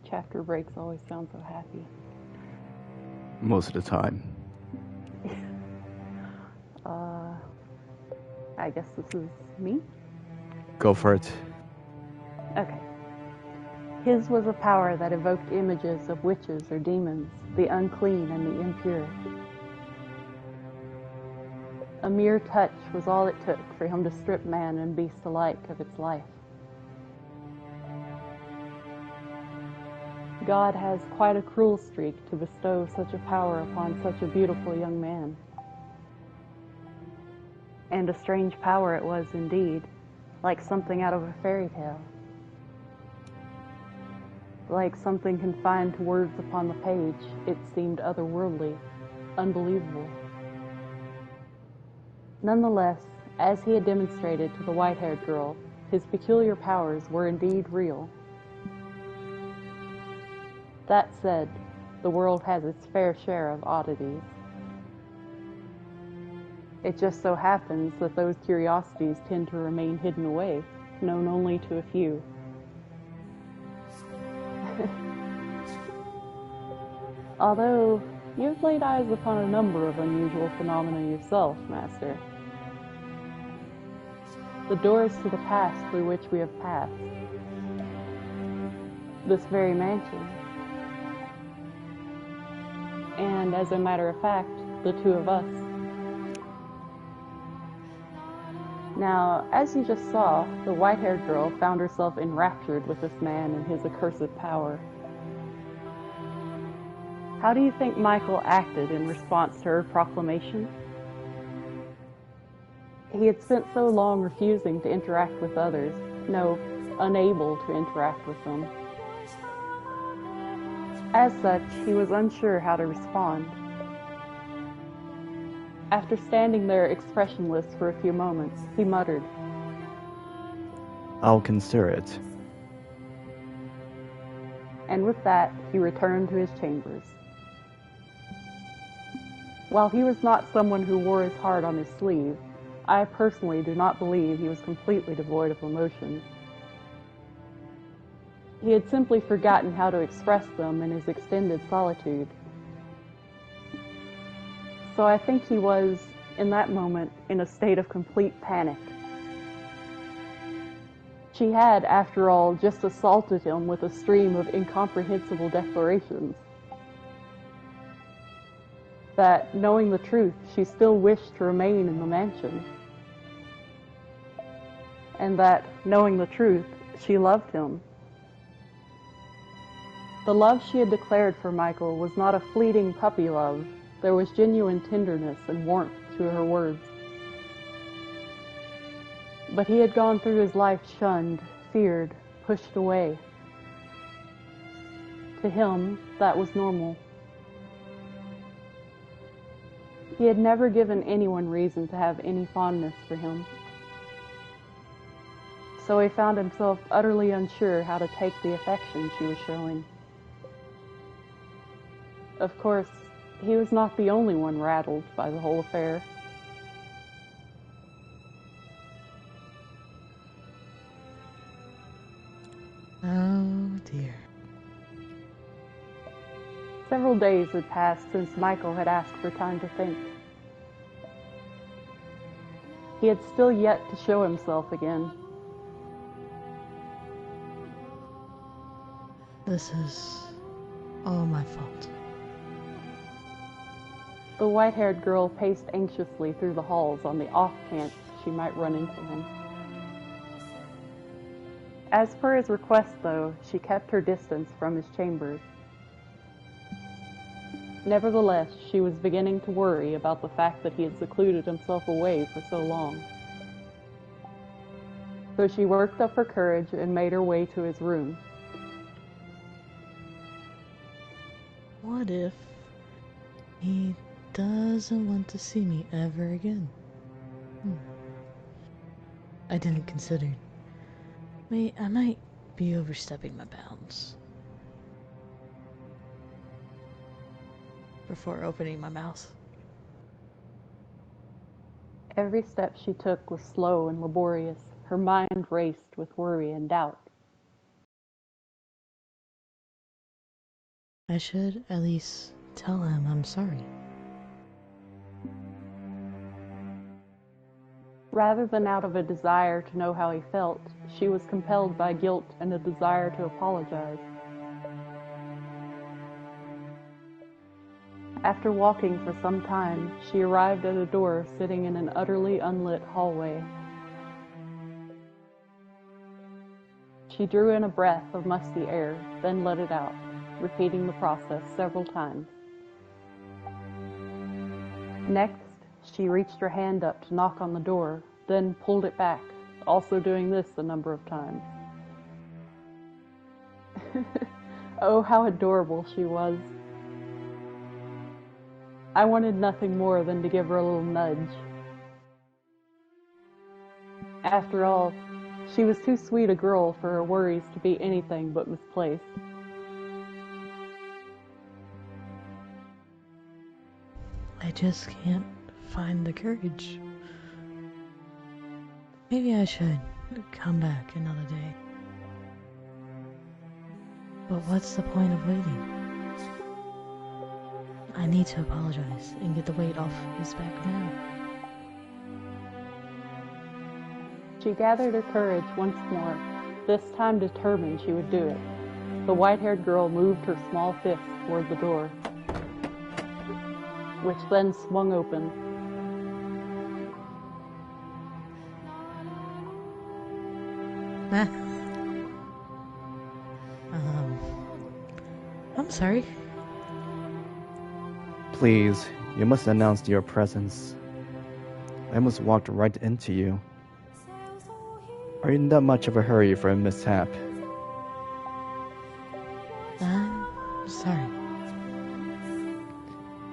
The chapter breaks always sound so happy. Most of the time. I guess this is me? Go for it. Okay. His was a power that evoked images of witches or demons, the unclean and the impure. A mere touch was all it took for him to strip man and beast alike of its life. God has quite a cruel streak to bestow such a power upon such a beautiful young man. And a strange power it was indeed, like something out of a fairy tale. Like something confined to words upon the page, it seemed otherworldly, unbelievable. Nonetheless, as he had demonstrated to the white-haired girl, his peculiar powers were indeed real. That said, the world has its fair share of oddities. It just so happens that those curiosities tend to remain hidden away, known only to a few. Although, you've laid eyes upon a number of unusual phenomena yourself, Master. The doors to the past through which we have passed. This very mansion. And as a matter of fact, the two of us. Now, as you just saw, the white-haired girl found herself enraptured with this man and his accursed power. How do you think Michael acted in response to her proclamation? He had spent so long refusing to interact with others, no, unable to interact with them. As such, he was unsure how to respond. After standing there expressionless for a few moments, he muttered, I'll consider it. And with that, he returned to his chambers. While he was not someone who wore his heart on his sleeve, I personally do not believe he was completely devoid of emotions. He had simply forgotten how to express them in his extended solitude. So I think he was, in that moment, in a state of complete panic. She had, after all, just assaulted him with a stream of incomprehensible declarations. That, knowing the truth, she still wished to remain in the mansion. And that, knowing the truth, she loved him. The love she had declared for Michael was not a fleeting puppy love. There was genuine tenderness and warmth to her words. But he had gone through his life shunned, feared, pushed away. To him, that was normal. He had never given anyone reason to have any fondness for him. So he found himself utterly unsure how to take the affection she was showing. Of course, he was not the only one rattled by the whole affair. Oh dear. Several days had passed since Michael had asked for time to think. He had still yet to show himself again. This is all my fault. The white-haired girl paced anxiously through the halls on the off chance she might run into him. As per his request, though, she kept her distance from his chambers. Nevertheless, she was beginning to worry about the fact that he had secluded himself away for so long. So she worked up her courage and made her way to his room. What if he doesn't want to see me ever again? I didn't consider. I might be overstepping my bounds. Before opening my mouth. Every step she took was slow and laborious. Her mind raced with worry and doubt. I should at least tell him I'm sorry. Rather than out of a desire to know how he felt, she was compelled by guilt and a desire to apologize. After walking for some time, she arrived at a door sitting in an utterly unlit hallway. She drew in a breath of musty air, then let it out, repeating the process several times. Next, she reached her hand up to knock on the door, then pulled it back, also doing this a number of times. Oh, how adorable she was. I wanted nothing more than to give her a little nudge. After all, she was too sweet a girl for her worries to be anything but misplaced. I just can't find the courage. Maybe I should come back another day. But what's the point of waiting? I need to apologize and get the weight off his back now. She gathered her courage once more, this time determined she would do it. The white-haired girl moved her small fist toward the door, which then swung open. I'm sorry. Please, you must announce your presence. I almost walked right into you. Are you in that much of a hurry for a mishap? I'm sorry.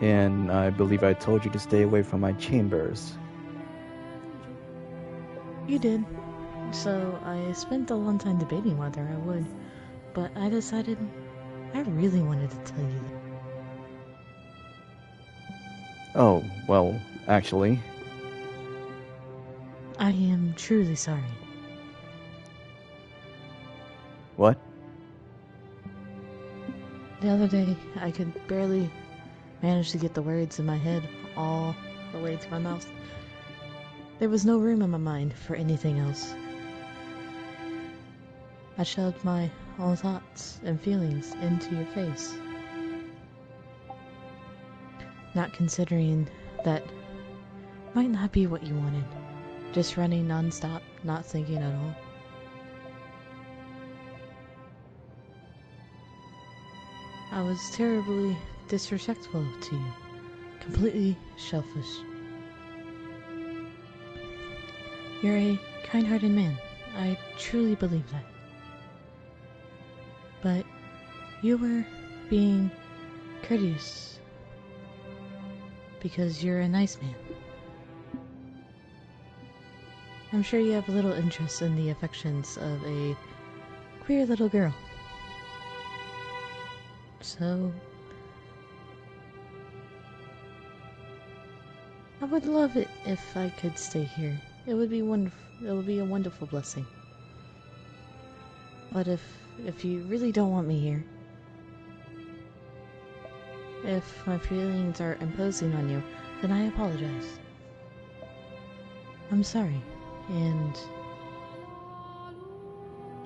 And I believe I told you to stay away from my chambers. You did. So I spent a long time debating whether I would, but I decided I really wanted to tell you that. Oh, well, actually. I am truly sorry. What? The other day, I could barely manage to get the words in my head all the way to my mouth. There was no room in my mind for anything else. I shoved my own thoughts and feelings into your face, not considering that might not be what you wanted. Just running non-stop, not thinking at all. I was terribly disrespectful to you. Completely selfish. You're a kind-hearted man. I truly believe that. But you were being courteous because you're a nice man. I'm sure you have a little interest in the affections of a queer little girl. So, I would love it if I could stay here. It would be wonderful. It would be a wonderful blessing. But if you really don't want me here, if my feelings are imposing on you, then I apologize. I'm sorry, and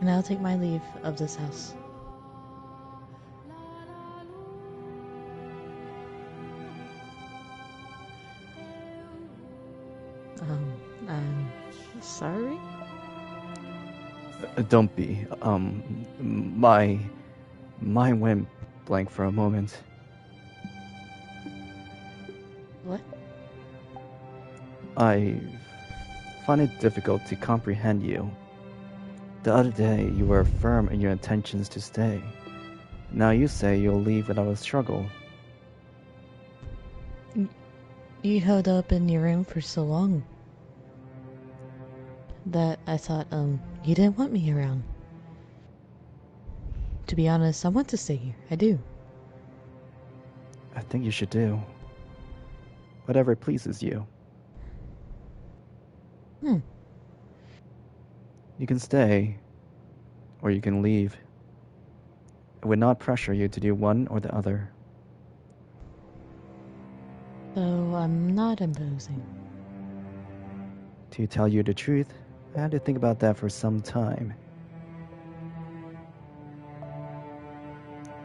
I'll take my leave of this house. I'm sorry? Don't be. My mind went blank for a moment. What? I find it difficult to comprehend you. The other day, you were firm in your intentions to stay. Now you say you'll leave without a struggle. You held up in your room for so long that I thought, you didn't want me around. To be honest, I want to stay here. I do. I think you should do whatever pleases you. You can stay, or you can leave. I would not pressure you to do one or the other. So I'm not imposing. To tell you the truth, I had to think about that for some time.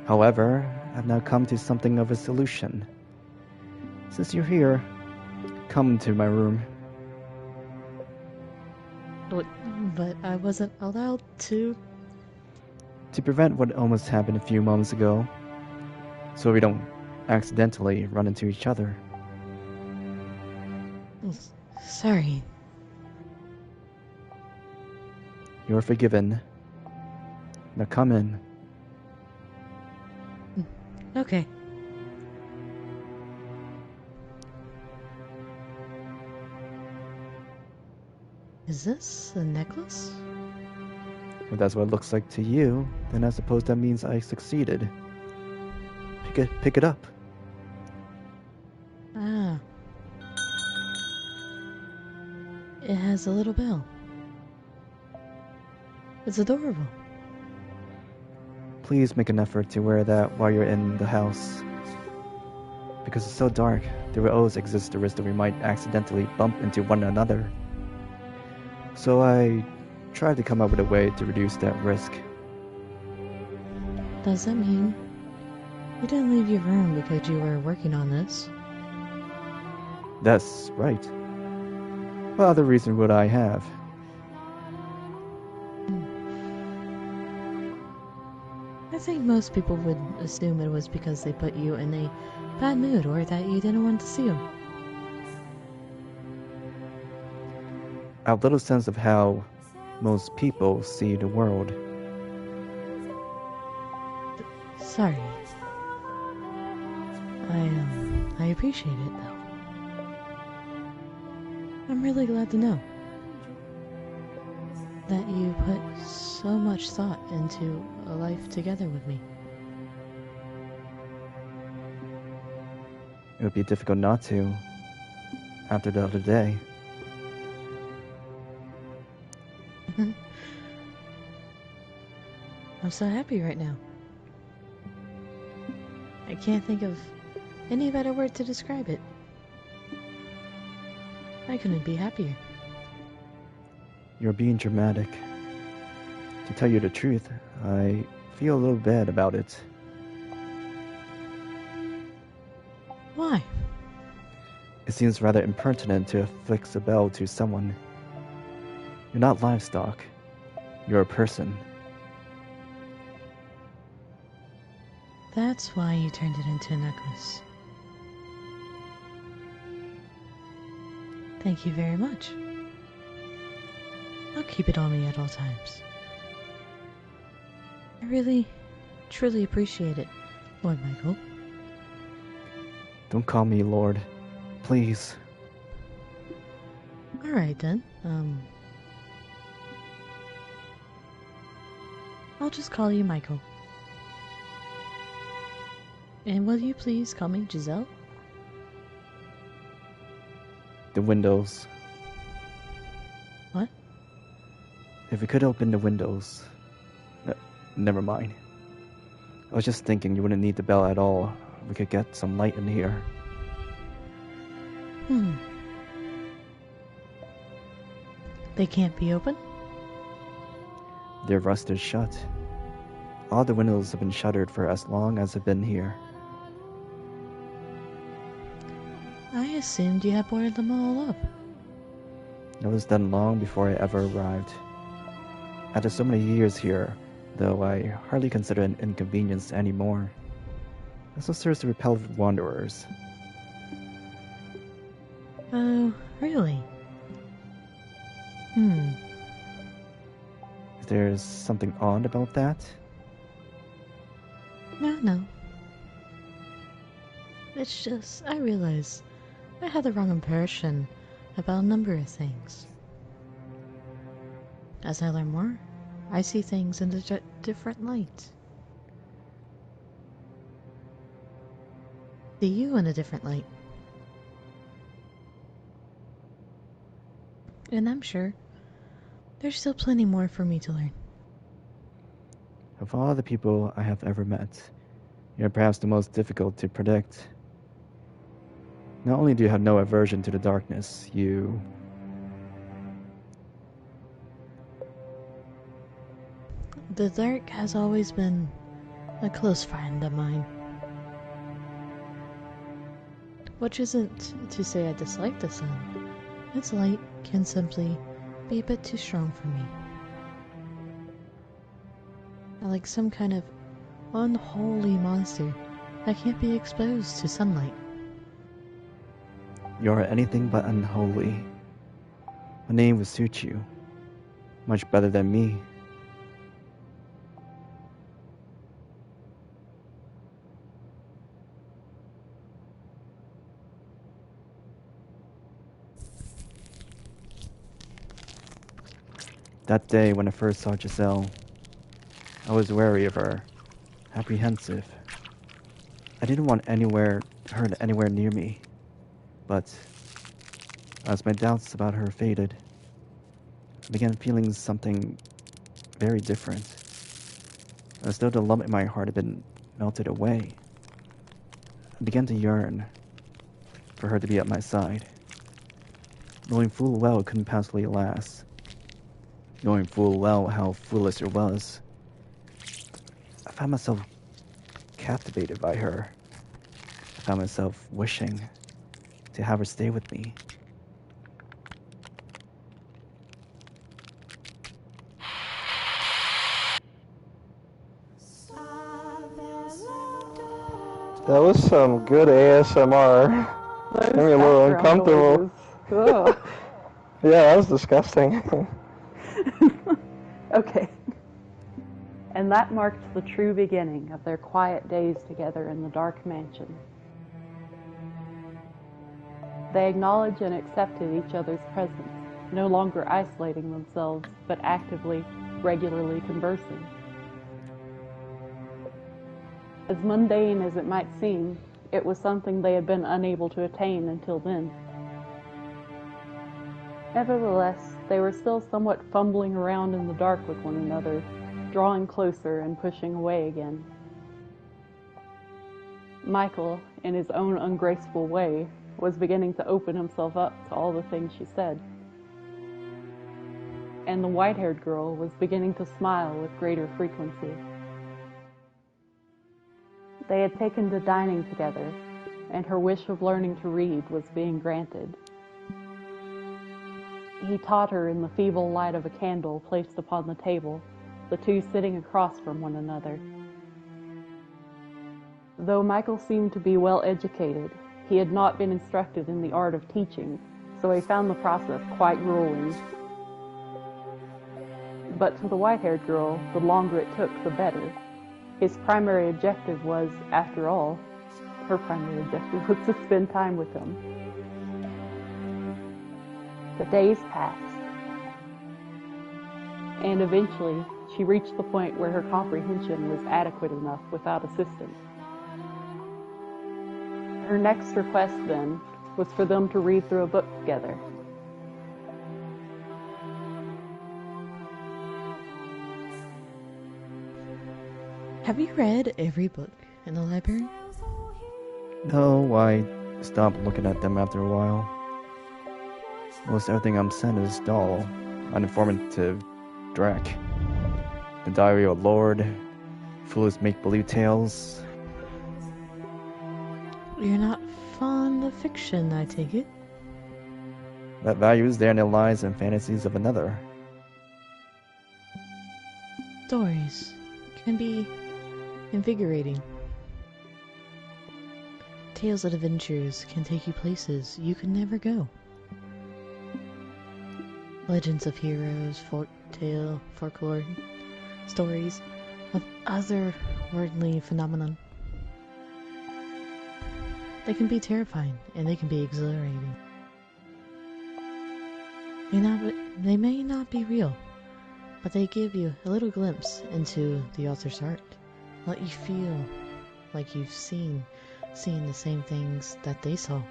However, I've now come to something of a solution. Since you're here, come to my room. But I wasn't allowed to. To prevent what almost happened a few moments ago, so we don't accidentally run into each other. Sorry. You're forgiven. Now come in. Okay. Is this a necklace? If that's what it looks like to you, then I suppose that means I succeeded. Pick it up. Ah. It has a little bell. It's adorable. Please make an effort to wear that while you're in the house. Because it's so dark, there will always exist the risk that we might accidentally bump into one another. So I tried to come up with a way to reduce that risk. Does that mean you didn't leave your room because you were working on this? That's right. What other reason would I have? I think most people would assume it was because they put you in a bad mood or that you didn't want to see them. I have little sense of how most people see the world. Sorry. I appreciate it though. I'm really glad to know that you put so much thought into a life together with me. It would be difficult not to, after the other day. I'm so happy right now. I can't think of any better word to describe it. I couldn't be happier. You're being dramatic. To tell you the truth, I feel a little bad about it. Why? It seems rather impertinent to affix a bell to someone. You're not livestock. You're a person. That's why you turned it into a necklace. Thank you very much. I'll keep it on me at all times. I really, truly appreciate it, Lord Michael. Don't call me Lord. Please. Alright then, I'll just call you Michael. And will you please call me Giselle? The windows. What? If we could open the windows. Never mind. I was just thinking you wouldn't need the bell at all. We could get some light in here. They can't be open? They're rusted shut. All the windows have been shuttered for as long as I've been here. I assumed you had boarded them all up. That was done long before I ever arrived. After so many years here, though, I hardly consider it an inconvenience anymore. It also serves to repel wanderers. Oh, really? If there's something odd about that? No. It's just, I realize I had the wrong impression about a number of things. As I learn more, I see things in a different light. See you in a different light. And I'm sure there's still plenty more for me to learn. Of all the people I have ever met, you're perhaps the most difficult to predict. Not only do you have no aversion to the darkness, you... The dark has always been a close friend of mine. Which isn't to say I dislike the sun. Its light can simply be a bit too strong for me. I like some kind of unholy monster that can't be exposed to sunlight. You're anything but unholy. My name would suit you. Much better than me. That day when I first saw Giselle, I was wary of her, apprehensive. I didn't want her anywhere near me, but as my doubts about her faded, I began feeling something very different, as though the lump in my heart had been melted away. I began to yearn for her to be at my side, knowing full well it couldn't possibly last, knowing full well how foolish it was. I found myself captivated by her. I found myself wishing to have her stay with me. That was some good ASMR. Made me a little uncomfortable. Yeah, that was disgusting. Okay. And that marked the true beginning of their quiet days together in the dark mansion. They acknowledged and accepted each other's presence, no longer isolating themselves, but actively, regularly conversing. As mundane as it might seem, it was something they had been unable to attain until then. Nevertheless, they were still somewhat fumbling around in the dark with one another, drawing closer and pushing away again. Michael, in his own ungraceful way, was beginning to open himself up to all the things she said. And the white-haired girl was beginning to smile with greater frequency. They had taken to dining together, and her wish of learning to read was being granted. He taught her in the feeble light of a candle placed upon the table, the two sitting across from one another. Though Michael seemed to be well educated, he had not been instructed in the art of teaching, so he found the process quite grueling. But to the white-haired girl, the longer it took, the better. His primary objective was, after all, her primary objective was to spend time with him. The days passed, and eventually she reached the point where her comprehension was adequate enough without assistance. Her next request, then, was for them to read through a book together. Have you read every book in the library? No, I stopped looking at them after a while. Most everything I'm sent is dull, uninformative dreck. The Diary of a Lord, foolish make-believe tales. You're not fond of fiction, I take it? That value is there in the lies and fantasies of another. Stories can be invigorating. Tales of adventures can take you places you could never go. Legends of heroes, folklore, stories of otherworldly phenomenon. They can be terrifying and they can be exhilarating. They may not be real, but they give you a little glimpse into the author's heart. Let you feel like you've seen the same things that they saw.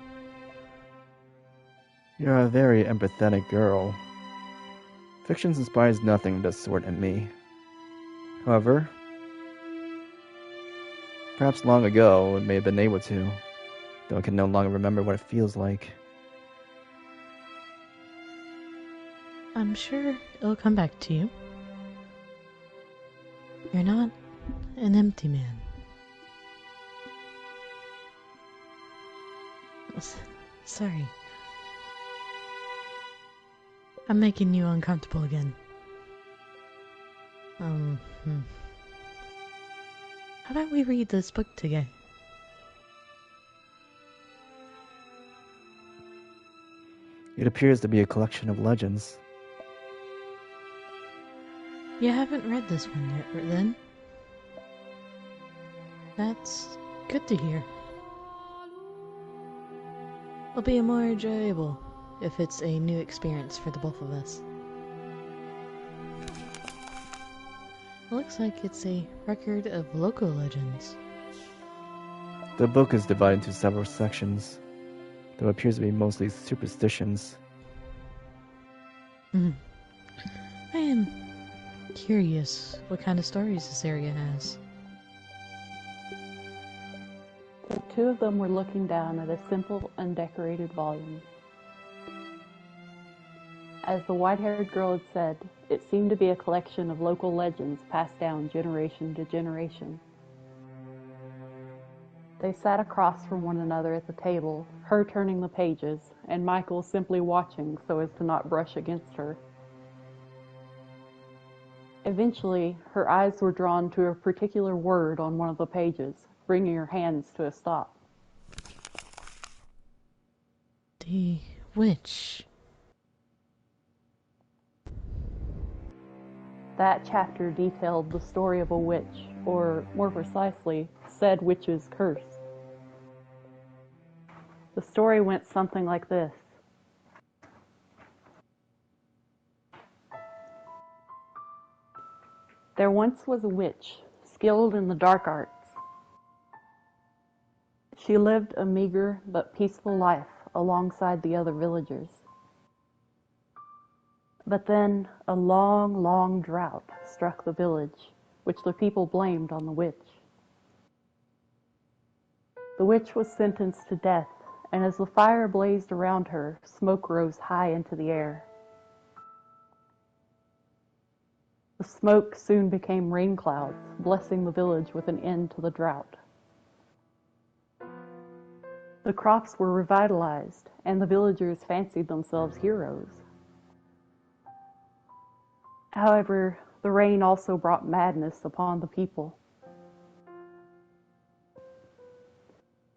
You're a very empathetic girl. Fiction inspires nothing of the sort in me. However, Perhaps long ago it may have been able to, though it can no longer remember what it feels like. I'm sure it'll come back to you. You're not an empty man. Sorry. I'm making you uncomfortable again. How about we read this book together? It appears to be a collection of legends. You haven't read this one yet, then? That's good to hear. It'll be more enjoyable if it's a new experience for the both of us. It looks like it's a record of local legends. The book is divided into several sections, though it appears to be mostly superstitions. I am curious what kind of stories this area has. The two of them were looking down at a simple, undecorated volume. As the white-haired girl had said, it seemed to be a collection of local legends passed down generation to generation. They sat across from one another at the table, her turning the pages, and Michael simply watching so as to not brush against her. Eventually, her eyes were drawn to a particular word on one of the pages, bringing her hands to a stop. The witch. That chapter detailed the story of a witch, or more precisely, said witch's curse. The story went something like this. There once was a witch, skilled in the dark arts. She lived a meager but peaceful life alongside the other villagers. But then a long, long drought struck the village, which the people blamed on the witch. The witch was sentenced to death, and as the fire blazed around her, smoke rose high into the air. The smoke soon became rain clouds, blessing the village with an end to the drought. The crops were revitalized, and the villagers fancied themselves heroes. However, the rain also brought madness upon the people.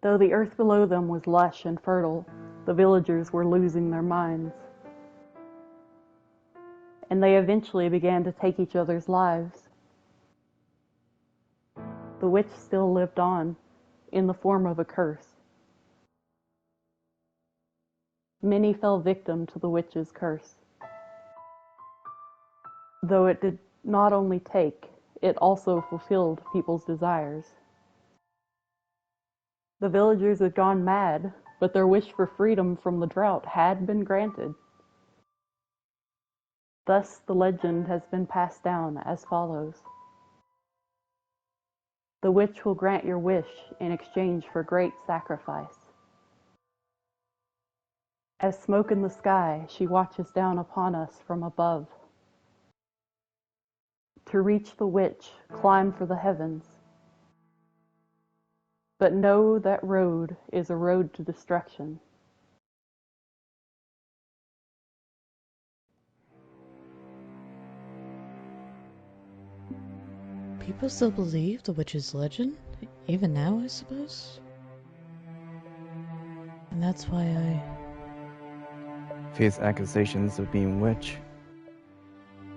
Though the earth below them was lush and fertile, the villagers were losing their minds. And they eventually began to take each other's lives. The witch still lived on, in the form of a curse. Many fell victim to the witch's curse. Though it did not only take, it also fulfilled people's desires. The villagers had gone mad, but their wish for freedom from the drought had been granted. Thus the legend has been passed down as follows. The witch will grant your wish in exchange for great sacrifice. As smoke in the sky, she watches down upon us from above. To reach the witch, climb for the heavens. But know that road is a road to destruction. People still believe the witch's legend, even now, I suppose. And that's why I face accusations of being witch.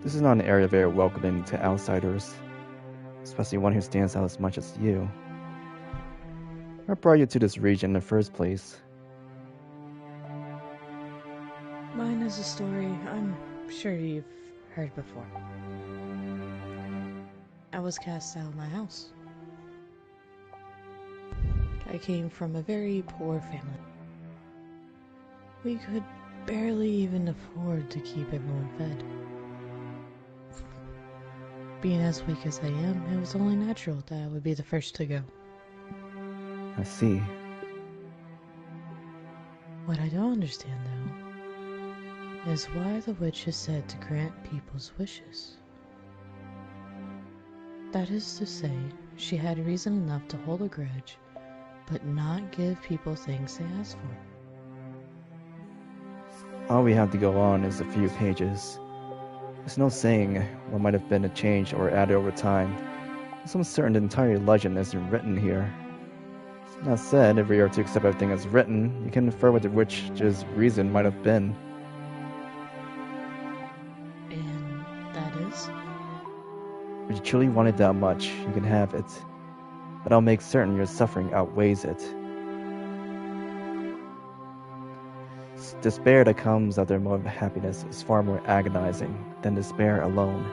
This is not an area very welcoming to outsiders, especially one who stands out as much as you. What brought you to this region in the first place? Mine is a story I'm sure you've heard before. I was cast out of my house. I came from a very poor family. We could barely even afford to keep everyone fed. Being as weak as I am, it was only natural that I would be the first to go. I see. What I don't understand, though, is why the witch is said to grant people's wishes. That is to say, she had reason enough to hold a grudge, but not give people things they asked for. All we have to go on is a few pages. There's no saying what might have been changed or added over time. Some certain the entire legend isn't written here. That said, if we are to accept everything as written, you can infer what the witch's reason might have been. And that is? If you truly want it that much, you can have it. But I'll make certain your suffering outweighs it. Despair that comes after a moment of happiness is far more agonizing than despair alone.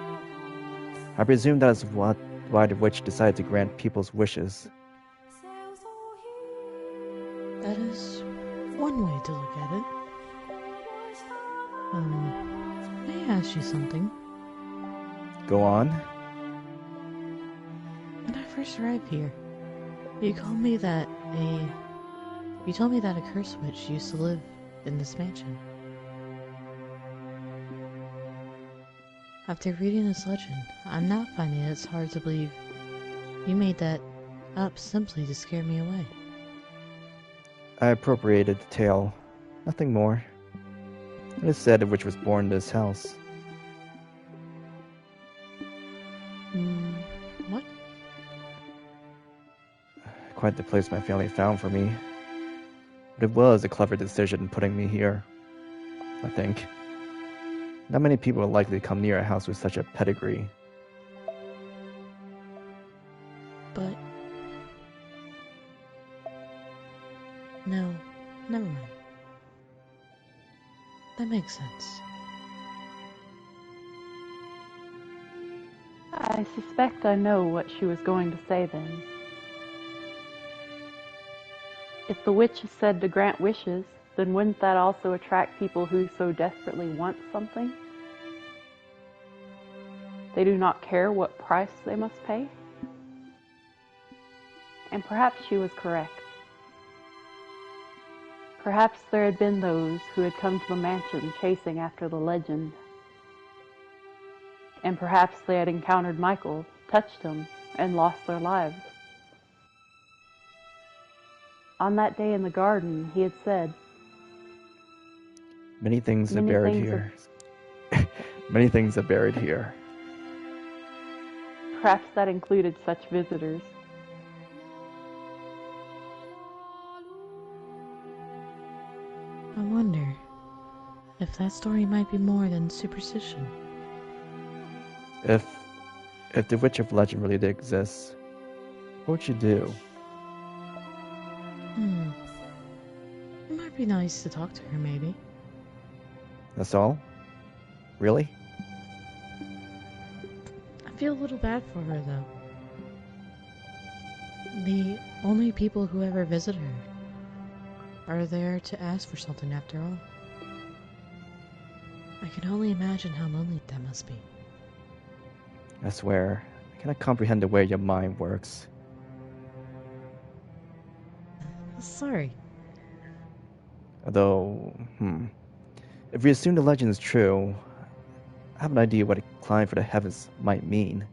I presume that is why the witch decided to grant people's wishes. That is one way to look at it. May I ask you something? Go on. When I first arrived here, you told me that a curse witch used to live in this mansion. After reading this legend, I'm now finding it's hard to believe you made that up simply to scare me away. I appropriated the tale. Nothing more. It is said the witch was born in this house. What? Quite the place my family found for me. But it was a clever decision putting me here, I think. Not many people are likely to come near a house with such a pedigree. But... no, never mind. That makes sense. I suspect I know what she was going to say then. If the witch is said to grant wishes, then wouldn't that also attract people who so desperately want something? They do not care what price they must pay? And perhaps she was correct. Perhaps there had been those who had come to the mansion chasing after the legend. And perhaps they had encountered Michael, touched him, and lost their lives. On that day in the garden, he had said, Many things are buried here. Many things are buried here. Perhaps that included such visitors. I wonder if that story might be more than superstition. If the witch of legend really did exist, what would you do? It might be nice to talk to her, maybe. That's all? Really? I feel a little bad for her, though. The only people who ever visit her are there to ask for something after all. I can only imagine how lonely that must be. I swear, I cannot comprehend the way your mind works. Sorry. Although, if we assume the legend is true, I have an idea what a climb for the heavens might mean.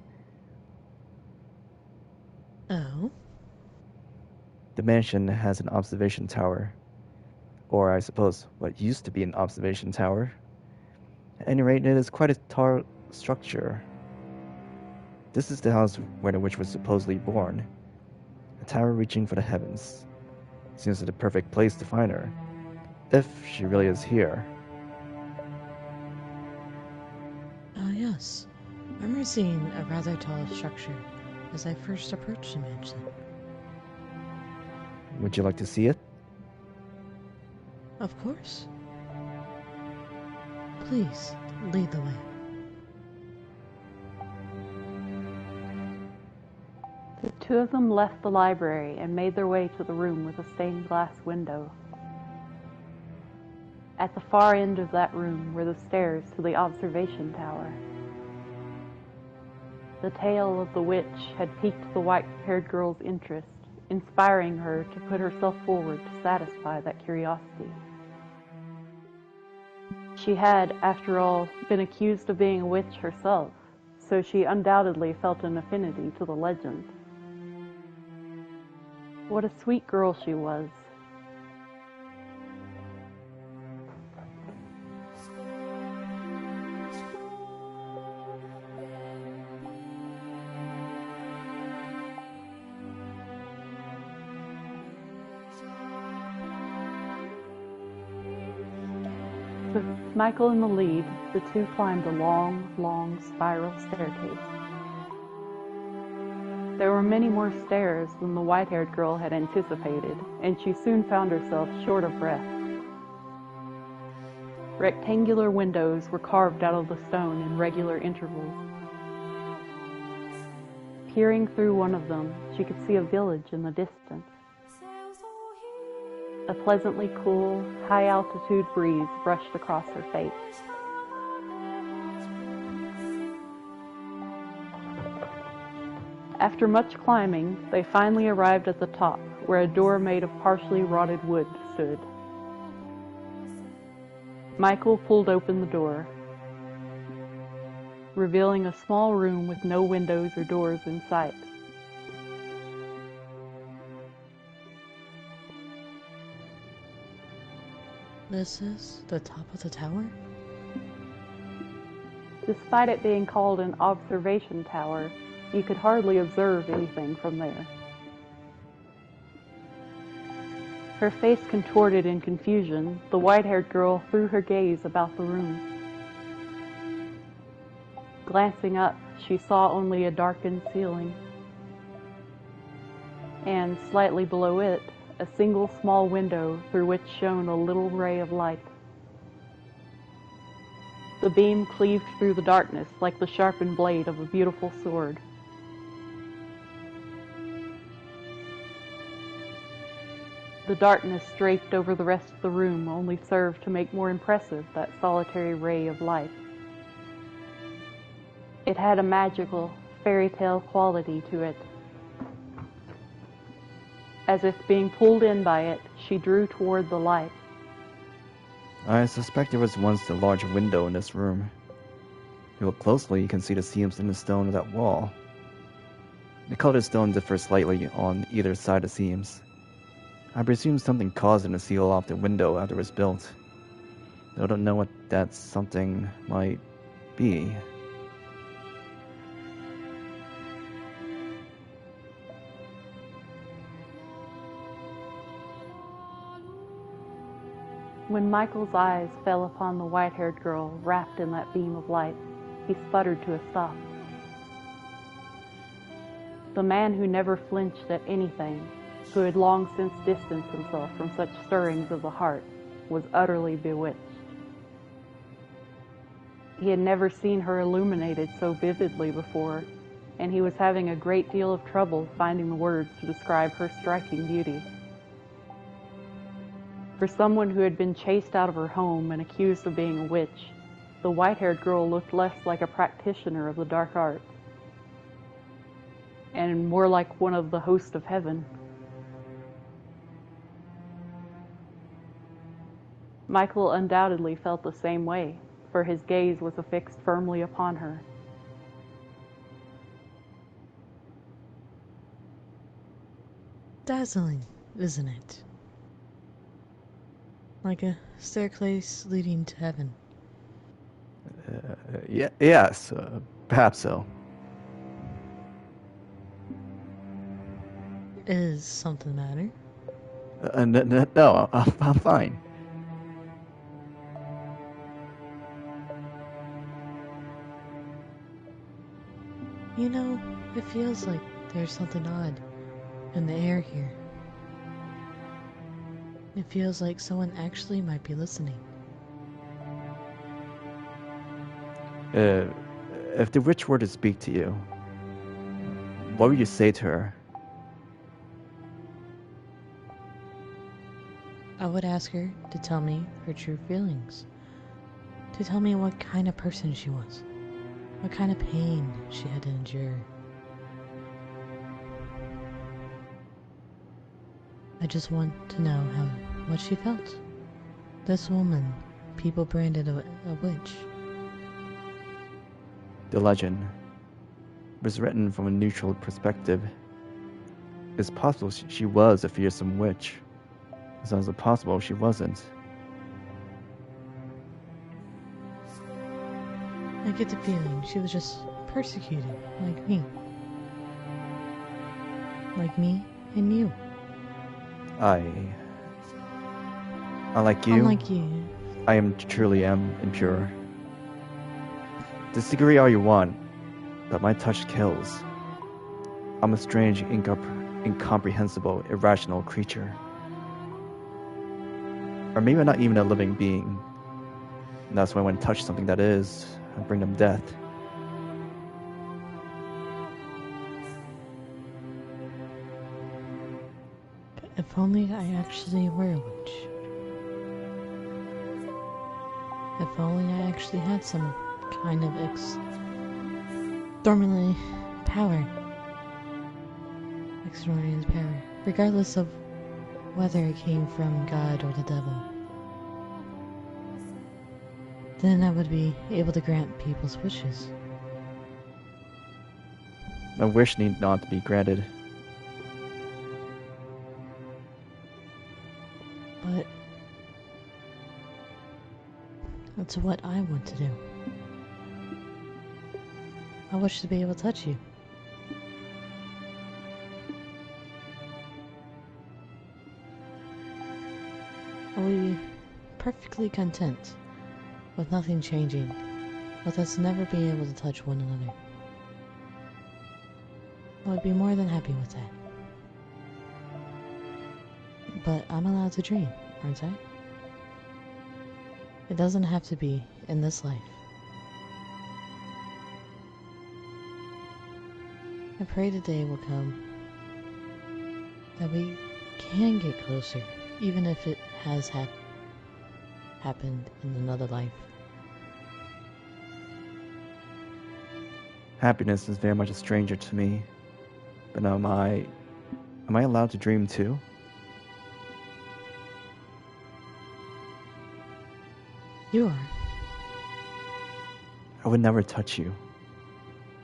Oh? The mansion has an observation tower. Or I suppose what used to be an observation tower. At any rate, it is quite a tall structure. This is the house where the witch was supposedly born. A tower reaching for the heavens. Seems like the perfect place to find her. If she really is here. Yes. I remember seeing a rather tall structure as I first approached the mansion. Would you like to see it? Of course. Please, lead the way. The two of them left the library and made their way to the room with a stained glass window. At the far end of that room were the stairs to the observation tower. The tale of the witch had piqued the white-haired girl's interest, inspiring her to put herself forward to satisfy that curiosity. She had, after all, been accused of being a witch herself, so she undoubtedly felt an affinity to the legend. What a sweet girl she was. With Michael in the lead, the two climbed a long, long spiral staircase. There were many more stairs than the white-haired girl had anticipated, and she soon found herself short of breath. Rectangular windows were carved out of the stone in regular intervals. Peering through one of them, she could see a village in the distance. A pleasantly cool, high-altitude breeze brushed across her face. After much climbing, they finally arrived at the top, where a door made of partially rotted wood stood. Michael pulled open the door, revealing a small room with no windows or doors in sight. This is the top of the tower? Despite it being called an observation tower, you could hardly observe anything from there. Her face contorted in confusion, the white-haired girl threw her gaze about the room. Glancing up, she saw only a darkened ceiling, and slightly below it, a single small window through which shone a little ray of light. The beam cleaved through the darkness like the sharpened blade of a beautiful sword. The darkness draped over the rest of the room only served to make more impressive that solitary ray of light. It had a magical, fairy tale quality to it. As if being pulled in by it, she drew toward the light. I suspect there was once a large window in this room. If you look closely, you can see the seams in the stone of that wall. The colored stone differs slightly on either side of the seams. I presume something caused them to seal off the window after it was built. Though I don't know what that something might be. When Michael's eyes fell upon the white-haired girl wrapped in that beam of light, he sputtered to a stop. The man who never flinched at anything, who had long since distanced himself from such stirrings of the heart, was utterly bewitched. He had never seen her illuminated so vividly before, and he was having a great deal of trouble finding the words to describe her striking beauty. For someone who had been chased out of her home and accused of being a witch, the white-haired girl looked less like a practitioner of the dark arts, and more like one of the host of heaven. Michael undoubtedly felt the same way, for his gaze was affixed firmly upon her. Dazzling, isn't it? Like a staircase leading to heaven. Yes, perhaps so. Is something the matter? No, I'm fine. You know, it feels like there's something odd in the air here. It feels like someone actually might be listening. If the witch were to speak to you, what would you say to her? I would ask her to tell me her true feelings. To tell me what kind of person she was. What kind of pain she had to endure. I just want to know what she felt. This woman, people branded a witch. The legend was written from a neutral perspective. It's possible she was a fearsome witch. It's also possible she wasn't. I get the feeling she was just persecuted, like me. Like me and you. Unlike you, I truly am impure. Disagree all you want, but my touch kills. I'm a strange, incomprehensible, irrational creature. Or maybe I'm not even a living being. And that's why when I touch something that is, I bring them death. If only I actually were a witch. If only I actually had some kind of extraordinary power. Extraordinary power. Regardless of whether it came from God or the devil. Then I would be able to grant people's wishes. My wish need not be granted. But that's what I want to do. I wish to be able to touch you. I would be perfectly content with nothing changing, with us never being able to touch one another. I would be more than happy with that. But I'm allowed to dream, aren't I? It doesn't have to be in this life. I pray the day will come that we can get closer, even if it has happened in another life. Happiness is very much a stranger to me. But am I allowed to dream too? You are. I would never touch you.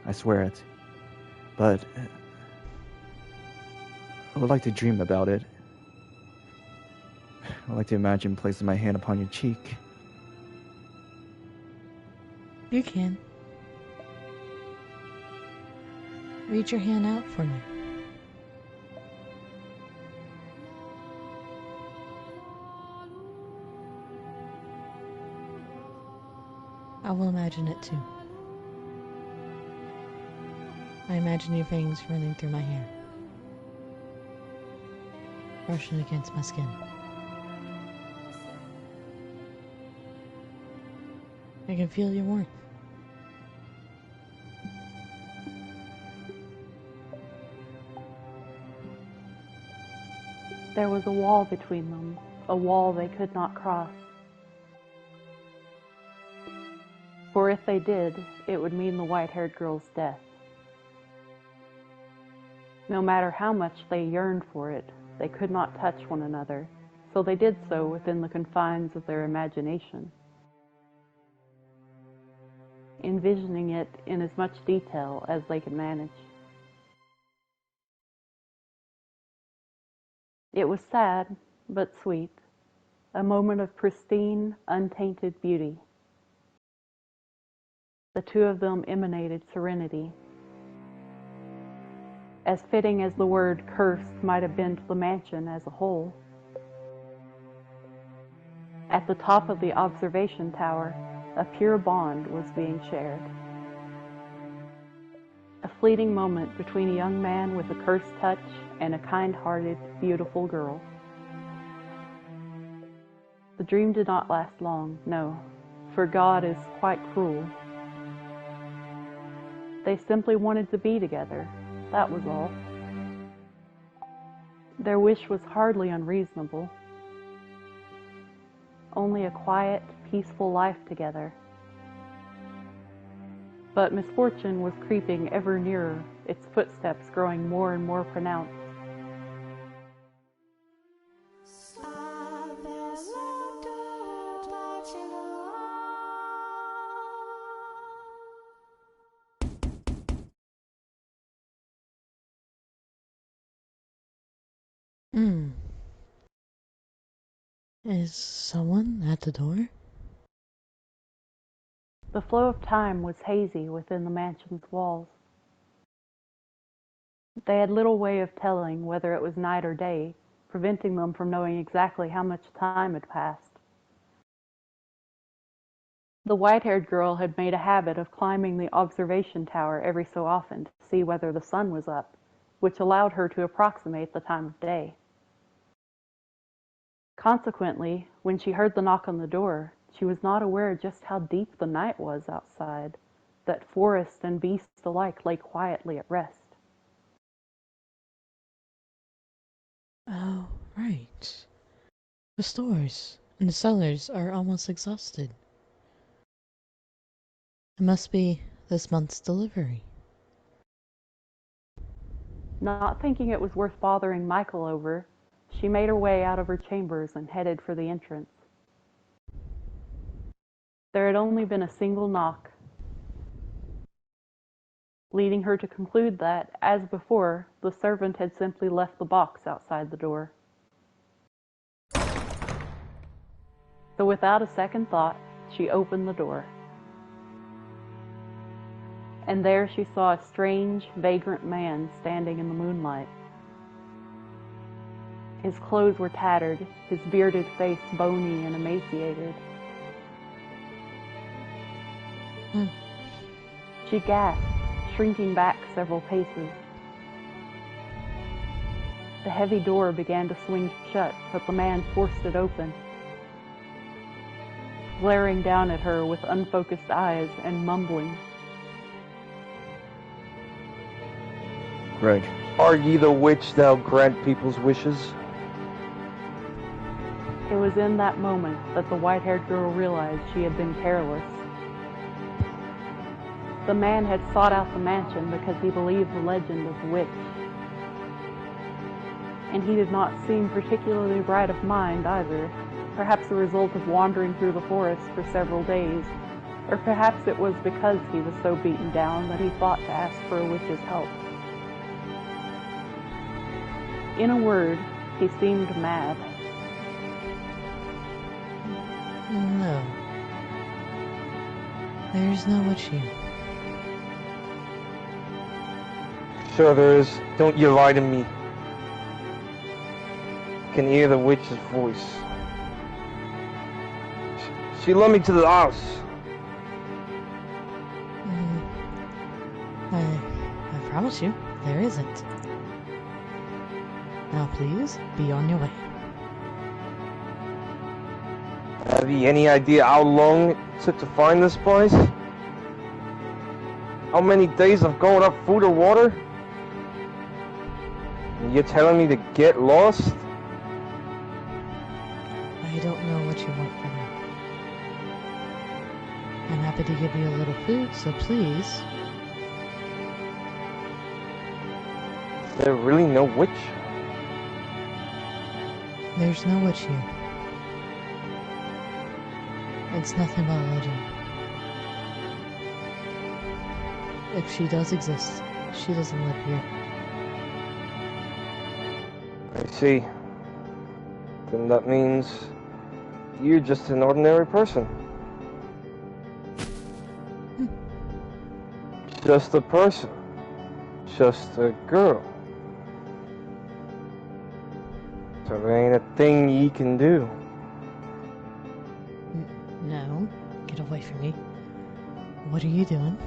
I swear it. But I would like to dream about it. I would like to imagine placing my hand upon your cheek. You can. Reach your hand out for me. I will imagine it too. I imagine your fangs running through my hair, brushing against my skin. I can feel your warmth. There was a wall between them, a wall they could not cross. For if they did, it would mean the white-haired girl's death. No matter how much they yearned for it, they could not touch one another, so they did so within the confines of their imagination, envisioning it in as much detail as they could manage. It was sad, but sweet, a moment of pristine, untainted beauty. The two of them emanated serenity. As fitting as the word cursed might have been to the mansion as a whole. At the top of the observation tower, a pure bond was being shared. A fleeting moment between a young man with a cursed touch and a kind-hearted, beautiful girl. The dream did not last long, no, for God is quite cruel. They simply wanted to be together, that was all. Their wish was hardly unreasonable. Only a quiet, peaceful life together. But misfortune was creeping ever nearer, its footsteps growing more and more pronounced. Hmm. Is someone at the door? The flow of time was hazy within the mansion's walls. They had little way of telling whether it was night or day, preventing them from knowing exactly how much time had passed. The white-haired girl had made a habit of climbing the observation tower every so often to see whether the sun was up, which allowed her to approximate the time of day. Consequently, when she heard the knock on the door, she was not aware just how deep the night was outside, that forest and beast alike lay quietly at rest. Oh, right. The stores and the sellers are almost exhausted. It must be this month's delivery. Not thinking it was worth bothering Michael over, she made her way out of her chambers and headed for the entrance. There had only been a single knock, leading her to conclude that, as before, the servant had simply left the box outside the door. So without a second thought, she opened the door. And there she saw a strange, vagrant man standing in the moonlight. His clothes were tattered, his bearded face bony and emaciated. She gasped, shrinking back several paces. The heavy door began to swing shut, but the man forced it open, glaring down at her with unfocused eyes and mumbling. Greg. Are ye the witch thou grant people's wishes? It was in that moment that the white-haired girl realized she had been careless. The man had sought out the mansion because he believed the legend of the witch. And he did not seem particularly bright of mind either, perhaps a result of wandering through the forest for several days, or perhaps it was because he was so beaten down that he thought to ask for a witch's help. In a word, he seemed mad. No. There's no witch here. Sure there is. Don't you lie to me. I can hear the witch's voice. She led me to the house. I promise you, there isn't. Now please, be on your way. Have you any idea how long it took to find this place? How many days of going up food or water? And you're telling me to get lost? I don't know what you want from me. I'm happy to give you a little food, so please. Is there really no witch? There's no witch here. It's nothing but a legend. If she does exist, she doesn't live here. I see. Then that means you're just an ordinary person. Just a person. Just a girl. So there ain't a thing ye can do. No, get away from me. What are you doing?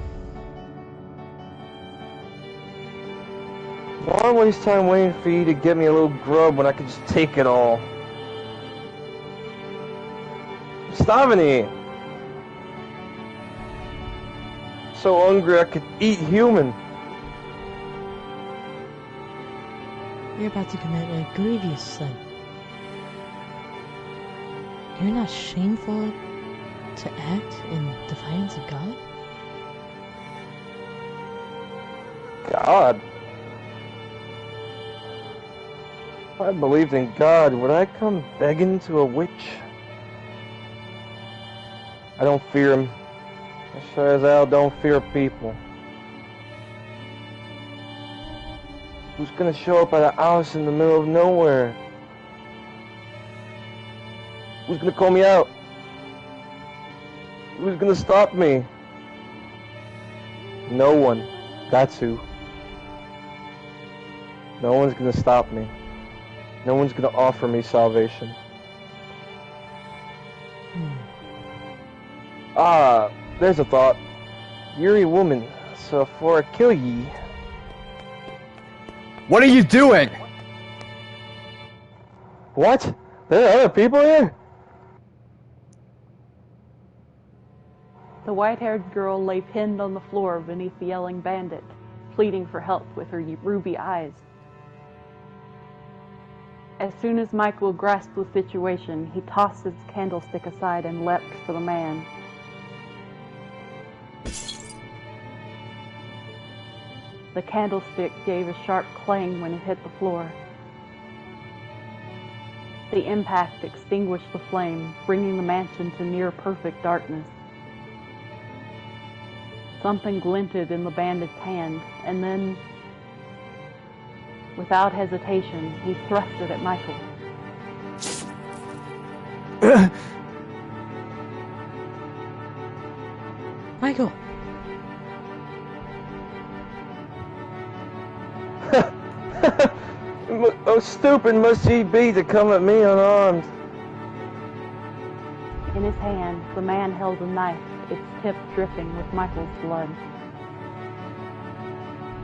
Why waste time waiting for you to get me a little grub when I could just take it all? I'm starving here. So hungry I could eat human. You're about to commit a grievous sin. You're not shameful to act in defiance of God? God? If I believed in God, would I come begging to a witch? I don't fear him. I sure as hell don't fear people. Who's gonna show up at a house in the middle of nowhere? Who's gonna call me out? Who's gonna stop me? No one. That's who. No one's gonna stop me. No one's gonna offer me salvation. There's a thought. You're a woman, so for I kill ye... What are you doing? What? There are other people here? The white-haired girl lay pinned on the floor beneath the yelling bandit, pleading for help with her ruby eyes. As soon as Michael grasped the situation, he tossed his candlestick aside and leapt for the man. The candlestick gave a sharp clang when it hit the floor. The impact extinguished the flame, bringing the mansion to near-perfect darkness. Something glinted in the bandit's hand, and then, without hesitation, he thrust it at Michael. Michael! How stupid must he be to come at me unarmed? In his hand, the man held a knife, its tip dripping with Michael's blood.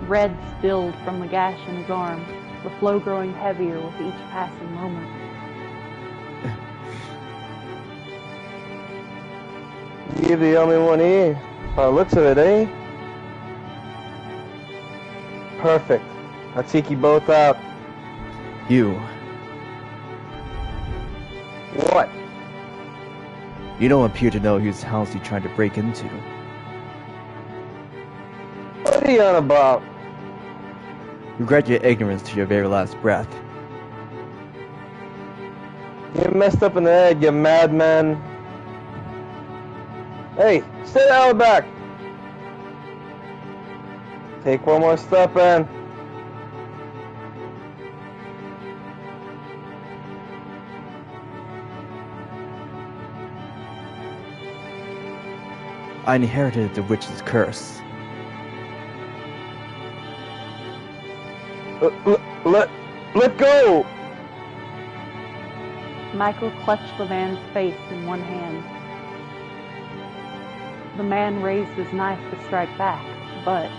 Red spilled from the gash in his arm, the flow growing heavier with each passing moment. You're the only one here. By the looks of it, eh? Perfect. I'll take you both out. You. What? You don't appear to know whose house you're trying to break into. What are you on about? Regret your ignorance to your very last breath. You're messed up in the head, you madman. Hey, stay out back. Take one more step in. I inherited the witch's curse. Let go! Michael clutched the man's face in one hand. The man raised his knife to strike back, but...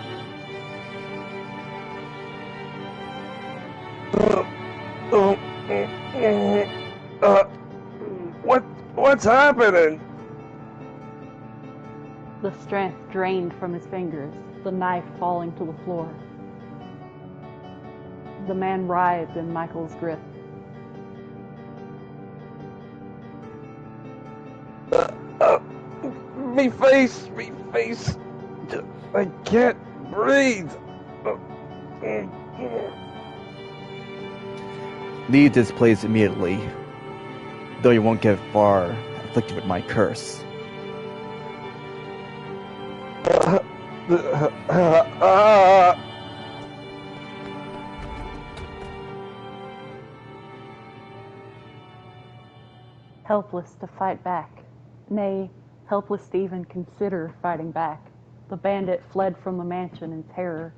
What's happening? The strength drained from his fingers, the knife falling to the floor. The man writhed in Michael's grip. Me face. I can't breathe. Leave this place immediately, though you won't get far afflicted with my curse. Helpless to fight back, nay, helpless to even consider fighting back, the bandit fled from the mansion in terror.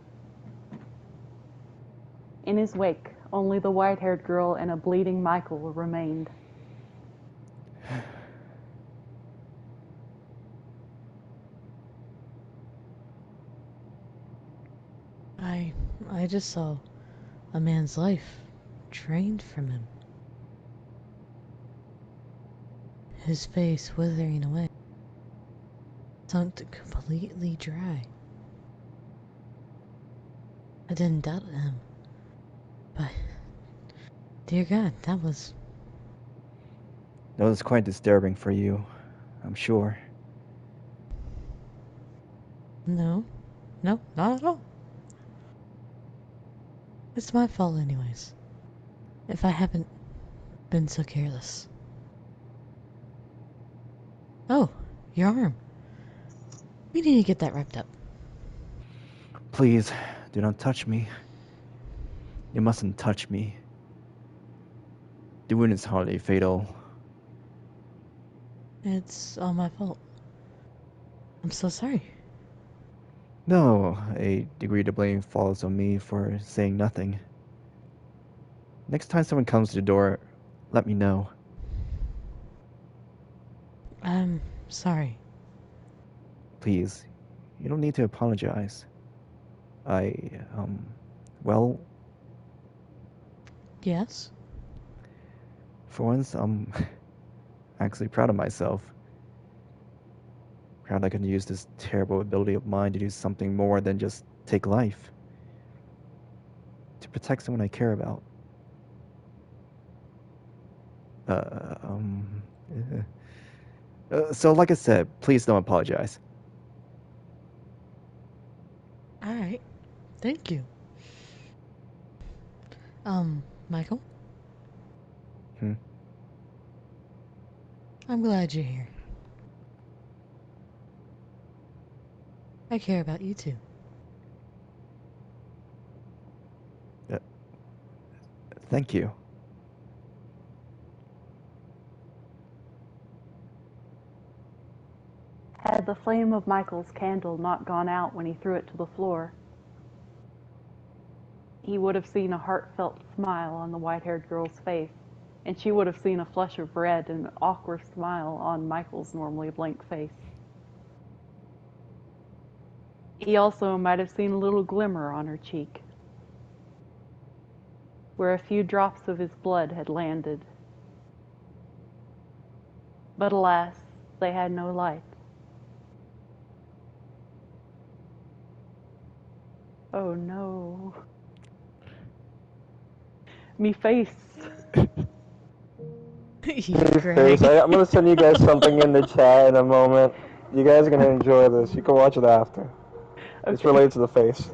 In his wake, only the white-haired girl and a bleeding Michael remained. I just saw a man's life drained from him. His face withering away, sunk completely dry. I didn't doubt him, but dear God, that was quite disturbing for you, I'm sure. no, not at all. It's my fault anyways, if I haven't been so careless. Oh, your arm. We need to get that wrapped up. Please, do not touch me. You mustn't touch me. The wound is hardly fatal. It's all my fault. I'm so sorry. No, a degree of blame falls on me for saying nothing. Next time someone comes to the door, let me know. I'm sorry. Please, you don't need to apologize. Well, Yes? for once, I'm actually proud of myself. Proud I can use this terrible ability of mine to do something more than just take life. To protect someone I care about. So like I said, please don't apologize. Alright. Thank you. Michael? Hmm? I'm glad you're here. I care about you too. Thank you. Had the flame of Michael's candle not gone out when he threw it to the floor, he would have seen a heartfelt smile on the white-haired girl's face, and she would have seen a flush of red and an awkward smile on Michael's normally blank face. He also might have seen a little glimmer on her cheek, where a few drops of his blood had landed. But alas, they had no light. Oh no. Me face. Face. I'm gonna send you guys something in the chat in a moment. You guys are gonna enjoy this. You can watch it after. Okay. It's related to the face.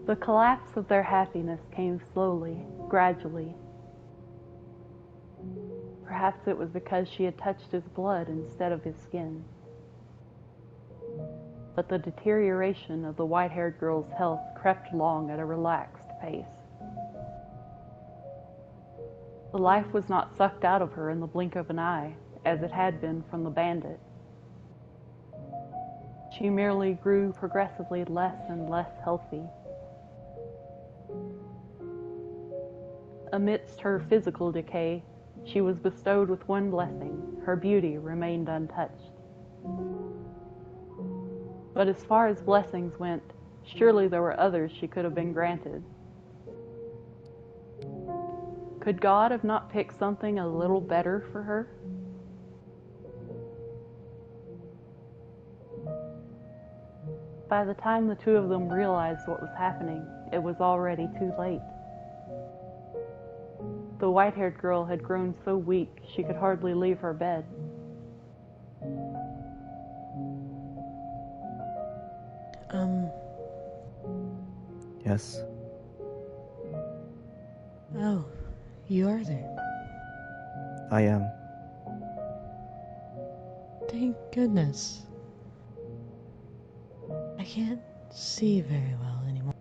The collapse of their happiness came slowly, gradually. Perhaps it was because she had touched his blood instead of his skin. But the deterioration of the white-haired girl's health crept along at a relaxed pace. The life was not sucked out of her in the blink of an eye, as it had been from the bandit. She merely grew progressively less and less healthy. Amidst her physical decay, she was bestowed with one blessing: her beauty remained untouched. But as far as blessings went, surely there were others she could have been granted. Could God have not picked something a little better for her? By the time the two of them realized what was happening, it was already too late. The white-haired girl had grown so weak she could hardly leave her bed. Yes? Oh, you are there. I am. Thank goodness. I can't see very well anymore.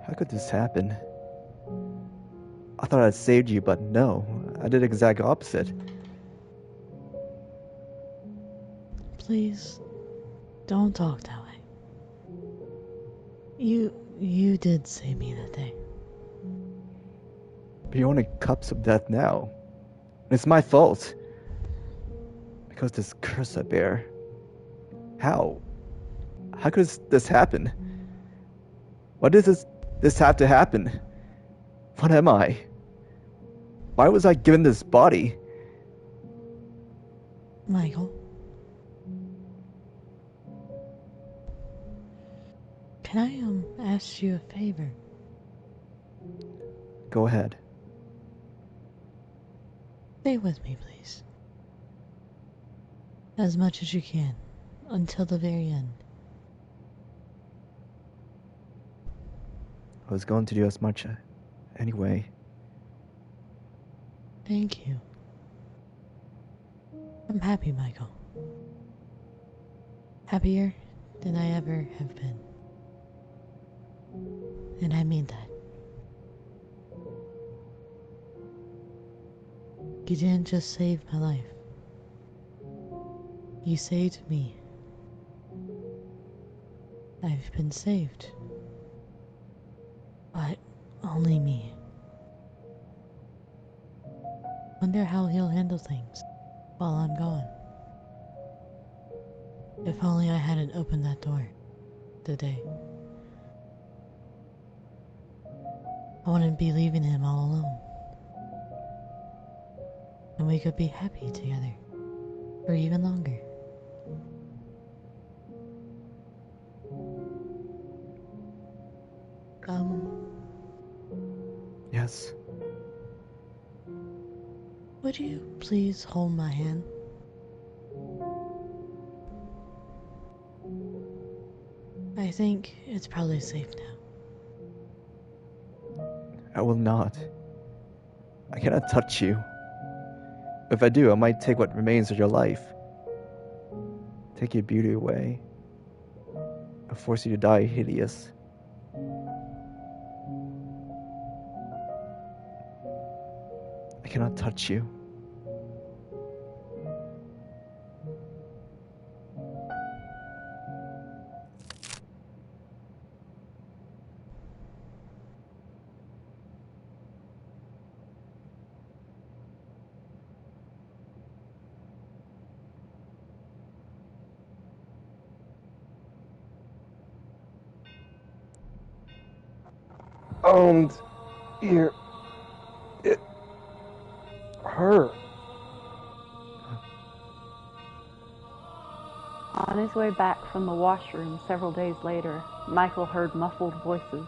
How could this happen? I thought I'd saved you, but no. I did the exact opposite. Please, don't talk that way. You did save me that day. But you're on the cups of death now. It's my fault. Because this curse I bear. How? How could this happen? Why does this have to happen? What am I? Why was I given this body? Michael? Can I, ask you a favor? Go ahead. Stay with me, please. As much as you can, until the very end. I was going to do as much anyway. Thank you. I'm happy, Michael. Happier than I ever have been. And I mean that. You didn't just save my life. You saved me. I've been saved. But only me. Wonder how he'll handle things while I'm gone. If only I hadn't opened that door today. I wouldn't be leaving him all alone. And we could be happy together for even longer. Yes. Would you please hold my hand? I think it's probably safe now. I will not. I cannot touch you. If I do, I might take what remains of your life. Take your beauty away. Or force you to die hideous. I cannot touch you. It hurt. On his way back from the washroom several days later, Michael heard muffled voices.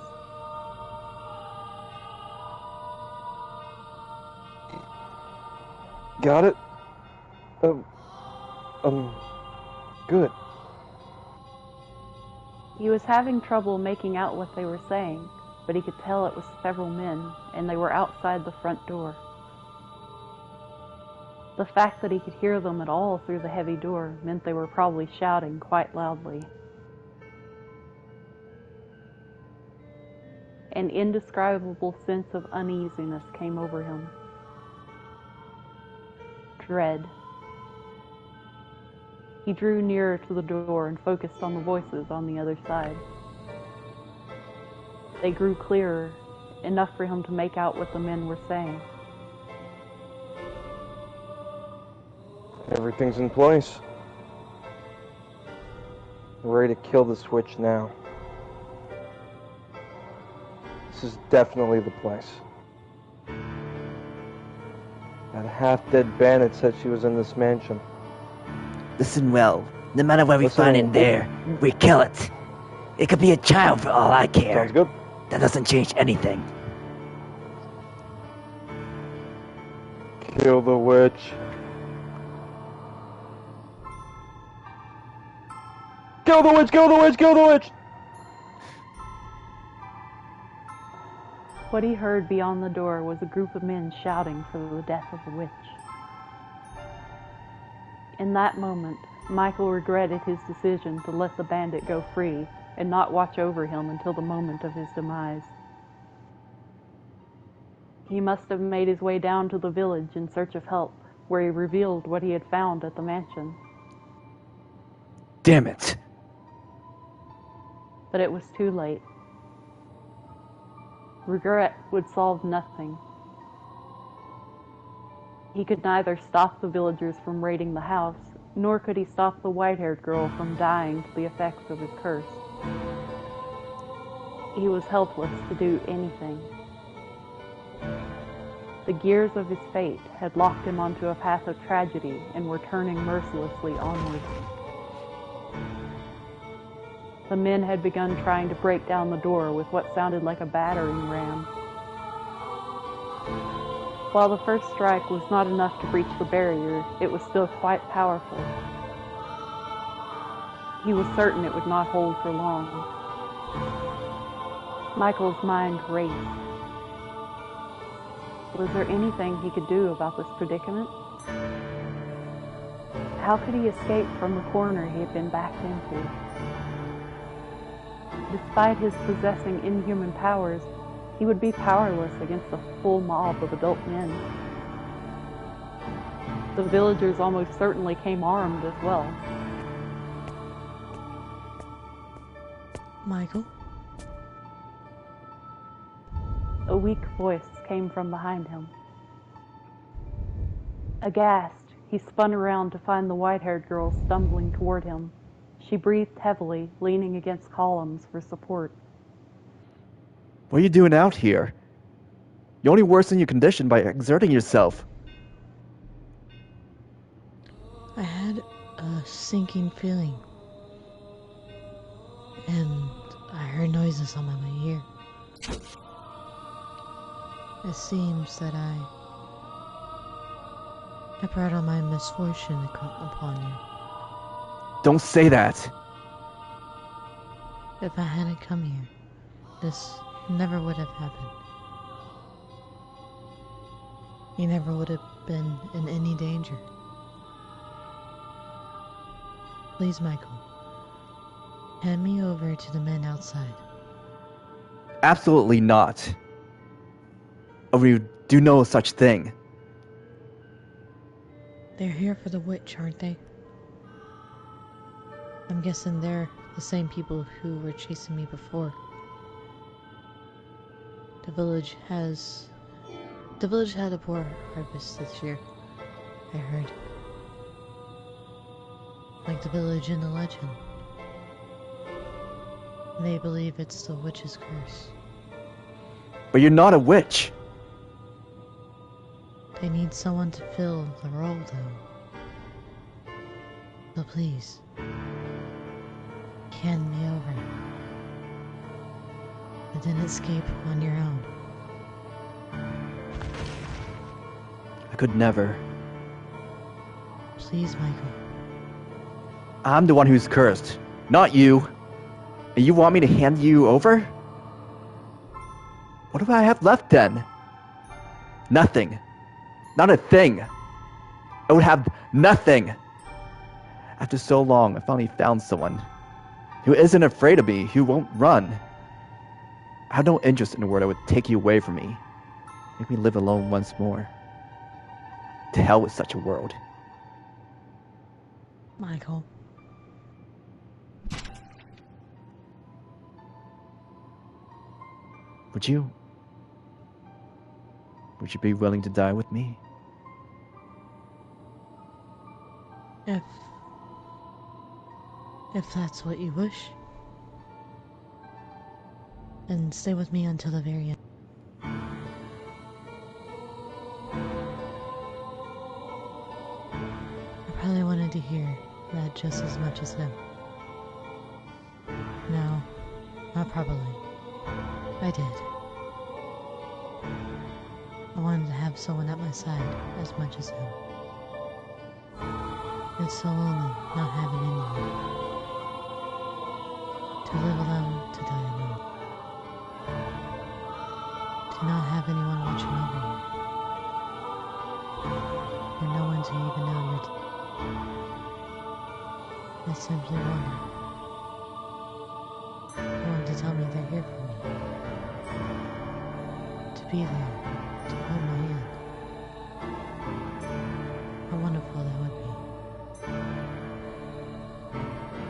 Got it? Good. He was having trouble making out what they were saying, but he could tell it was several men, and they were outside the front door. The fact that he could hear them at all through the heavy door meant they were probably shouting quite loudly. An indescribable sense of uneasiness came over him. Dread. He drew nearer to the door and focused on the voices on the other side. They grew clearer, enough for him to make out what the men were saying. Everything's in place. We're ready to kill the switch now. This is definitely the place. That half-dead bandit said she was in this mansion. Listen well. No matter what we find in there, we kill it. It could be a child for all I care. Sounds good. That doesn't change anything. Kill the witch. Kill the witch! Kill the witch! Kill the witch! What he heard beyond the door was a group of men shouting for the death of the witch. In that moment, Michael regretted his decision to let the bandit go free and not watch over him until the moment of his demise. He must have made his way down to the village in search of help, where he revealed what he had found at the mansion. Damn it! But it was too late. Regret would solve nothing. He could neither stop the villagers from raiding the house, nor could he stop the white-haired girl from dying to the effects of his curse. He was helpless to do anything. The gears of his fate had locked him onto a path of tragedy and were turning mercilessly onward. The men had begun trying to break down the door with what sounded like a battering ram. While the first strike was not enough to breach the barrier, it was still quite powerful. He was certain it would not hold for long. Michael's mind raced. Was there anything he could do about this predicament? How could he escape from the corner he had been backed into? Despite his possessing inhuman powers, he would be powerless against a full mob of adult men. The villagers almost certainly came armed as well. Michael? A weak voice came from behind him. Aghast, he spun around to find the white-haired girl stumbling toward him. She breathed heavily, leaning against columns for support. What are you doing out here? You only worsen your condition by exerting yourself. I had a sinking feeling. And I heard noises on my way here. It seems that I brought all my misfortune upon you. Don't say that. If I hadn't come here, this never would have happened. You never would have been in any danger. Please, Michael, hand me over to the men outside. Absolutely not. Or you do no such thing. They're here for the witch, aren't they? I'm guessing they're the same people who were chasing me before. The village had a poor harvest this year, I heard. Like the village in the legend. They believe it's the witch's curse. But you're not a witch. They need someone to fill the role, though. So please, hand me over. And then escape on your own. I could never. Please, Michael. I'm the one who's cursed, not you. And you want me to hand you over? What do I have left then? Nothing. Not a thing. I would have nothing. After so long, I finally found someone who isn't afraid of me, who won't run. I have no interest in a world that would take you away from me, make me live alone once more. To hell with such a world. Michael. Would you be willing to die with me? If that's what you wish. And stay with me until the very end. I probably wanted to hear that just as much as him. No, not probably. I did. I wanted to have someone at my side as much as him. It's so lonely not having anyone. To live alone, to die alone. To not have anyone watching over you. And no one to even know you're I simply wonder. No one to tell me they're here for me. To be there, to hold my hand. How wonderful that would be.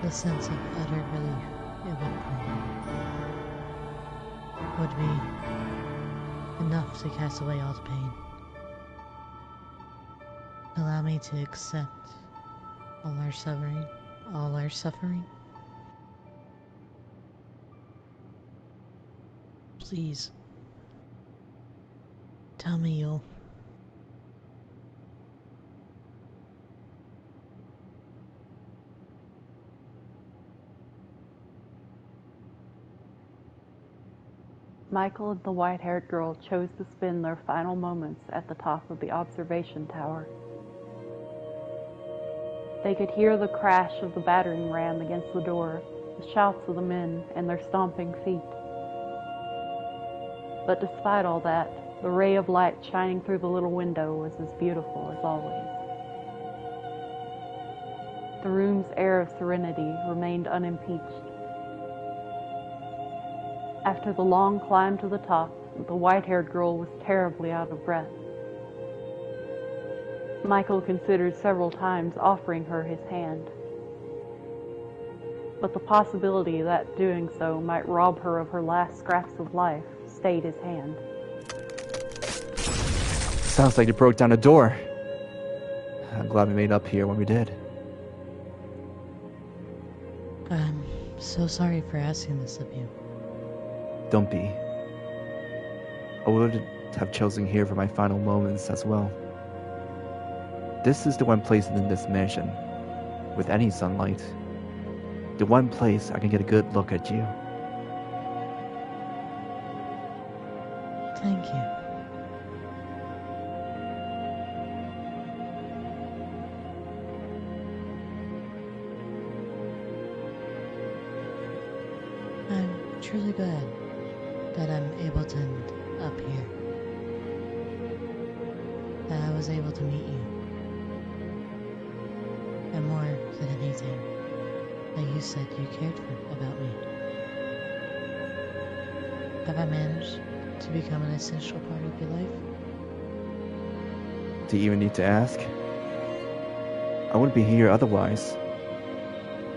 The sense of utter relief it would bring would be enough to cast away all the pain. Allow me to accept all our suffering. Please, tell me you'll... Michael and the white-haired girl chose to spend their final moments at the top of the observation tower. They could hear the crash of the battering ram against the door, the shouts of the men, and their stomping feet. But despite all that, the ray of light shining through the little window was as beautiful as always. The room's air of serenity remained unimpeached. After the long climb to the top, the white-haired girl was terribly out of breath. Michael considered several times offering her his hand, but the possibility that doing so might rob her of her last scraps of life stayed his hand. Sounds like you broke down a door. I'm glad we made up here when we did. I'm so sorry for asking this of you. Don't be. I would have chosen here for my final moments as well. This is the one place in this mansion, with any sunlight, the one place I can get a good look at you. Thank you. I'm truly glad that I'm able to end up here. That I was able to meet you. And more than anything, that you said you cared about me. Have I managed to become an essential part of your life? Do you even need to ask? I wouldn't be here otherwise.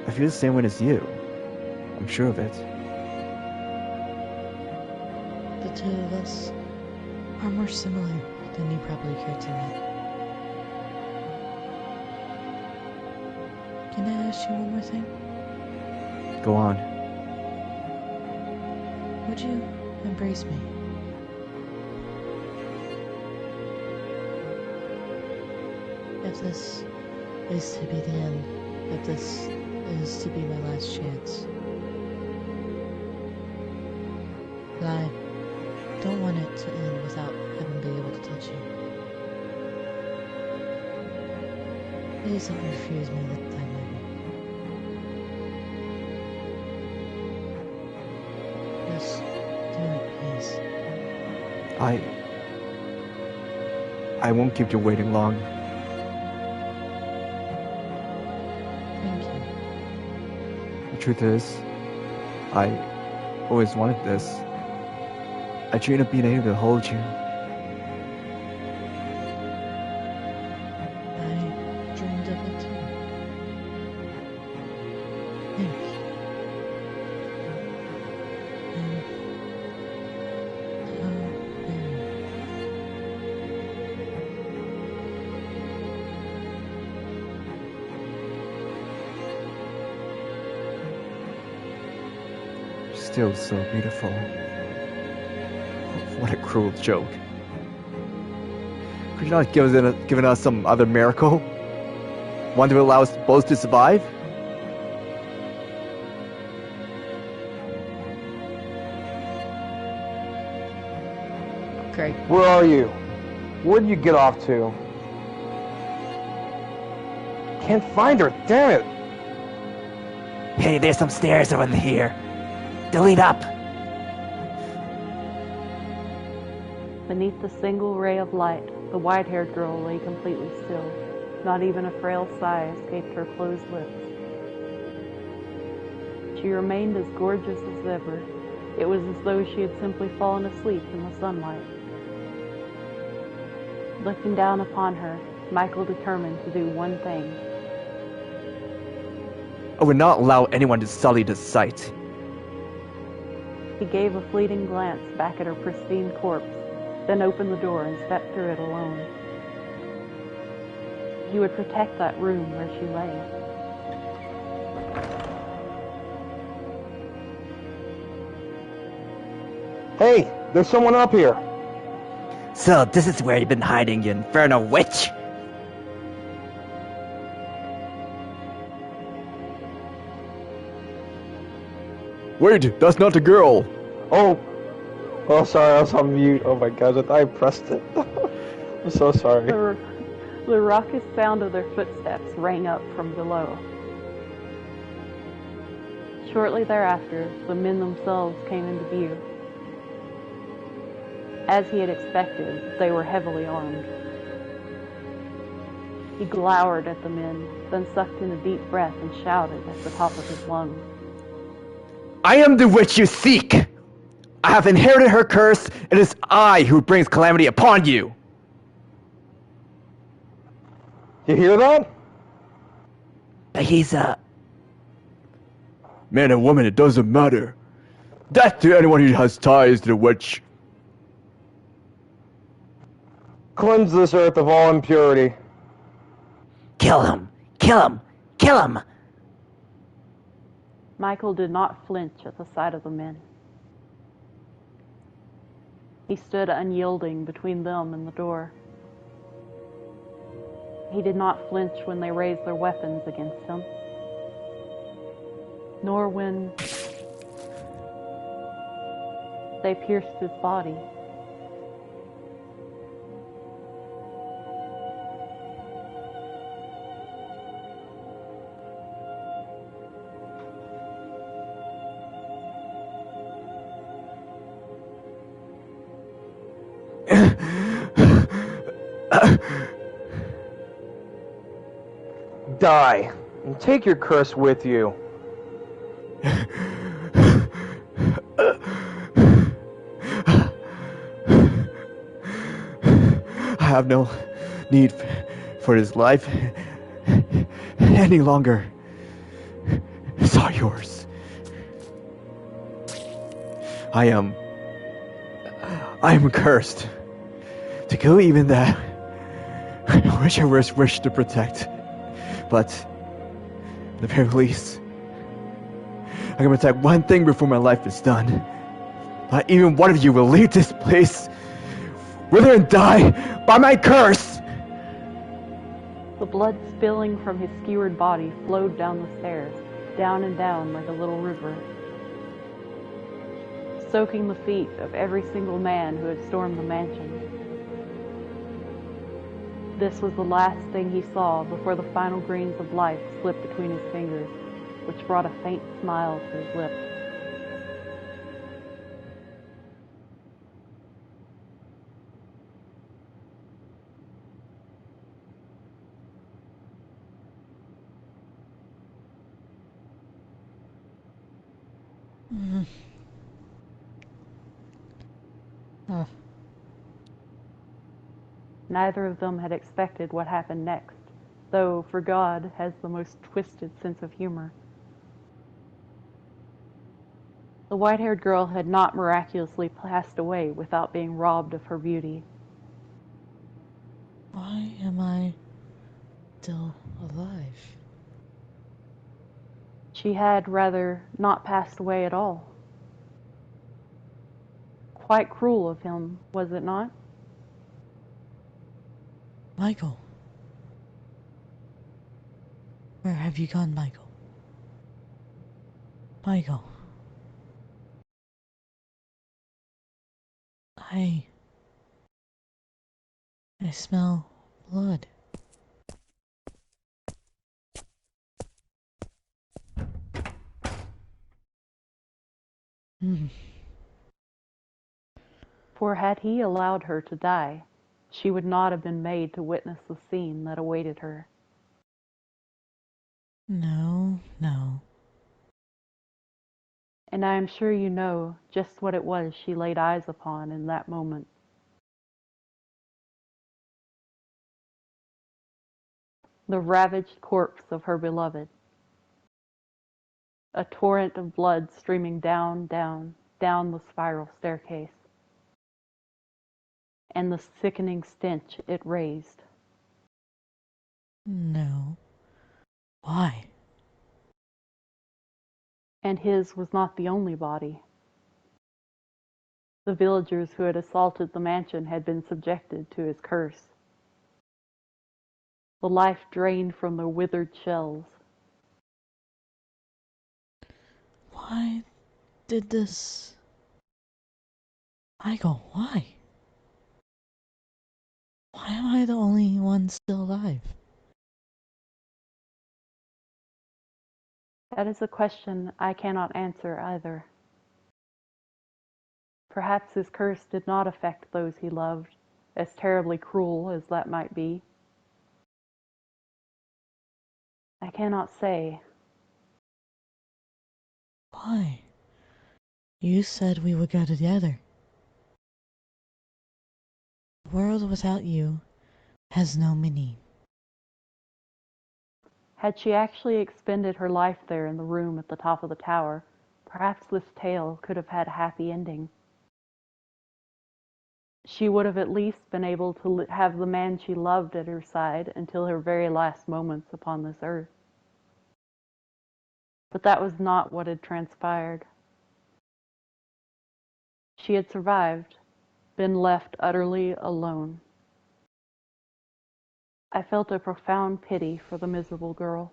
I feel the same way as you. I'm sure of it. The two of us are more similar than you probably care to admit. Can I ask you one more thing? Go on. Would you embrace me? If this is to be the end, if this is to be my last chance. But I don't want it to end without having been able to touch you. Please don't refuse me this time, baby. Just do it, please. I won't keep you waiting long. Thank you. The truth is, I always wanted this. I dreamed of being able to hold you. I dreamed of it too. Thank you. You're still so beautiful. What a cruel joke. Could you not given us some other miracle? One to allow us both to survive? Great. Where are you? Where'd you get off to? Can't find her, damn it! Hey, there's some stairs over here. Delete up. Beneath the single ray of light, the white-haired girl lay completely still. Not even a frail sigh escaped her closed lips. She remained as gorgeous as ever. It was as though she had simply fallen asleep in the sunlight. Looking down upon her, Michael determined to do one thing. I would not allow anyone to sully the sight. He gave a fleeting glance back at her pristine corpse, then opened the door and stepped through it alone. He would protect that room where she lay. Hey, there's someone up here. So, this is where you've been hiding, you infernal witch. Wait, that's not the girl. Oh, sorry, I was on mute. Oh my gosh, I thought I pressed it. I'm so sorry. The raucous sound of their footsteps rang up from below. Shortly thereafter, the men themselves came into view. As he had expected, they were heavily armed. He glowered at the men, then sucked in a deep breath and shouted at the top of his lungs. I am the witch you seek. I have inherited her curse. It is I who brings calamity upon you. You hear that? He's, Man and woman, it doesn't matter. Death to anyone who has ties to the witch. Cleanse this earth of all impurity. kill him! Kill him! Kill him! Michael did not flinch at the sight of the men. He stood unyielding between them and the door. He did not flinch when they raised their weapons against him, nor when they pierced his body. Die, and take your curse with you. I have no need for his life any longer. It's all yours. I am cursed. To kill even that which I wish to protect. But at the very least, I can protect one thing before my life is done. Not even one of you will leave this place, wither and die by my curse! The blood spilling from his skewered body flowed down the stairs, down and down like a little river, soaking the feet of every single man who had stormed the mansion. This was the last thing he saw before the final grains of life slipped between his fingers, which brought a faint smile to his lips. Neither of them had expected what happened next, though, for God has the most twisted sense of humor. The white-haired girl had not miraculously passed away without being robbed of her beauty. Why am I still alive? She had rather not passed away at all. Quite cruel of him, was it not? Michael. Where have you gone, Michael? Michael. I smell blood. For had he allowed her to die, she would not have been made to witness the scene that awaited her. No. And I am sure you know just what it was she laid eyes upon in that moment. The ravaged corpse of her beloved. A torrent of blood streaming down the spiral staircase. And the sickening stench it raised. No. Why? And his was not the only body. The villagers who had assaulted the mansion had been subjected to his curse. The life drained from their withered shells. Why did this... Michael, why? Why am I the only one still alive? That is a question I cannot answer either. Perhaps his curse did not affect those he loved, as terribly cruel as that might be. I cannot say. Why? You said we would go together. A world without you has no meaning. Had she actually expended her life there in the room at the top of the tower, perhaps this tale could have had a happy ending. She would have at least been able to have the man she loved at her side until her very last moments upon this earth. But that was not what had transpired. She had survived, been left utterly alone. I felt a profound pity for the miserable girl.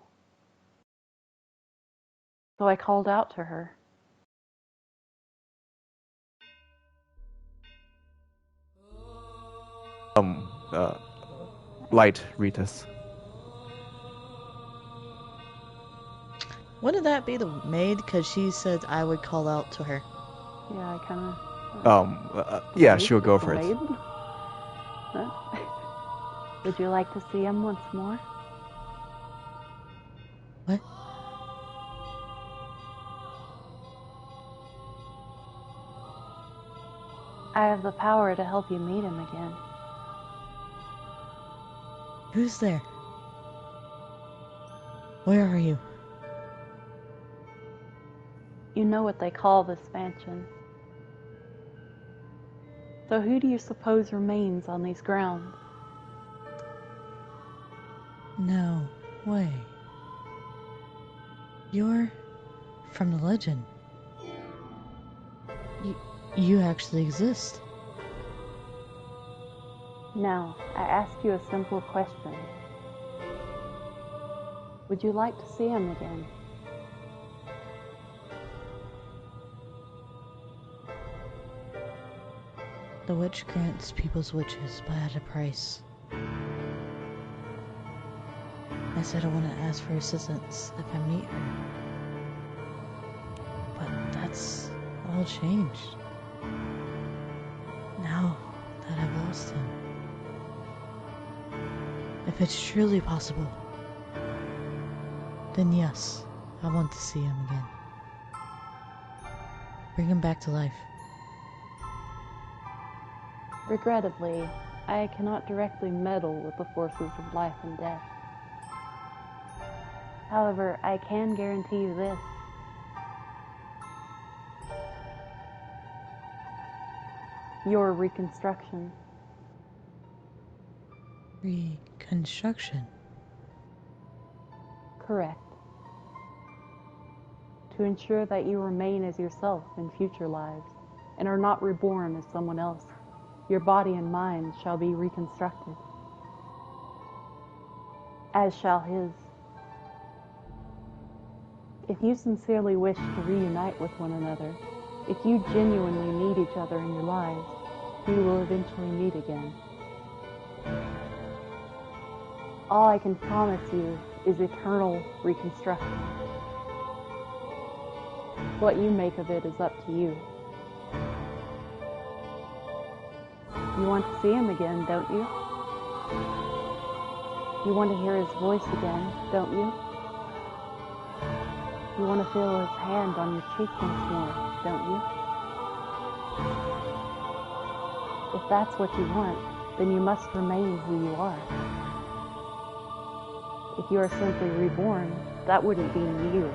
So I called out to her. Light, Ritas. Wouldn't that be the maid? Because she said I would call out to her. Yeah, I kind of... Yeah, she'll go for it. Would you like to see him once more? What? I have the power to help you meet him again. Who's there? Where are you? You know what they call this mansion. So who do you suppose remains on these grounds? No way. You're from the legend. You actually exist. Now, I ask you a simple question. Would you like to see him again? The witch grants people's wishes, but at a price. I said I want to ask for assistance if I meet her. But that's all changed. Now that I've lost him. If it's truly possible, then yes, I want to see him again. Bring him back to life. Regrettably, I cannot directly meddle with the forces of life and death. However, I can guarantee you this. Your reconstruction. Reconstruction? Correct. To ensure that you remain as yourself in future lives and are not reborn as someone else, your body and mind shall be reconstructed, as shall his. If you sincerely wish to reunite with one another, if you genuinely need each other in your lives, you will eventually meet again. All I can promise you is eternal reconstruction. What you make of it is up to you. You want to see him again, don't you? You want to hear his voice again, don't you? You want to feel his hand on your cheek once more, don't you? If that's what you want, then you must remain who you are. If you are simply reborn, that wouldn't be you.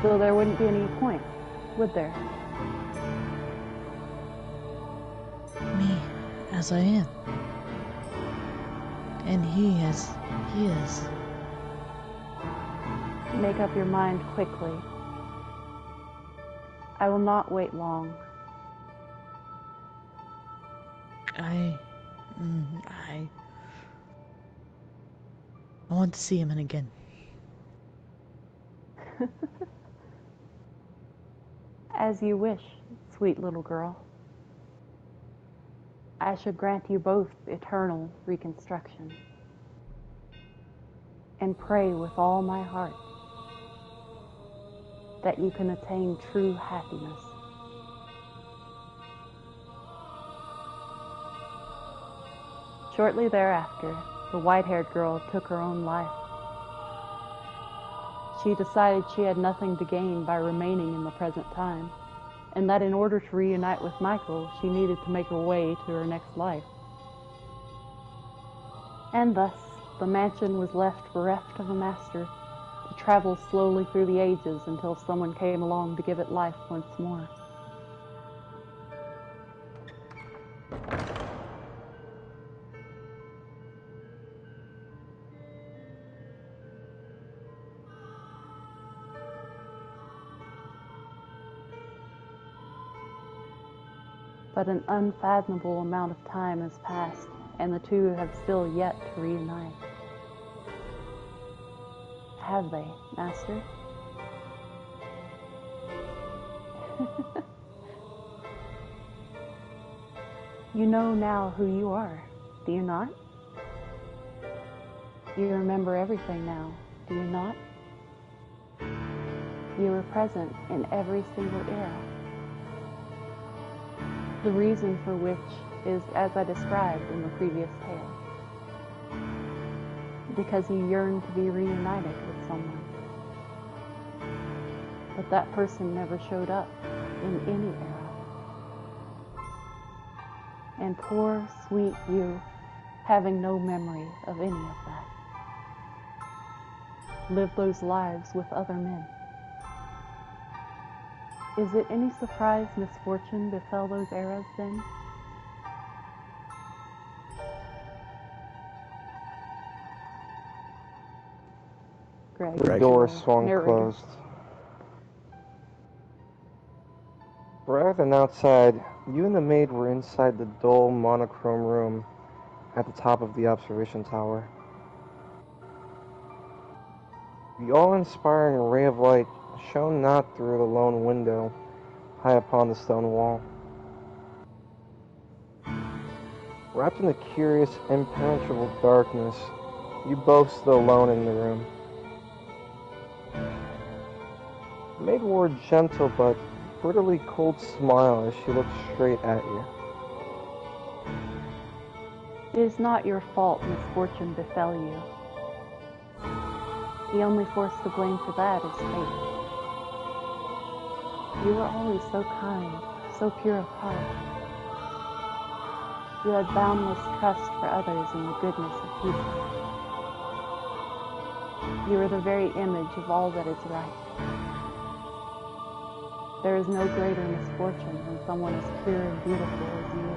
So there wouldn't be any point, would there? Me, as I am. And he as he is. Make up your mind quickly. I will not wait long. I want to see him again. As you wish, sweet little girl. I should grant you both eternal reconstruction. And pray with all my heart that you can attain true happiness. Shortly thereafter, the white-haired girl took her own life. She decided she had nothing to gain by remaining in the present time, and that in order to reunite with Michael, she needed to make her way to her next life. And thus, the mansion was left bereft of a master, to travel slowly through the ages until someone came along to give it life once more. But an unfathomable amount of time has passed, and the two have still yet to reunite. Have they, Master? You know now who you are, do you not? You remember everything now, do you not? You were present in every single era. The reason for which is as I described in the previous tale. Because you yearn to be reunited with someone. But that person never showed up in any era. And poor, sweet you, having no memory of any of that, lived those lives with other men. Is it any surprise misfortune befell those eras then? Greg. The door swung closed. Rather than outside, you and the maid were inside the dull, monochrome room at the top of the observation tower. The awe-inspiring ray of light shone not through the lone window high upon the stone wall. Wrapped in the curious, impenetrable darkness, you both stood alone in the room. The maid wore a gentle but brutally cold smile as she looked straight at you. It is not your fault misfortune befell you. The only force to blame for that is fate. You were always so kind, so pure of heart. You had boundless trust for others in the goodness of people. You are the very image of all that is right. There is no greater misfortune than someone as pure and beautiful as you,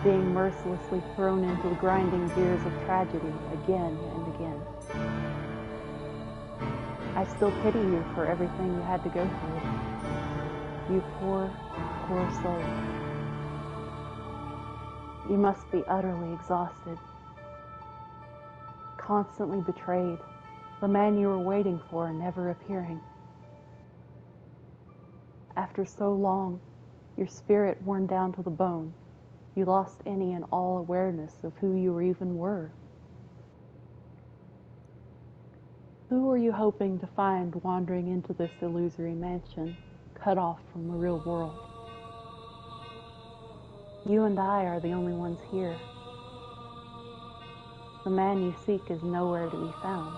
being mercilessly thrown into the grinding gears of tragedy again and again. I still pity you for everything you had to go through. You poor, poor soul. You must be utterly exhausted, constantly betrayed, the man you were waiting for never appearing. After so long, your spirit worn down to the bone, you lost any and all awareness of who you even were. Who were you hoping to find wandering into this illusory mansion, cut off from the real world? You and I are the only ones here. The man you seek is nowhere to be found.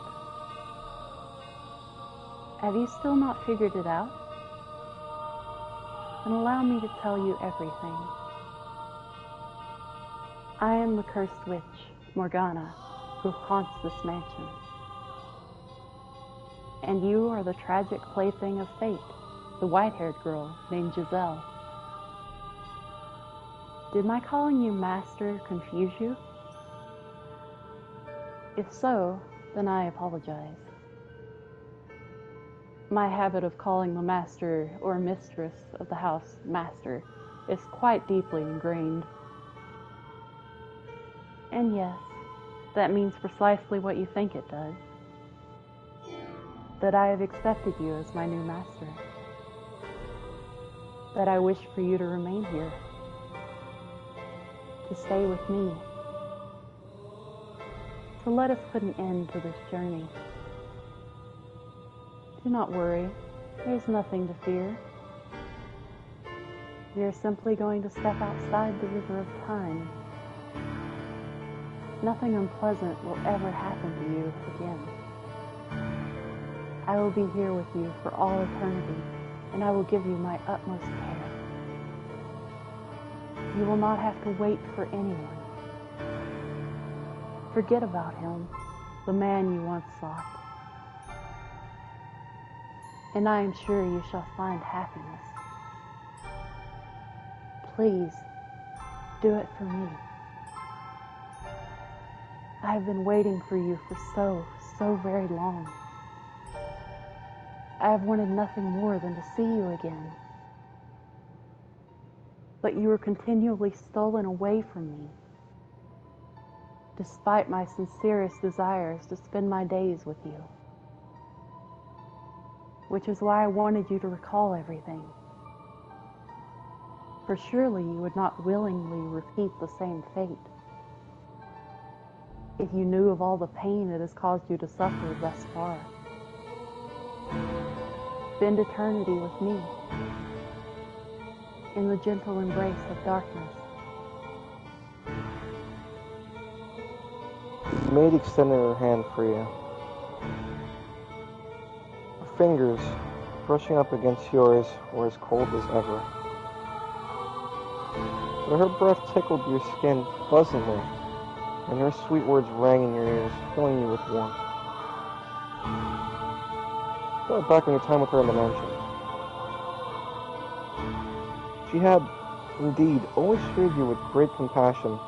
Have you still not figured it out? Then allow me to tell you everything. I am the cursed witch, Morgana, who haunts this mansion. And you are the tragic plaything of fate, the white-haired girl named Giselle. Did my calling you Master confuse you? If so, then I apologize. My habit of calling the master or mistress of the house Master is quite deeply ingrained. And yes, that means precisely what you think it does. That I have accepted you as my new master. That I wish for you to remain here. To stay with me. To let us put an end to this journey. Do not worry, there's nothing to fear. We are simply going to step outside the river of time. Nothing unpleasant will ever happen to you again. I will be here with you for all eternity, and I will give you my utmost care. You will not have to wait for anyone. Forget about him, the man you once sought, and I am sure you shall find happiness. Please, do it for me. I have been waiting for you for so very long. I have wanted nothing more than to see you again. But you were continually stolen away from me, despite my sincerest desires to spend my days with you. Which is why I wanted you to recall everything. For surely you would not willingly repeat the same fate if you knew of all the pain it has caused you to suffer thus far. Spend eternity with me in the gentle embrace of darkness. The maid extended her hand for you. Her fingers, brushing up against yours, were as cold as ever. But her breath tickled your skin pleasantly, and her sweet words rang in your ears, filling you with warmth. Thought back on your time with her in the mansion. She had, indeed, always treated you with great compassion,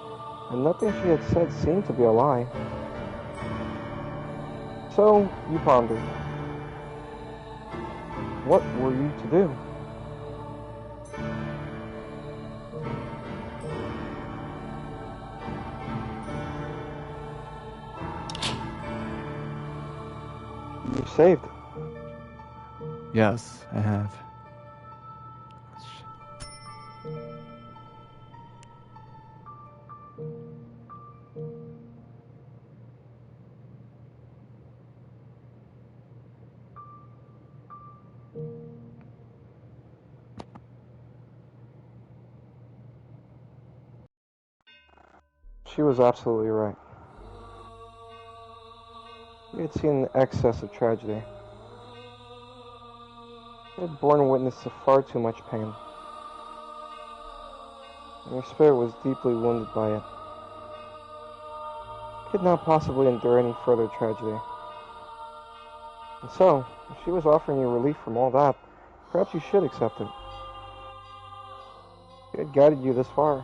and nothing she had said seemed to be a lie. So, you pondered. What were you to do? You saved. Yes, I have. She was absolutely right. You had seen the excess of tragedy. You had borne witness to far too much pain. And your spirit was deeply wounded by it. You could not possibly endure any further tragedy. And so, if she was offering you relief from all that, perhaps you should accept it. She had guided you this far,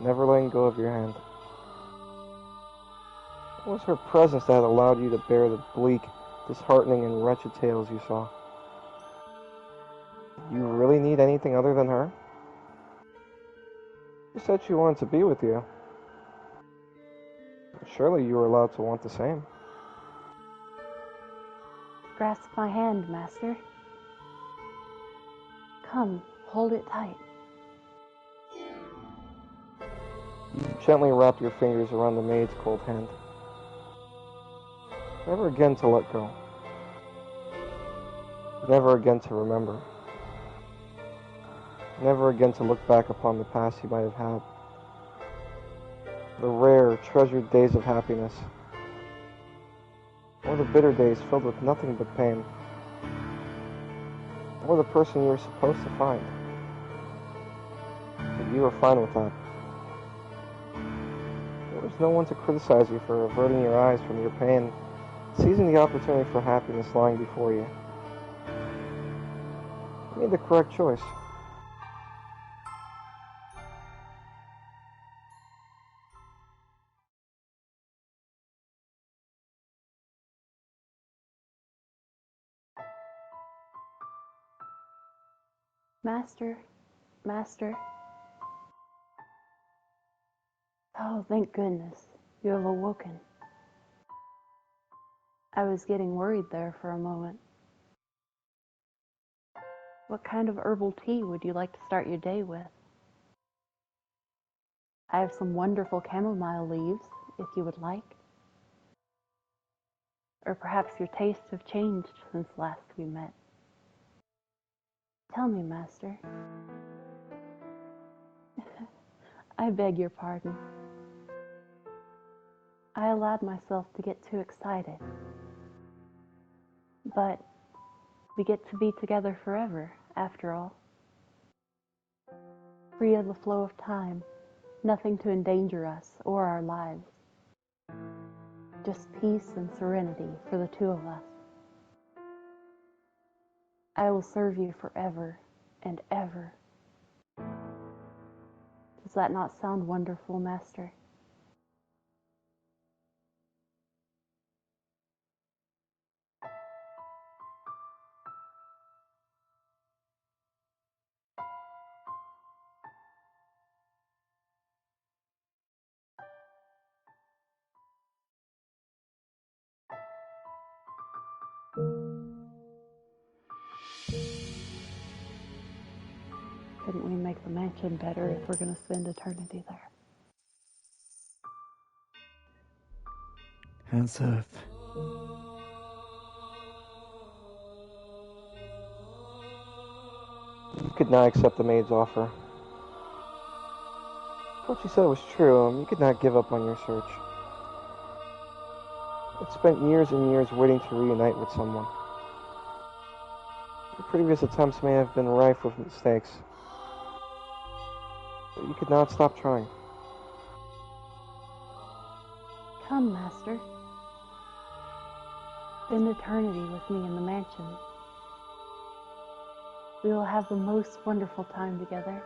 never letting go of your hand. It was her presence that had allowed you to bear the bleak, disheartening, and wretched tales you saw. Did you really need anything other than her? She said she wanted to be with you. Surely you were allowed to want the same. Grasp my hand, Master. Come, hold it tight. You gently wrapped your fingers around the maid's cold hand. Never again to let go. Never again to remember. Never again to look back upon the past you might have had. The rare, treasured days of happiness. Or the bitter days filled with nothing but pain. Or the person you were supposed to find. But you were fine with that. There was no one to criticize you for averting your eyes from your pain, seizing the opportunity for happiness lying before you. You made the correct choice. Master, Master. Oh, thank goodness, you have awoken. I was getting worried there for a moment. What kind of herbal tea would you like to start your day with? I have some wonderful chamomile leaves, if you would like. Or perhaps your tastes have changed since last we met. Tell me, Master. I beg your pardon. I allowed myself to get too excited. But We get to be together forever, after all. Free of the flow of time, nothing to endanger us or our lives. Just peace and serenity for the two of us. I will serve you forever and ever. Does that not sound wonderful, Master? Couldn't we make the mansion better if we're going to spend eternity there? Hands up. You could not accept the maid's offer. What she said was true. You could not give up on your search. I'd spent years and years waiting to reunite with someone. Your previous attempts may have been rife with mistakes, but you could not stop trying. Come, Master. Spend eternity with me in the mansion. We will have the most wonderful time together.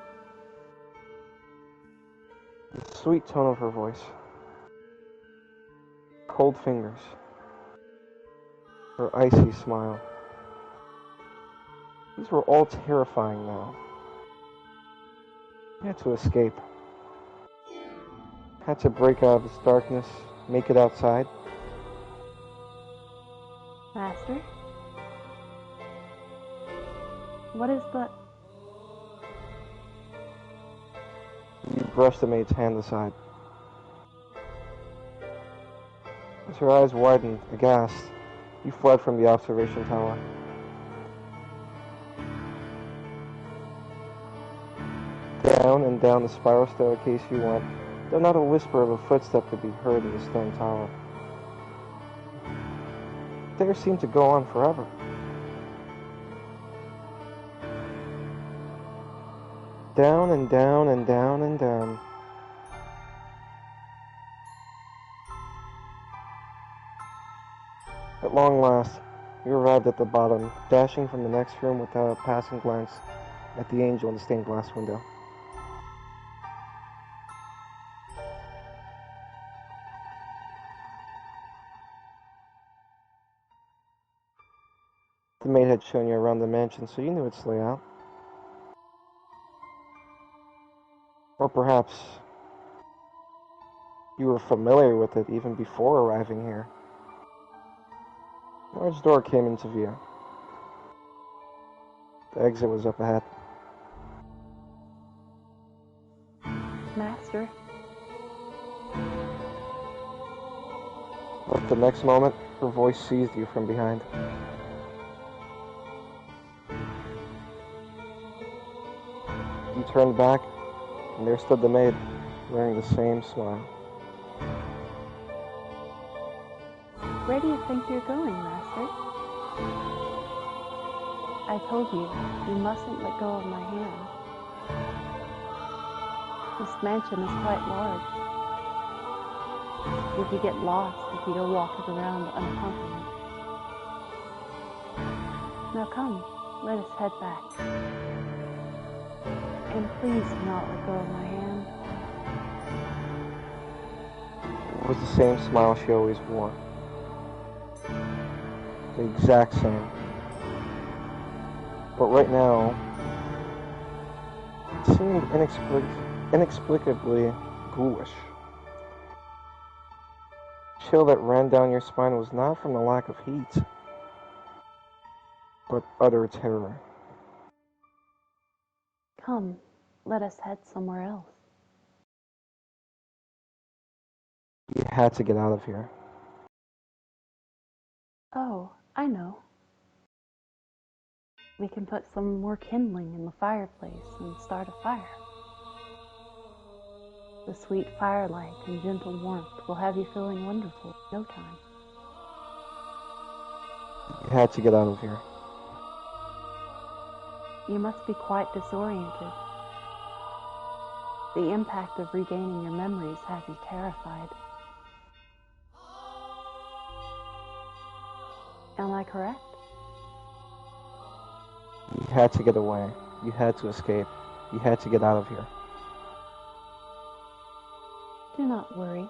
The sweet tone of her voice, cold fingers, her icy smile. These were all terrifying now. I had to escape. I had to break out of this darkness, make it outside. Master? What is the... You brushed the maid's hand aside. As her eyes widened, aghast, you fled from the observation tower. Down and down the spiral staircase you went, though not a whisper of a footstep could be heard in the stone tower. The stairs seemed to go on forever. Down and down and down and down. At long last, you arrived at the bottom, dashing from the next room without a passing glance at the angel in the stained glass window. The maid had shown you around the mansion, so you knew its layout. Or perhaps you were familiar with it even before arriving here. A large door came into view. The exit was up ahead. Master? But the next moment, her voice seized you from behind. You turned back, and there stood the maid, wearing the same smile. Where do you think you're going, Master? I told you, you mustn't let go of my hand. This mansion is quite large. You could get lost if you go walking around unaccompanied. Now come, let us head back. And please do not let go of my hand. It was the same smile she always wore. The exact same. But right now, it seemed inexplicably ghoulish. The chill that ran down your spine was not from the lack of heat, but utter terror. Come, let us head somewhere else. You had to get out of here. Oh, I know. We can put some more kindling in the fireplace and start a fire. The sweet firelight and gentle warmth will have you feeling wonderful in no time. You had to get out of here. You must be quite disoriented. The impact of regaining your memories has you terrified. Am I correct? You had to get away. You had to escape. You had to get out of here. Do not worry.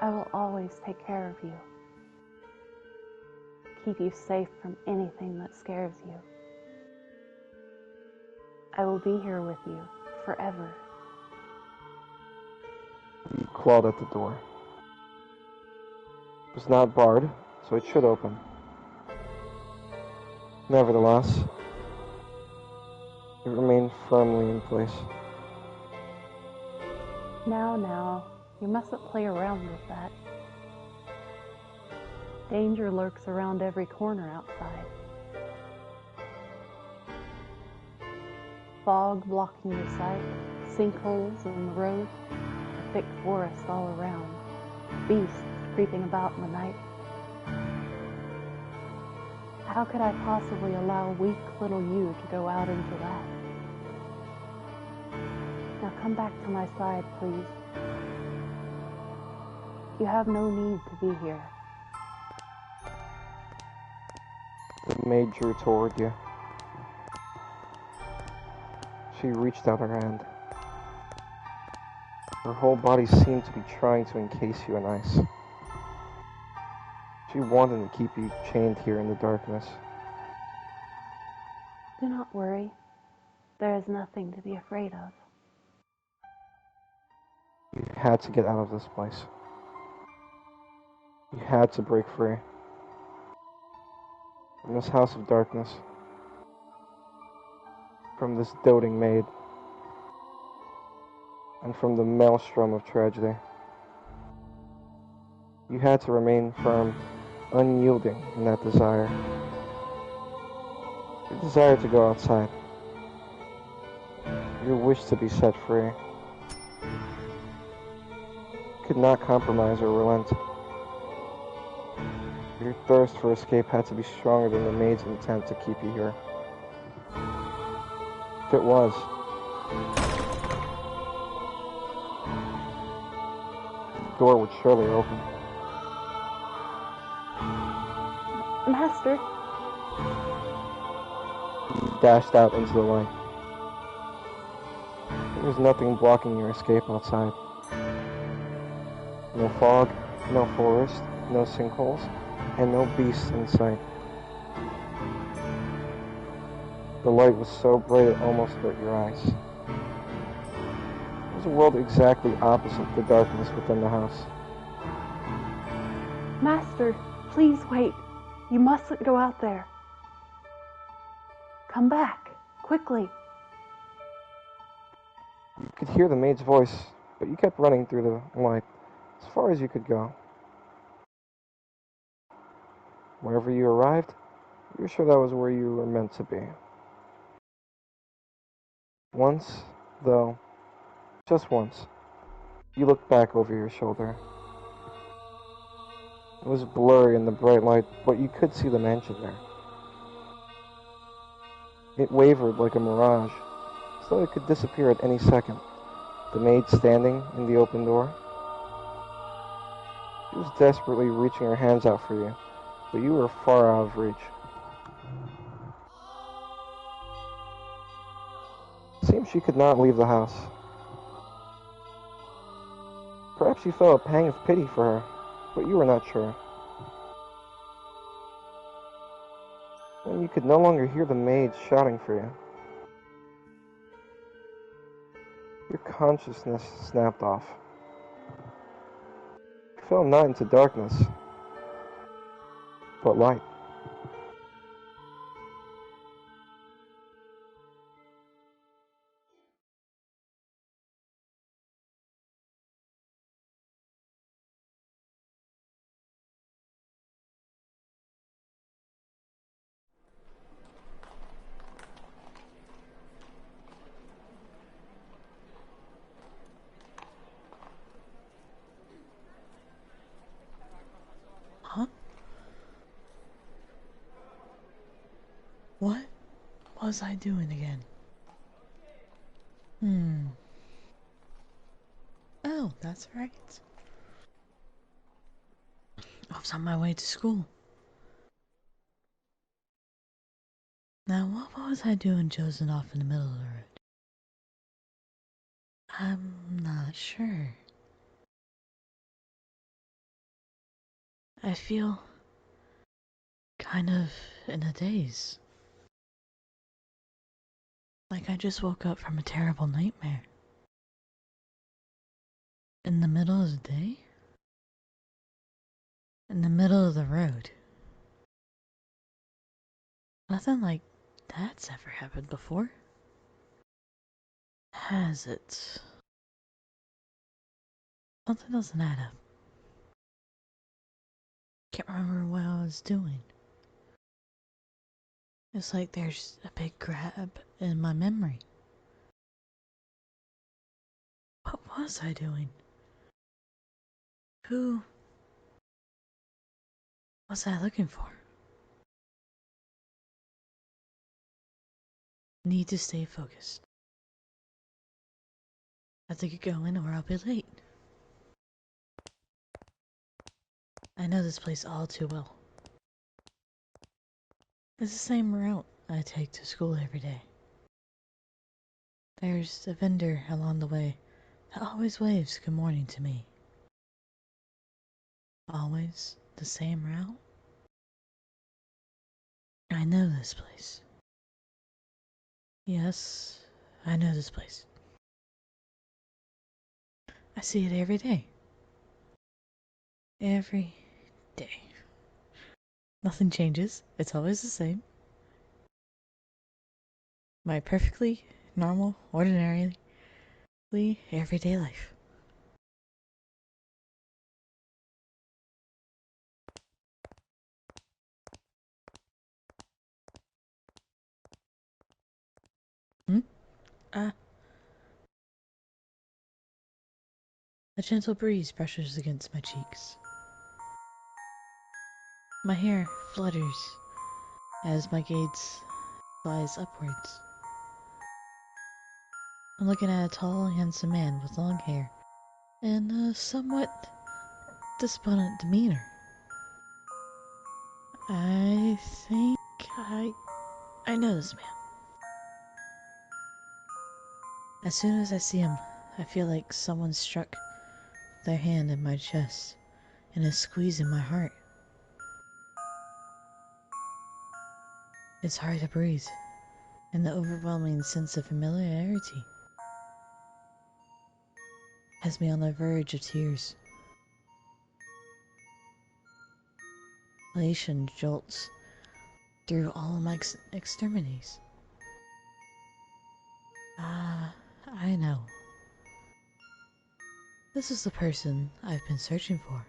I will always take care of you. Keep you safe from anything that scares you. I will be here with you forever. You clawed at the door. It was not barred, so it should open. Nevertheless, it remained firmly in place. Now, you mustn't play around with that. Danger lurks around every corner outside. Fog blocking your sight, sinkholes in the road, a thick forest all around, beasts creeping about in the night. How could I possibly allow weak little you to go out into that? Now come back to my side, please. You have no need to be here. The maid drew toward you. She reached out her hand. Her whole body seemed to be trying to encase you in ice. She wanted to keep you chained here in the darkness. Do not worry. There is nothing to be afraid of. You had to get out of this place. You had to break free. From this house of darkness. From this doting maid. And from the maelstrom of tragedy. You had to remain firm, unyielding in that desire. Your desire to go outside. Your wish to be set free. Could not compromise or relent. Your thirst for escape had to be stronger than the maid's intent to keep you here. If it was, the door would surely open. Master! You dashed out into the light. There was nothing blocking your escape outside. No fog, no forest, no sinkholes, and no beasts in sight. The light was so bright it almost hurt your eyes. It was a world exactly opposite the darkness within the house. Master, please wait. You mustn't go out there. Come back, quickly. You could hear the maid's voice, but you kept running through the light, as far as you could go. Wherever you arrived, you were sure that was where you were meant to be. Once, though, just once, you looked back over your shoulder. It was blurry in the bright light, but you could see the mansion there. It wavered like a mirage, as though it could disappear at any second. The maid standing in the open door. She was desperately reaching her hands out for you, but you were far out of reach. It seemed she could not leave the house. Perhaps you felt a pang of pity for her, but you were not sure. When you could no longer hear the maid shouting for you, your consciousness snapped off. You fell not into darkness, but light. Huh? was I doing again? Oh, that's right. I was on my way to school. Now, what was I doing dozing off in the middle of the road? I'm not sure. I feel kind of in a daze. Like I just woke up from a terrible nightmare. In the middle of the day? In the middle of the road. Nothing like that's ever happened before. Has it? Something doesn't add up. Can't remember what I was doing. It's like there's a big grab in my memory. What was I doing? Who was I looking for? Need to stay focused. Have to get going or I'll be late. I know this place all too well. It's the same route I take to school every day. There's a vendor along the way that always waves good morning to me. Always the same route? I know this place. Yes, I know this place. I see it every day. Every day. Nothing changes. It's always the same. My perfectly normal, ordinarily everyday life. A gentle breeze brushes against my cheeks. My hair flutters as my gaze flies upwards. I'm looking at a tall, handsome man with long hair and a somewhat despondent demeanor. I think I know this man. As soon as I see him, I feel like someone struck their hand in my chest and is squeezing my heart. It's hard to breathe, and the overwhelming sense of familiarity has me on the verge of tears. Elation jolts through all of my extremities. I know. This is the person I've been searching for.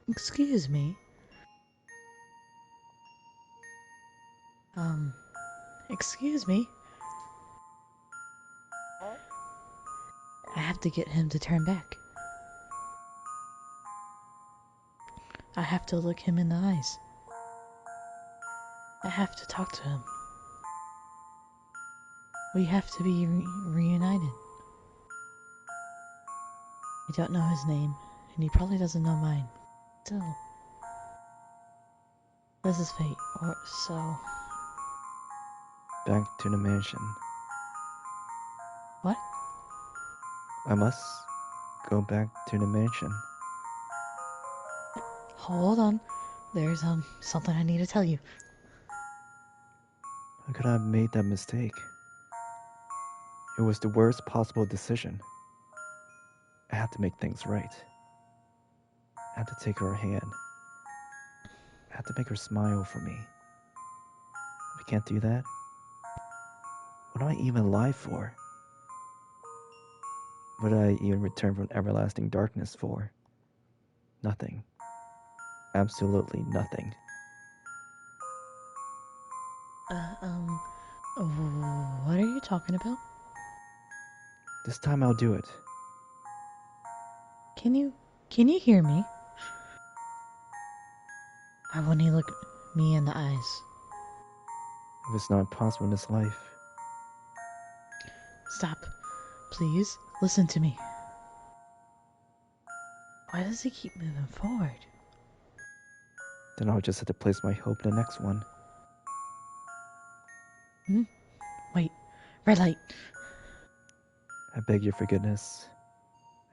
Excuse me. Excuse me. I have to get him to turn back. I have to look him in the eyes. I have to talk to him. We have to be reunited. I don't know his name, and he probably doesn't know mine. Still, this is fate, or so. Back to the mansion. What? I must go back to the mansion. Hold on. There's something I need to tell you. How could I have made that mistake? It was the worst possible decision. I had to make things right. I had to take her hand. I had to make her smile for me. If I can't do that, what am I even alive for? What did I even return from everlasting darkness for? Nothing. Absolutely nothing. What are you talking about? This time I'll do it. Can you hear me? I want you to look me in the eyes. If it's not possible in this life, Stop. Please, listen to me. Why does he keep moving forward? then I'll just have to place my hope in the next one. Wait, red light. I beg your forgiveness.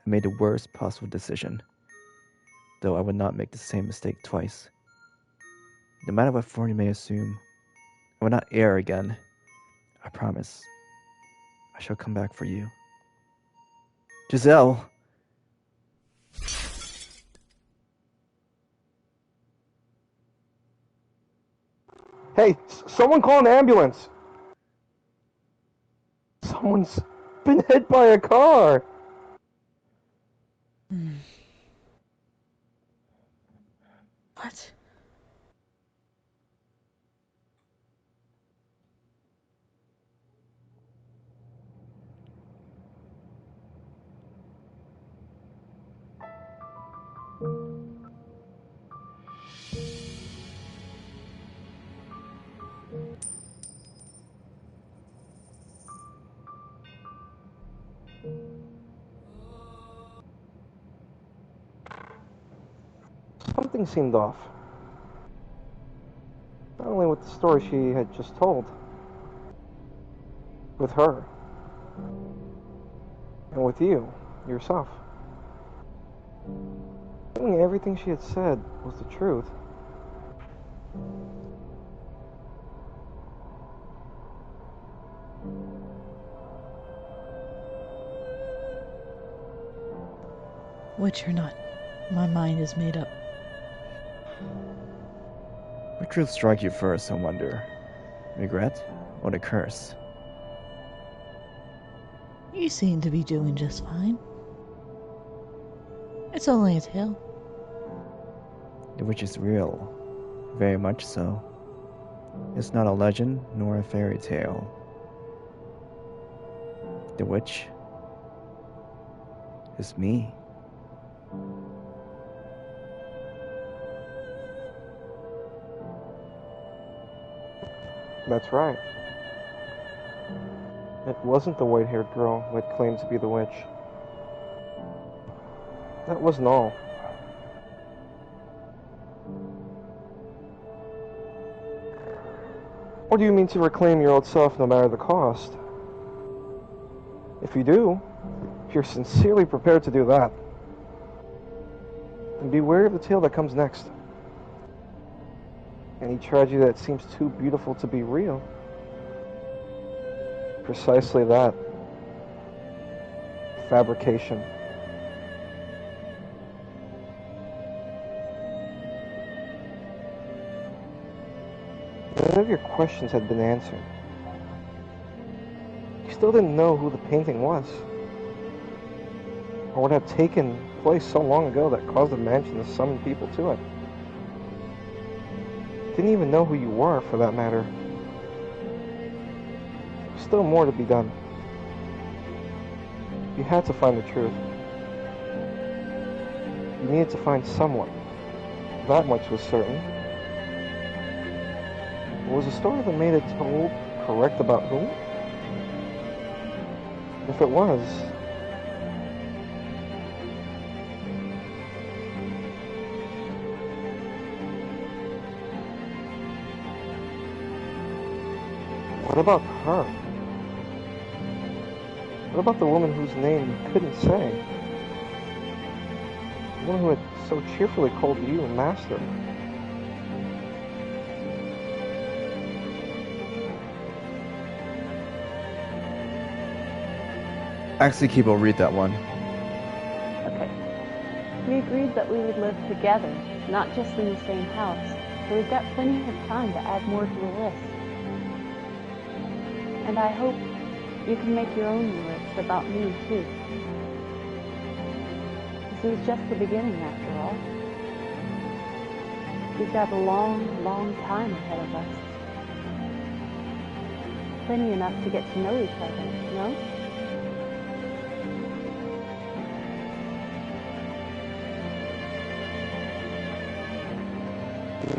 I made the worst possible decision, though I would not make the same mistake twice. No matter what form you may assume, I will not err again. I promise. I shall come back for you. Giselle! Hey, someone call an ambulance! Someone's been hit by a car! What? Something seemed off. Not only with the story she had just told, with her, and with you, yourself. Assuming everything she had said was the truth. Witch or not, my mind is made up. What truth strike you first, I wonder? Regret or the curse? You seem to be doing just fine. It's only a tale. The witch is real. Very much so. It's not a legend nor a fairy tale. The witch is me. That's right. It wasn't the white-haired girl who had claimed to be the witch. That wasn't all. Or do you mean to reclaim your old self no matter the cost? If you do, if you're sincerely prepared to do that, then beware of the tale that comes next. Any tragedy that seems too beautiful to be real. Precisely that. Fabrication. None of your questions had been answered. You still didn't know who the painting was, or what had taken place so long ago that caused the mansion to summon people to it. Didn't even know who you were, for that matter. There's still more to be done. You had to find the truth. You needed to find someone. That much was certain. Was the story that made it told correct about whom? If it was, what about her? What about the woman whose name you couldn't say? The one who had so cheerfully called you master? Actually, Keebo, read that one. Okay. We agreed that we would live together, not just in the same house, so we've got plenty of time to add more to the list. And I hope you can make your own list about me, too. This is just the beginning, after all. We've got a long, long time ahead of us. Plenty enough to get to know each other, no?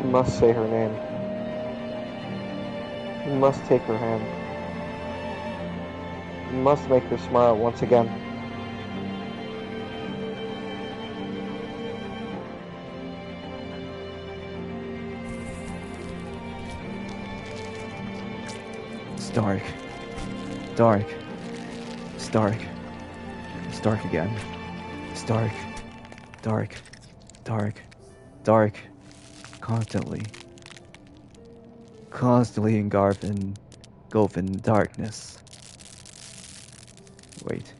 You must say her name. You must take her hand. You must make her smile once again. It's dark. Dark. It's dark. It's dark again. It's dark. Dark. Dark. Dark. Constantly. Constantly engulfed in darkness. Wait.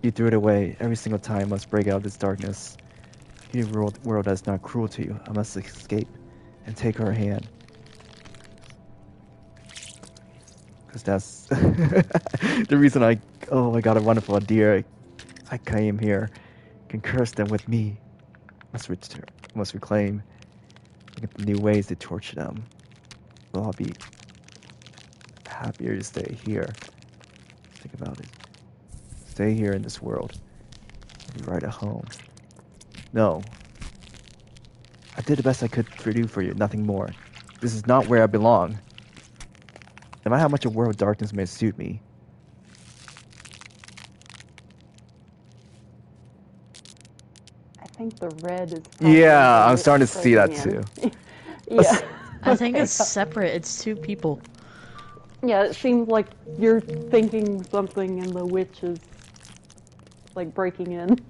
You threw it away. Every single time I must break out of this darkness. Your world that's not cruel to you. I must escape and take her hand. Because that's the reason I got a wonderful idea. I came here. Can curse them with me. Must reclaim. Look at the new ways to torture them. Well, I'll be happier to stay here. Think about it. Stay here in this world. I'll be right at home. No. I did the best I could do for you, nothing more. This is not where I belong. No matter how much a world of darkness may suit me. I think the red is. Yeah, I'm starting to see that too. Yeah. I think it's separate. It's two people. Yeah, it seems like you're thinking something and the witch is like breaking in.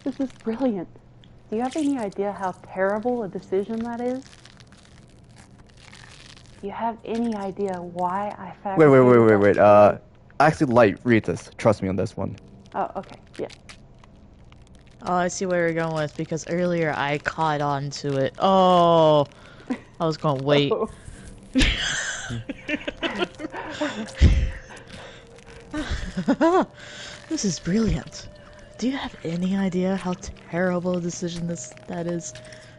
This is brilliant. Do you have any idea how terrible a decision that is? Do you have any idea why I fabricated Wait. Actually, Light, read this. Trust me on this one. Oh, okay. Yeah. Oh, I see where you're going with, because earlier I caught on to it. Oh, I was going, wait. Oh. This is brilliant. Do you have any idea how terrible a decision that is?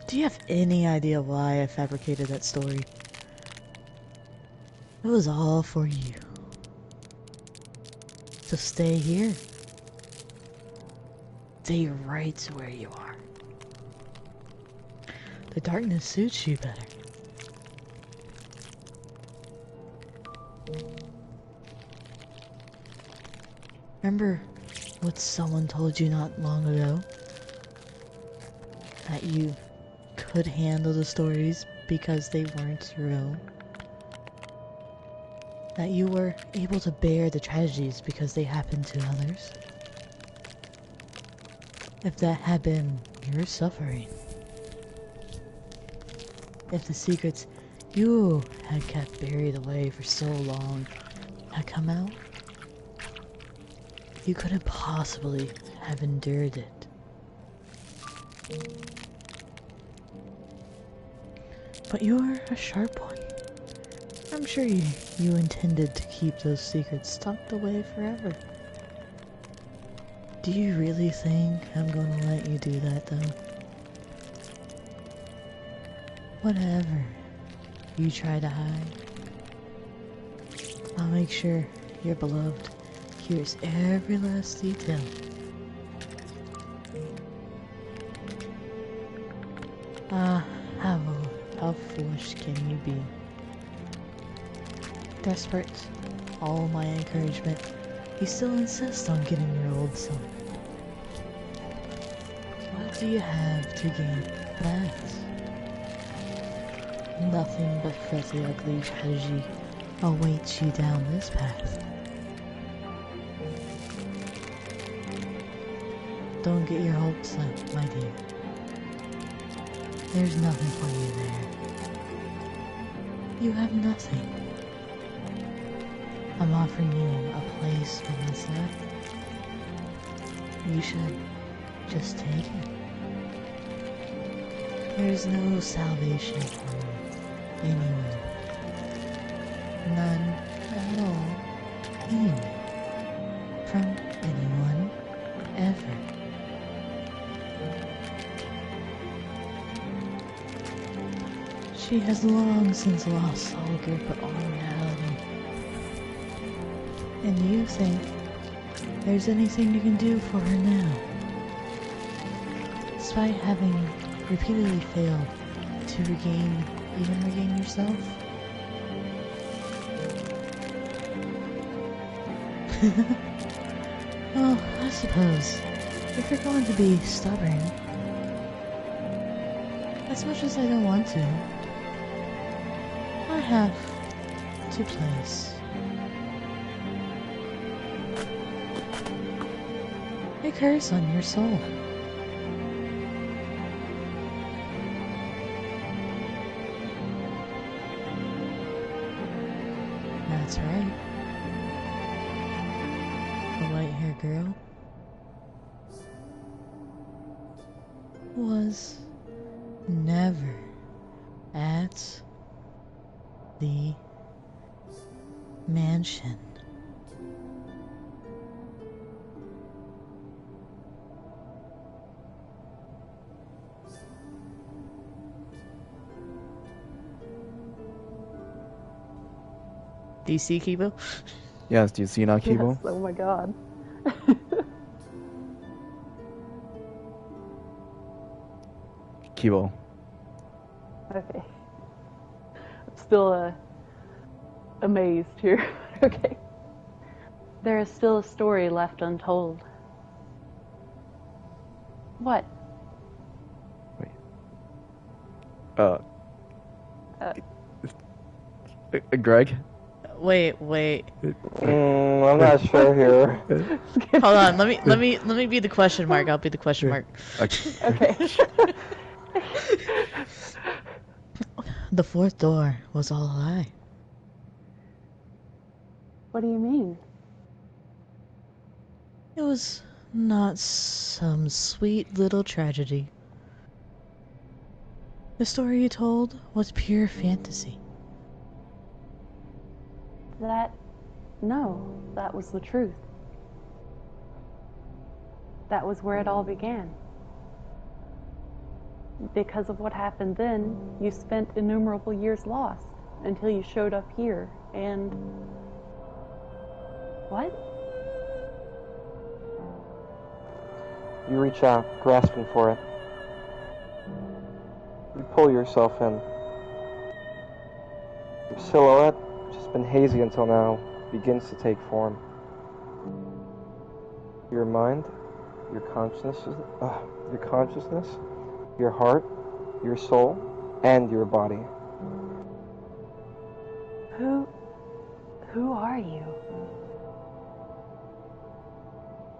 Do you have any idea why I fabricated that story? It was all for you. To stay here. Stay right where you are. The darkness suits you better. Remember what someone told you not long ago? That you could handle the stories because they weren't your own? That you were able to bear the tragedies because they happened to others? If that had been your suffering, if the secrets you had kept buried away for so long had come out, you couldn't possibly have endured it. But you're a sharp one. I'm sure you intended to keep those secrets tucked away forever. Do you really think I'm gonna let you do that, though? Whatever you try to hide, I'll make sure your beloved hears every last detail. How foolish can you be? Desperate, all my encouragement, you still insist on getting your old son. What do you have to gain that? Nothing but fret the ugly tragedy awaits you down this path. Don't get your hopes up, my dear. There's nothing for you there. You have nothing. I'm offering you a place for myself. You should just take it. There's no salvation for you anywhere. None at all. Anywhere. From anyone ever. She has long since lost all grip on reality. And you think there's anything you can do for her now? Despite having repeatedly failed to regain yourself? Well, I suppose, if you're going to be stubborn, as much as I don't want to, I have to place a curse on your soul. That's right. The white-haired girl was never at the mansion. Do you see Keebo? Yes, do you see now, Keebo? Yes, oh my god. Keebo. Okay. I'm still amazed here. Okay. There is still a story left untold. What? Wait. Greg? Wait. I'm not sure here. Hold on. Let me be the question mark. I'll be the question mark. Okay. The fourth door was all a lie. What do you mean? It was not some sweet little tragedy. The story you told was pure fantasy. No, that was the truth. That was where it all began. Because of what happened then, you spent innumerable years lost until you showed up here, and... What? You reach out, grasping for it. You pull yourself in. Your silhouette, which has been hazy until now, begins to take form. Your mind, your consciousness, your heart, your soul, and your body. Who are you?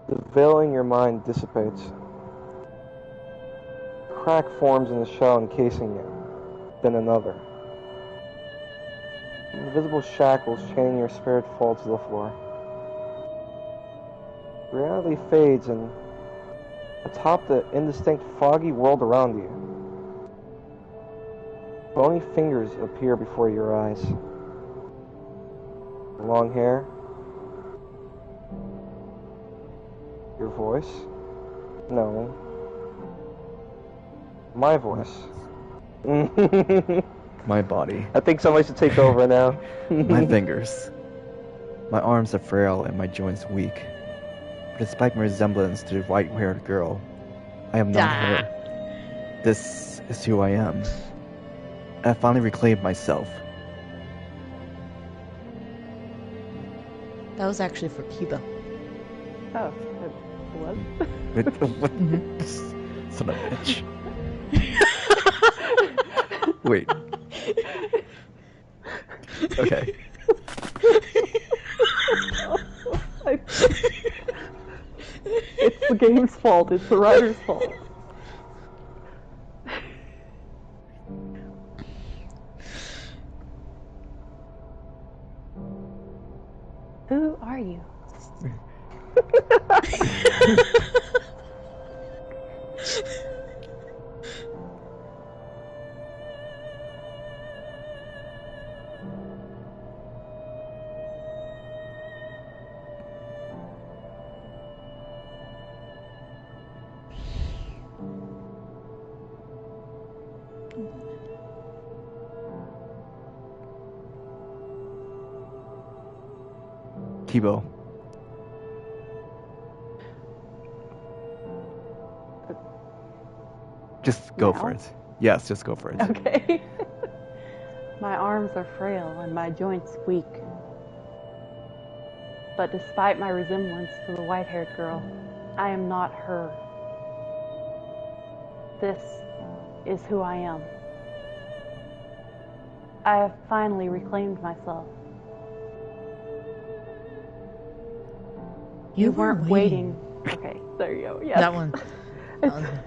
The veil in your mind dissipates. A crack forms in the shell encasing you, then another. Invisible shackles chaining your spirit fall to the floor. Reality fades, and atop the indistinct, foggy world around you, bony fingers appear before your eyes. Long hair. Your voice? No. My voice. My body. I think somebody should take over now. My fingers. My arms are frail and my joints weak. But despite my resemblance to the white-haired girl, I am not her. This is who I am. I finally reclaimed myself. That was actually for Keebo. Oh, it was? What? Son of a bitch. Wait. Okay. It's the game's fault. It's the writer's fault. Who are you? Keebo. Just go Now? for it. Yes, just go for it. Okay. My arms are frail and my joints weak. But despite my resemblance to the white-haired girl, I am not her. This is who I am. I have finally reclaimed myself. You weren't weren't waiting. Okay, there you go. Yes. That one.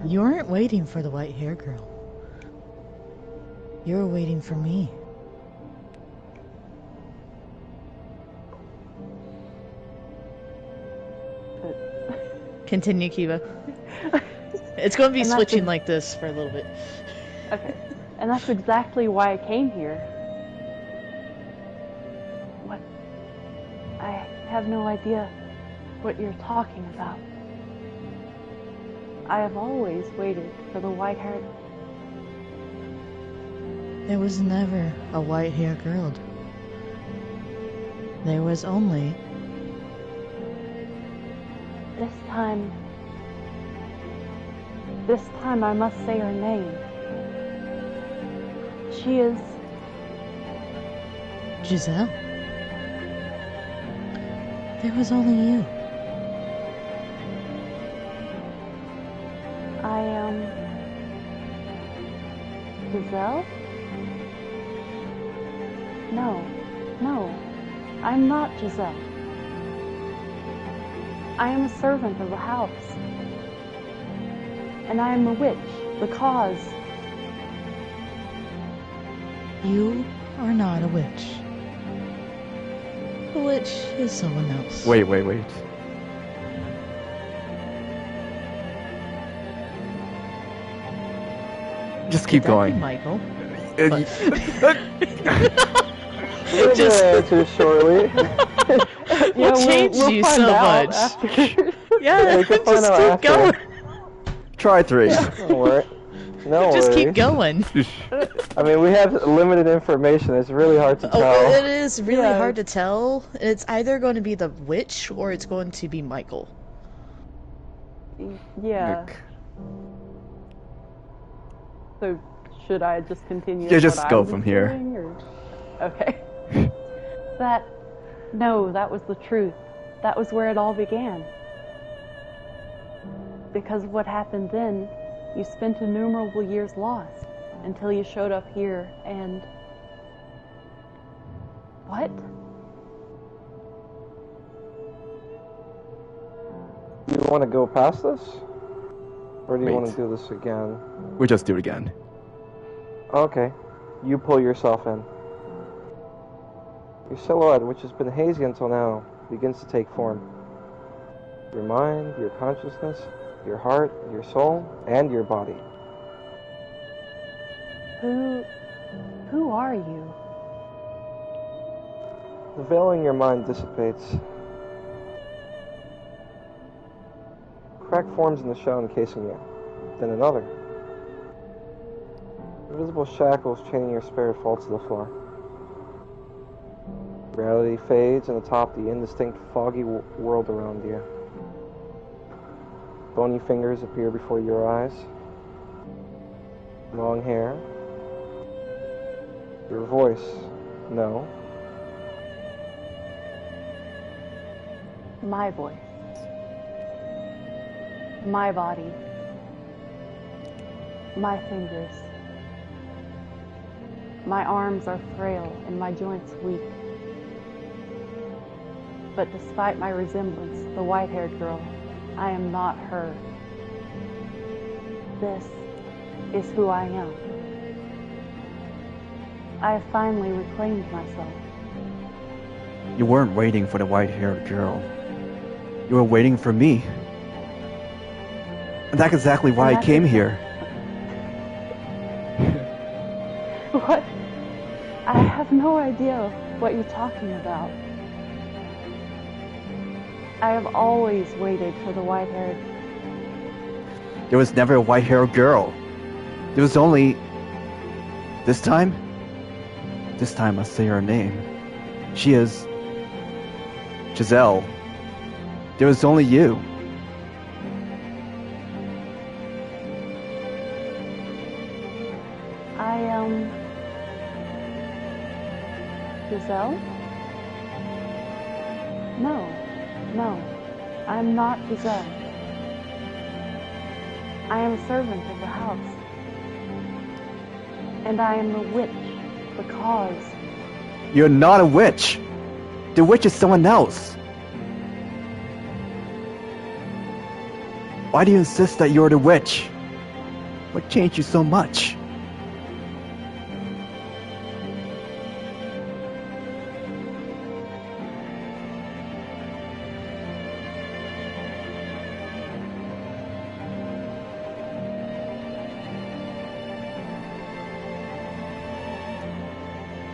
You weren't waiting for the white hair girl. You were waiting for me. Continue, Kiba. It's going to be And that's switching like this for a little bit. Okay. And that's exactly why I came here. What? I have no idea what you're talking about. I have always waited for the white-haired. There was never a white hair girl. There was only... This time I must say her name. She is... Giselle. There was only you. I am... Giselle? No, I'm not Giselle. I am a servant of the house. And I am a witch, the cause. You are not a witch. A witch is someone else. Wait. Just keep going. Michael. We'll Just- answer shortly. What changed we'll you find so out much? after. Yeah, We can find just out keep after. going. Try 3. Don't worry. No Just worries. keep going. I mean, we have limited information. It's really hard to tell. Oh, it is really Yeah. hard to tell. It's either going to be the witch or it's going to be Michael. Yeah. So, should I just continue? Yeah, with just what go I was from here. doing, or... Okay. That was the truth. That was where it all began. Because of what happened then, you spent innumerable years lost until you showed up here and... What? Do you want to go past this? Or do you want Wait. to do this again? We just do it again. Okay. You pull yourself in. Your silhouette, which has been hazy until now, begins to take form. Your mind, your consciousness, your heart, your soul, and your body. Who are you? The veil in your mind dissipates. A crack forms in the shell encasing you. Then another. Invisible shackles chaining your spirit fall to the floor. Reality fades and atop the indistinct, foggy world around you. Bony fingers appear before your eyes. Long hair. Your voice. No. My voice. My body. My fingers. My arms are frail and my joints weak. But despite my resemblance, the white-haired girl, I am not her. This is who I am. I have finally reclaimed myself. You weren't waiting for the white-haired girl. You were waiting for me. And that's exactly why I that's came here. What? I have no idea what you're talking about. I have always waited for the white-haired. There was never a white-haired girl. There was only... This time? This time I'll say her name. She is... Giselle. There was only you. Giselle? No, no, I'm not Giselle. I am a servant of the house. And I am the witch, the cause. You're not a witch! The witch is someone else! Why do you insist that you're the witch? What changed you so much?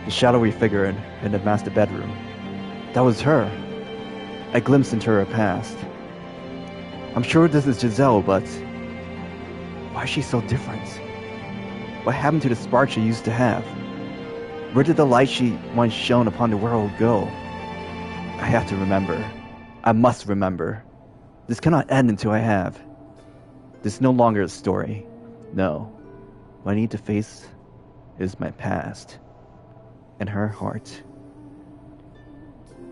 The shadowy figure in the master bedroom. That was her. I glimpsed into her past. I'm sure this is Giselle, but why is she so different? What happened to the spark she used to have? Where did the light she once shone upon the world go? I have to remember. I must remember. This cannot end until I have. This is no longer a story. No. What I need to face is my past. And her heart.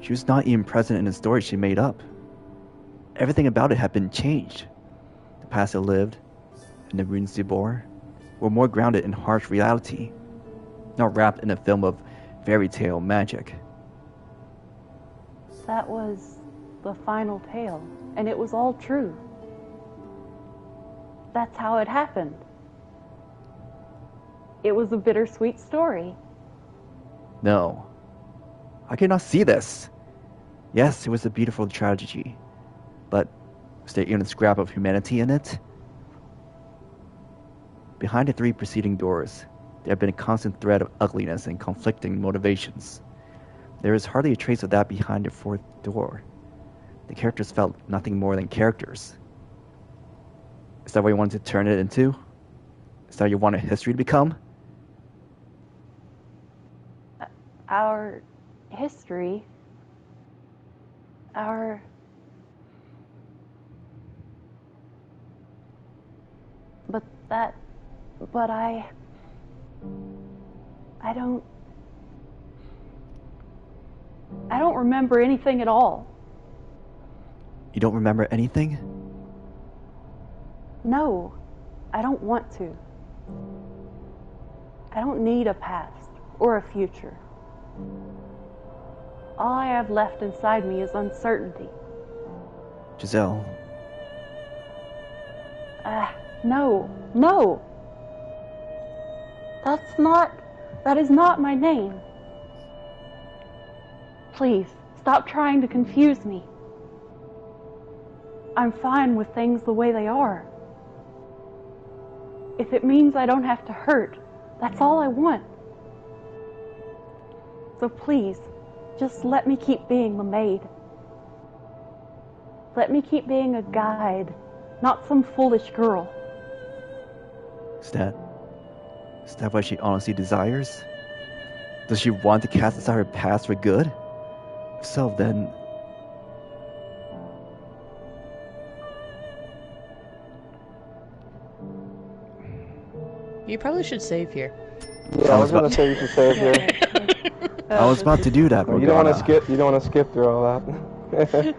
She was not even present in the story she made up. Everything about it had been changed. The past it lived, and the wounds she bore, were more grounded in harsh reality, not wrapped in a film of fairy tale magic. That was the final tale, and it was all true. That's how it happened. It was a bittersweet story. No. I cannot see this. Yes, it was a beautiful tragedy, but was there even a scrap of humanity in it? Behind the 3 preceding doors, there had been a constant thread of ugliness and conflicting motivations. There is hardly a trace of that behind the 4th door. The characters felt nothing more than characters. Is that what you wanted to turn it into? Is that what you wanted history to become? Our history, but I don't remember anything at all. You don't remember anything? No, I don't want to. I don't need a past or a future. All I have left inside me is uncertainty. Giselle. No. That is not my name. Please, stop trying to confuse me. I'm fine with things the way they are. If it means I don't have to hurt, that's all I want. So please, just let me keep being the maid. Let me keep being a guide, not some foolish girl. Is that what she honestly desires? Does she want to cast aside her past for good? If so, then... You probably should save here. Yeah, I was gonna say you should save here. I was about to do that, You don't want to skip. You don't want to skip through all that.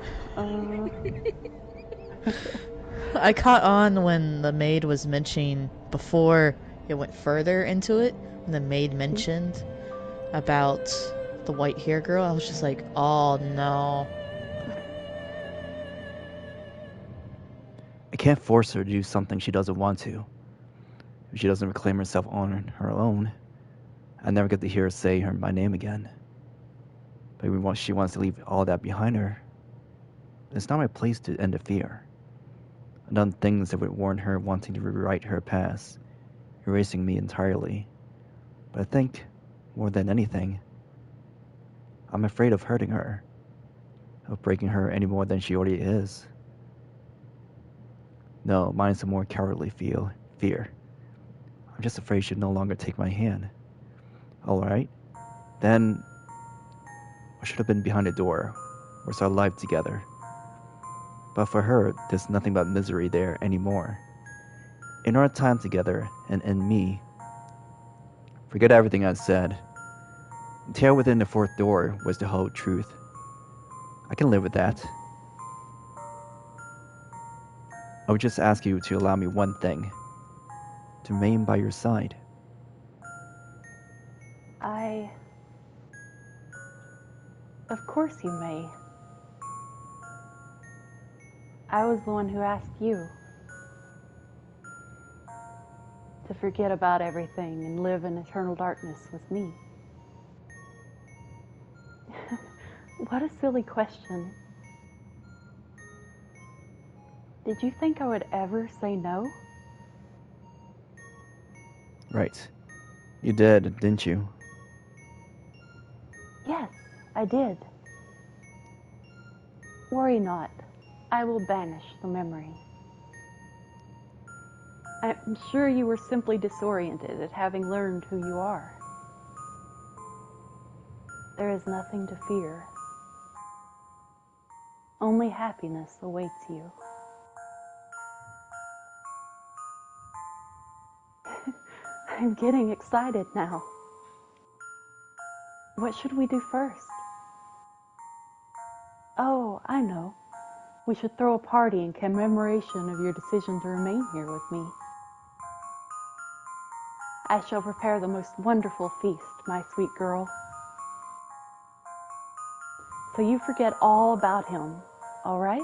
I caught on when the maid was mentioning before it went further into it. When the maid mentioned about the white hair girl, I was just like, oh no. I can't force her to do something she doesn't want to. If she doesn't reclaim herself on her own, I never get to hear her say my name again. But she wants to leave all that behind her. It's not my place to interfere. I've done things that would warrant her wanting to rewrite her past, erasing me entirely. But I think, more than anything, I'm afraid of hurting her, of breaking her any more than she already is. No, mine is a more cowardly fear. I'm just afraid she'll no longer take my hand. Alright, then I should have been behind the door, or start life together. But for her, there's nothing but misery there anymore. In our time together, and in me, forget everything I said. The tale within the fourth door was the whole truth. I can live with that. I would just ask you to allow me one thing. To remain by your side. Of course you may. I was the one who asked you to forget about everything and live in eternal darkness with me. What a silly question. Did you think I would ever say no? Right. You did, didn't you? Yes, I did. Worry not. I will banish the memory. I'm sure you were simply disoriented at having learned who you are. There is nothing to fear. Only happiness awaits you. I'm getting excited now. What should we do first? Oh, I know. We should throw a party in commemoration of your decision to remain here with me. I shall prepare the most wonderful feast, my sweet girl. So you forget all about him, all right?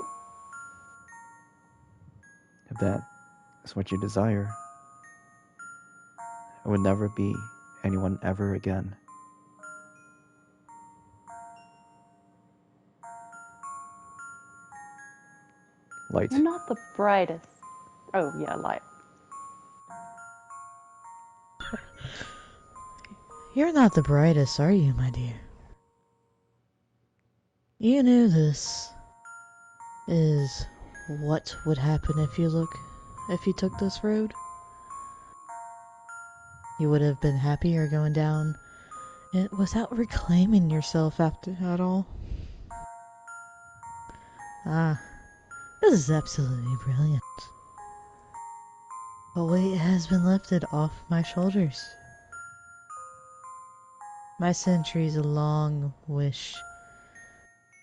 If that is what you desire, I would never be anyone ever again. Light. You're not the brightest. Oh, yeah, light. You're not the brightest, are you, my dear? You knew this is what would happen if you took this road. You would have been happier going down it without reclaiming yourself after at all. Ah, this is absolutely brilliant. A weight has been lifted off my shoulders. My centuries-long wish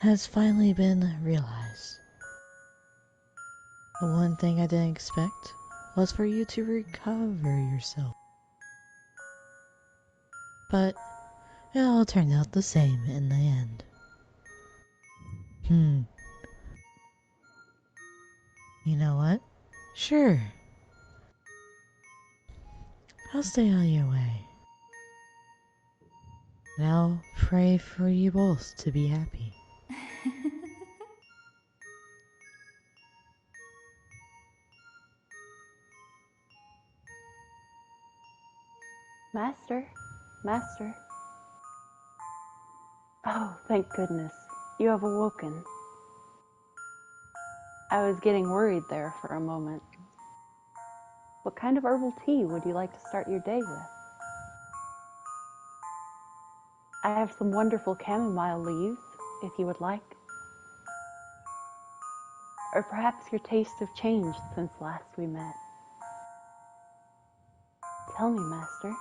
has finally been realized. The one thing I didn't expect was for you to recover yourself. But it all turned out the same in the end. You know what? Sure. I'll stay out of your way. And I'll pray for you both to be happy. Master, Master. Oh, thank goodness. You have awoken. I was getting worried there for a moment. What kind of herbal tea would you like to start your day with? I have some wonderful chamomile leaves, if you would like. Or perhaps your tastes have changed since last we met. Tell me, Master.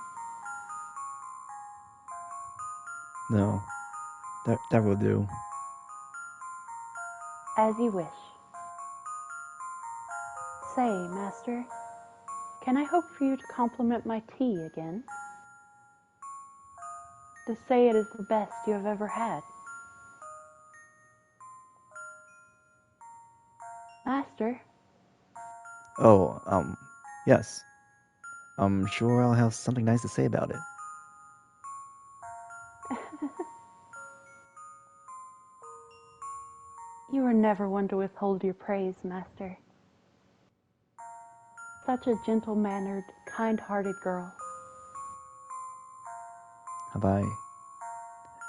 No, that will do. As you wish. Say, Master, can I hope for you to compliment my tea again? To say it is the best you have ever had. Master? Oh, yes. I'm sure I'll have something nice to say about it. You are never one to withhold your praise, Master. Such a gentle-mannered, kind-hearted girl. Have I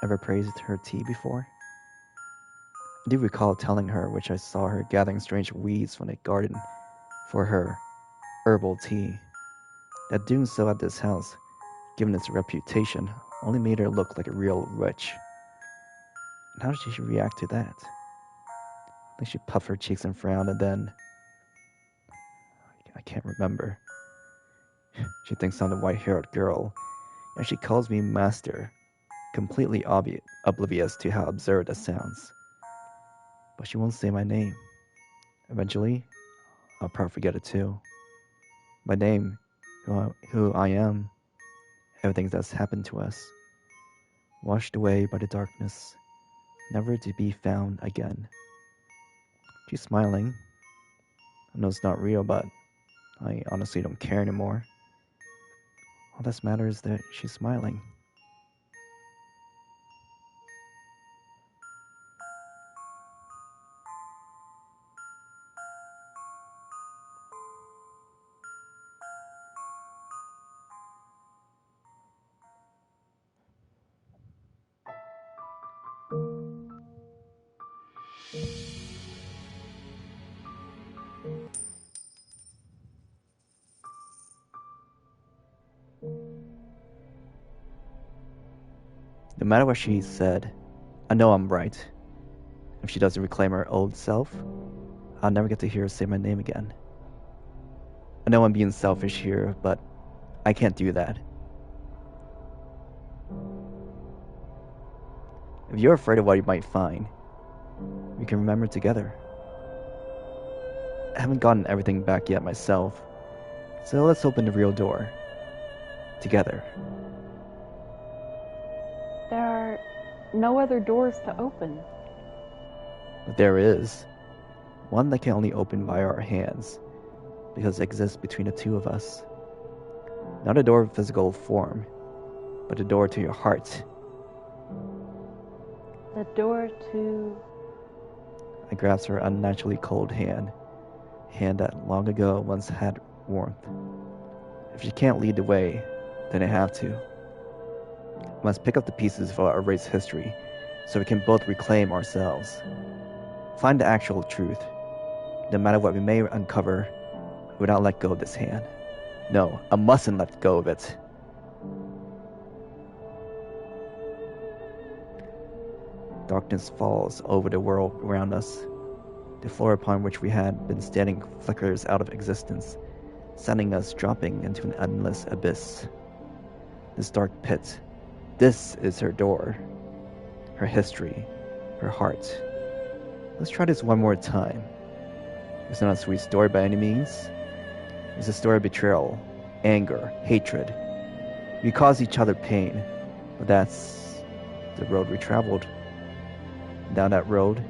ever praised her tea before? I do recall telling her which I saw her gathering strange weeds from a garden for her herbal tea. That doing so at this house, given its reputation, only made her look like a real witch. And how did she react to that? I think she puffed her cheeks and frowned, and then I can't remember. She thinks I'm the white-haired girl, and she calls me master. completely oblivious to how absurd that sounds. But she won't say my name. Eventually, I'll probably forget it too. My name, who I am, everything that's happened to us, washed away by the darkness, never to be found again. She's smiling. I know it's not real, but I honestly don't care anymore. All that matters is that she's smiling. No matter what she said, I know I'm right. If she doesn't reclaim her old self, I'll never get to hear her say my name again. I know I'm being selfish here, but I can't do that. If you're afraid of what you might find, we can remember together. I haven't gotten everything back yet myself, so let's open the real door. Together. There are no other doors to open. But there is. One that can only open by our hands, because it exists between the two of us. Not a door of physical form, but a door to your heart. The door to... I grasp her unnaturally cold hand, a hand that long ago once had warmth. If she can't lead the way, then I have to. I must pick up the pieces of our race history, so we can both reclaim ourselves. Find the actual truth. No matter what we may uncover, we will not let go of this hand. No, I mustn't let go of it. Darkness falls over the world around us. The floor upon which we had been standing flickers out of existence, sending us dropping into an endless abyss. This dark pit, this is her door, her history, her heart. Let's try this one more time. It's not a sweet story by any means. It's a story of betrayal, anger, hatred. We cause each other pain, but that's the road we traveled. Down that road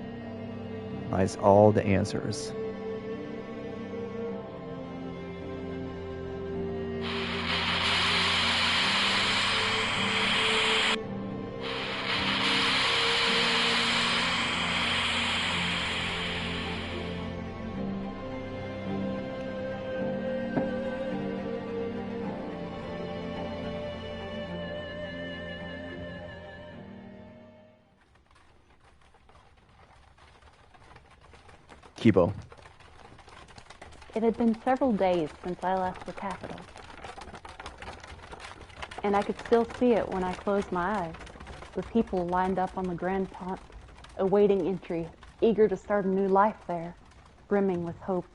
lies all the answers. Keebo. It had been several days since I left the capital, and I could still see it when I closed my eyes, with people lined up on the Grand Pont, awaiting entry, eager to start a new life there, brimming with hope.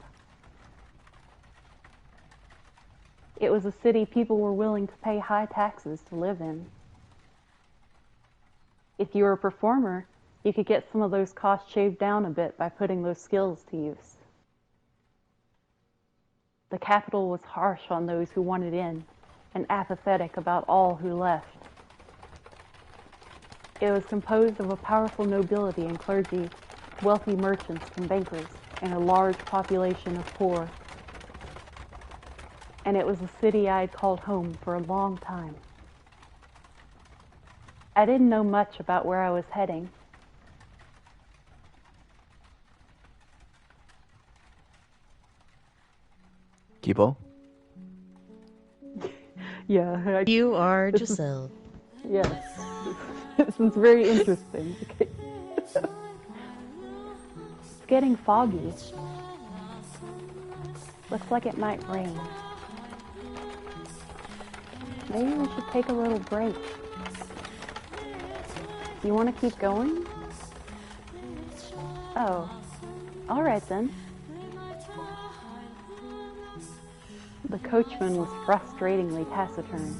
It was a city people were willing to pay high taxes to live in. If you were a performer, you could get some of those costs shaved down a bit by putting those skills to use. The capital was harsh on those who wanted in, and apathetic about all who left. It was composed of a powerful nobility and clergy, wealthy merchants and bankers, and a large population of poor. And it was a city I had called home for a long time. I didn't know much about where I was heading. Keebo? Yeah. You are Giselle. Yes. This is very interesting. Okay. It's getting foggy. Looks like it might rain. Maybe we should take a little break. You want to keep going? Oh, all right then. The coachman was frustratingly taciturn.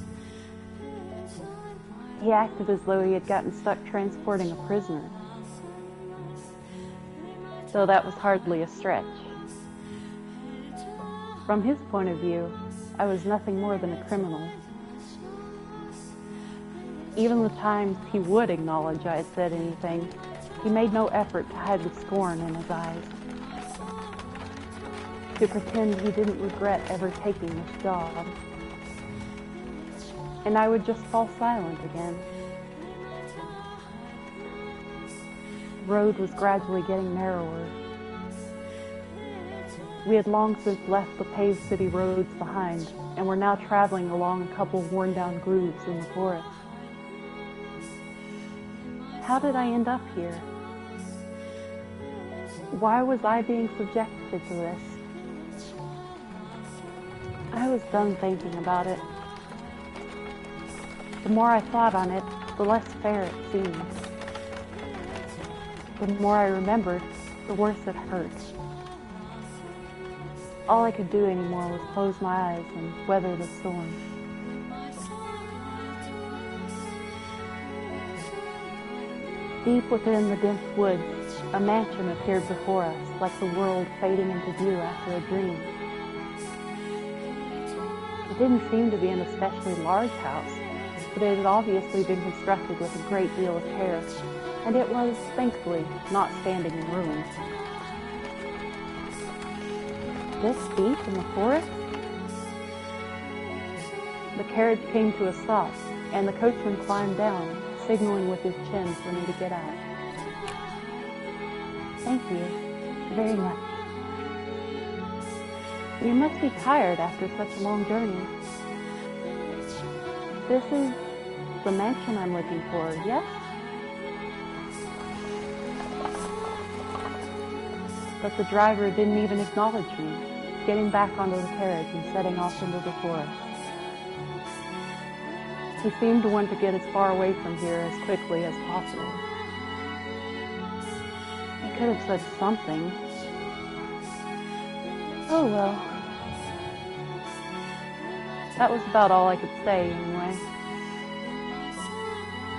He acted as though he had gotten stuck transporting a prisoner, though that was hardly a stretch. From his point of view, I was nothing more than a criminal. Even the times he would acknowledge I had said anything, he made no effort to hide the scorn in his eyes, to pretend he didn't regret ever taking this job. And I would just fall silent again. The road was gradually getting narrower. We had long since left the paved city roads behind, and were now traveling along a couple worn-down grooves in the forest. How did I end up here? Why was I being subjected to this? I was done thinking about it. The more I thought on it, the less fair it seemed. The more I remembered, the worse it hurt. All I could do anymore was close my eyes and weather the storm. Deep within the dense woods, a mansion appeared before us, like the world fading into view after a dream. It didn't seem to be an especially large house, but it had obviously been constructed with a great deal of care, and it was, thankfully, not standing in ruins. This deep in the forest? The carriage came to a stop, and the coachman climbed down, signaling with his chin for me to get out. Thank you very much. You must be tired after such a long journey. This is the mansion I'm looking for, yes? But the driver didn't even acknowledge me, getting back onto the carriage and setting off into the forest. He seemed to want to get as far away from here as quickly as possible. He could have said something. Oh well. That was about all I could say, anyway.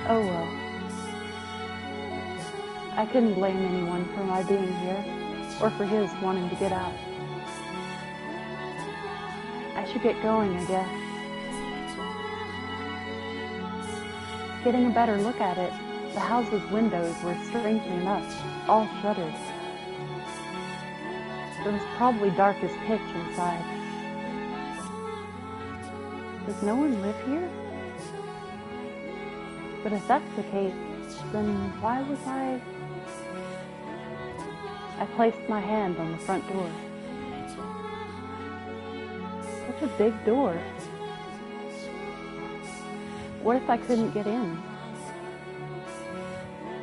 Oh well. I couldn't blame anyone for my being here, or for his wanting to get out. I should get going, I guess. Getting a better look at it, the house's windows were, strangely enough, all shuttered. It was probably dark as pitch inside. Does no one live here? But if that's the case, then why was I placed my hand on the front door. Such a big door. What if I couldn't get in?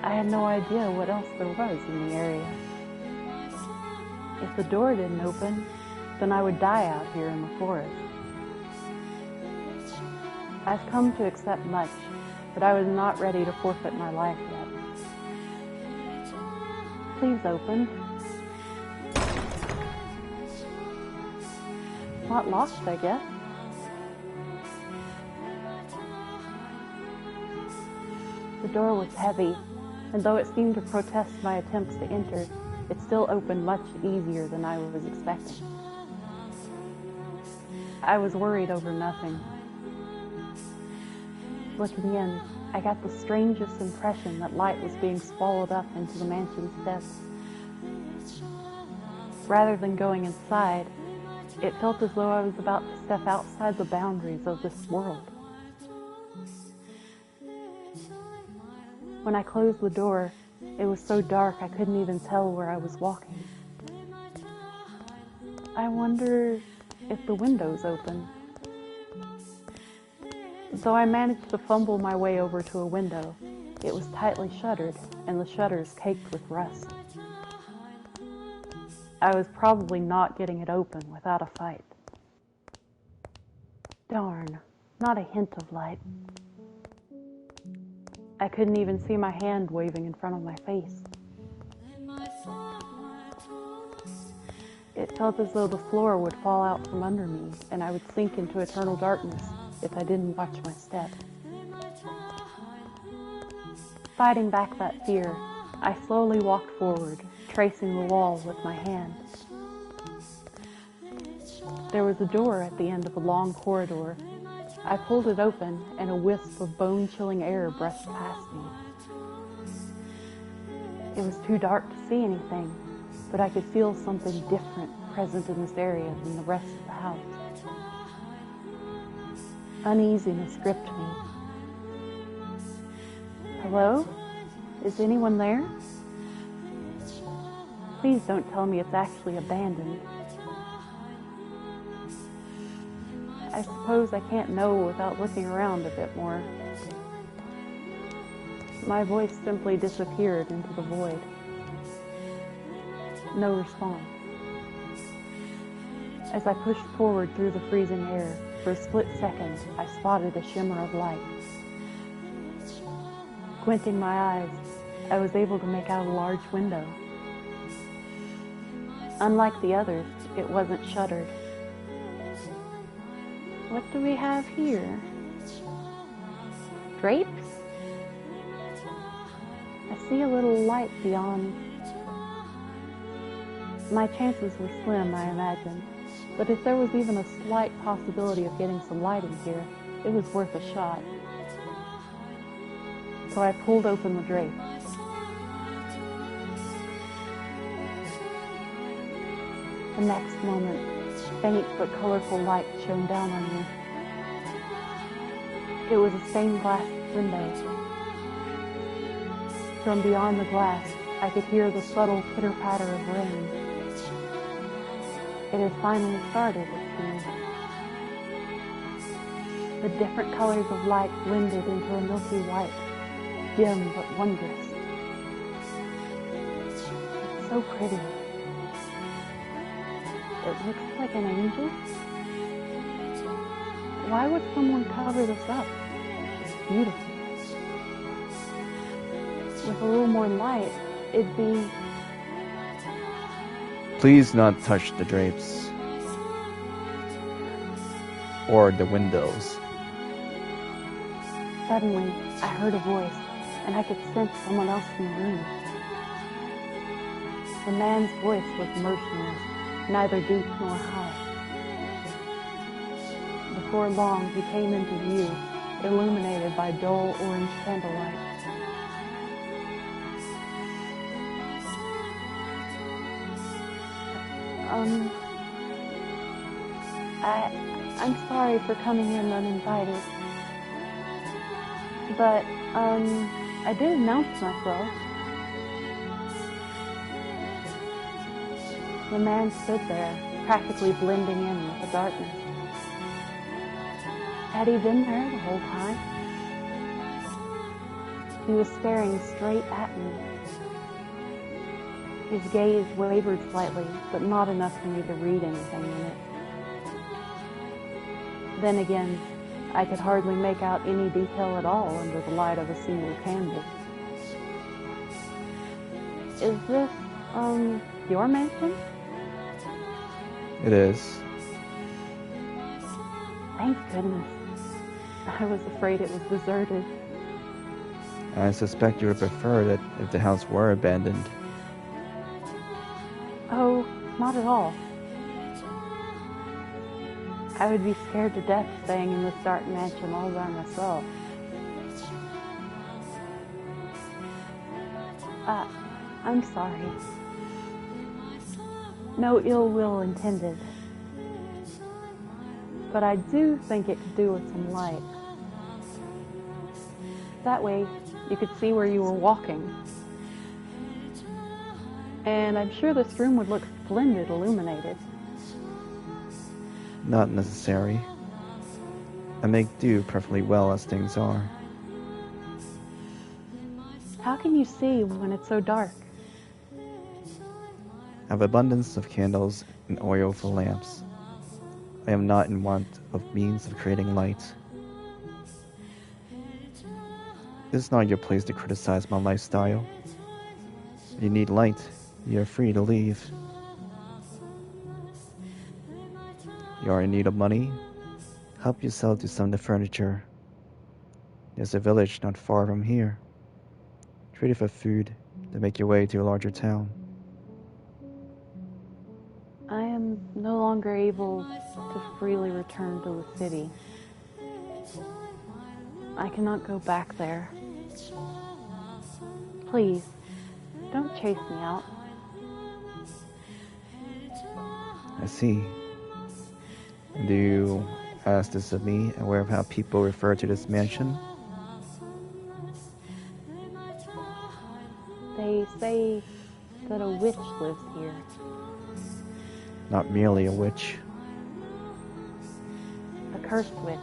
I had no idea what else there was in the area. If the door didn't open, then I would die out here in the forest. I've come to accept much, but I was not ready to forfeit my life yet. Please open. Not locked, I guess. The door was heavy, and though it seemed to protest my attempts to enter, it still opened much easier than I was expecting. I was worried over nothing. Looking in, I got the strangest impression that light was being swallowed up into the mansion's depths. Rather than going inside, it felt as though I was about to step outside the boundaries of this world. When I closed the door, it was so dark I couldn't even tell where I was walking. I wonder if the window's open. So I managed to fumble my way over to a window. It was tightly shuttered, and the shutters caked with rust. I was probably not getting it open without a fight. Darn, not a hint of light. I couldn't even see my hand waving in front of my face. It felt as though the floor would fall out from under me, and I would sink into eternal darkness if I didn't watch my step. Fighting back that fear, I slowly walked forward, tracing the wall with my hand. There was a door at the end of a long corridor. I pulled it open, and a wisp of bone-chilling air brushed past me. It was too dark to see anything, but I could feel something different present in this area than the rest of the house. Uneasiness gripped me. Hello? Is anyone there? Please don't tell me it's actually abandoned. I suppose I can't know without looking around a bit more. My voice simply disappeared into the void. No response. As I pushed forward through the freezing air, for a split second, I spotted a shimmer of light. Squinting my eyes, I was able to make out a large window. Unlike the others, it wasn't shuttered. What do we have here? Drapes? I see a little light beyond. My chances were slim, I imagined, but if there was even a slight possibility of getting some light in here, it was worth a shot. So I pulled open the drape. The next moment, faint but colorful light shone down on me. It was a stained glass window. From beyond the glass, I could hear the subtle pitter-patter of rain. It had finally started, it seemed. The different colors of light blended into a milky white, dim but wondrous. It's so pretty. It looks like an angel. Why would someone cover this up? It's beautiful. With a little more light, it'd be... Please not touch the drapes. Or the windows. Suddenly, I heard a voice, and I could sense someone else in the room. The man's voice was motionless, neither deep nor high. Before long, he came into view, illuminated by dull orange candlelight. I'm sorry for coming in uninvited, but, I did announce myself. The man stood there, practically blending in with the darkness. Had he been there the whole time? He was staring straight at me. His gaze wavered slightly, but not enough for me to read anything in it. Then again, I could hardly make out any detail at all under the light of a single candle. Is this, your mansion? It is. Thank goodness. I was afraid it was deserted. I suspect you would prefer it if the house were abandoned. Oh, not at all. I would be scared to death staying in this dark mansion all by myself. I'm sorry. No ill will intended. But I do think it could do with some light. That way, you could see where you were walking. And I'm sure this room would look splendid illuminated. Not necessary. I make do perfectly well as things are. How can you see when it's so dark? I have abundance of candles and oil for lamps. I am not in want of means of creating light. This is not your place to criticize my lifestyle. If you need light, you are free to leave. You are in need of money? Help yourself to some of the furniture. There's a village not far from here. Trade it for food, then make your way to a larger town. I am no longer able to freely return to the city. I cannot go back there. Please, don't chase me out. I see. And do you ask this of me, aware of how people refer to this mansion? They say that a witch lives here. Not merely a witch. A cursed witch.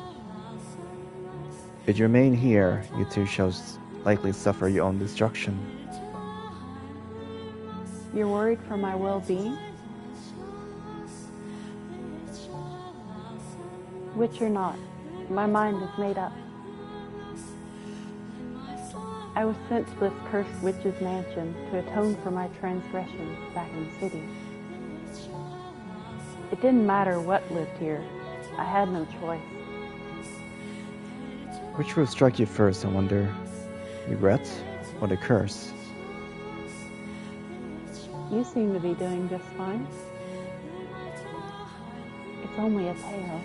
If you remain here, you too shall likely suffer your own destruction. You're worried for my well-being? Witch or not, my mind is made up. I was sent to this cursed witch's mansion to atone for my transgressions back in the city. It didn't matter what lived here. I had no choice. Which will strike you first, I wonder? Regret or the curse? You seem to be doing just fine. It's only a tale.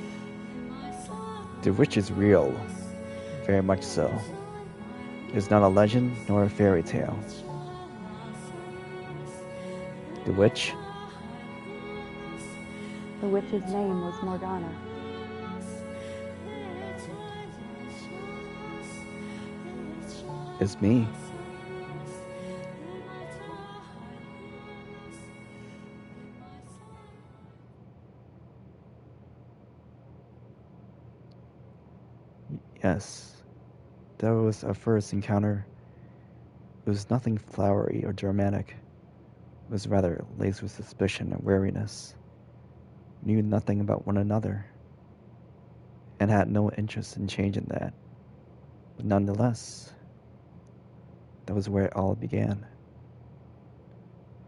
The witch is real. Very much so. It's not a legend nor a fairy tale. The witch? The witch's name was Morgana. It's me. Yes. That was our first encounter. It was nothing flowery or dramatic. It was rather laced with suspicion and wariness. We knew nothing about one another, and had no interest in changing that. But nonetheless, that was where it all began.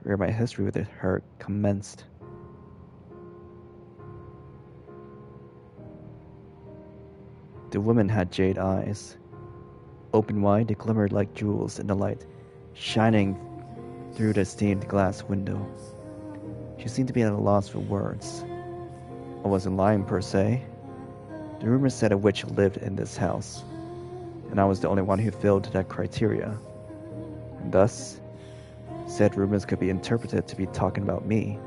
Where my history with her commenced. The woman had jade eyes. Open wide, they glimmered like jewels in the light, shining through the stained glass window. She seemed to be at a loss for words. I wasn't lying per se. The rumors said a witch lived in this house, and I was the only one who filled that criteria. And thus, said rumors could be interpreted to be talking about me.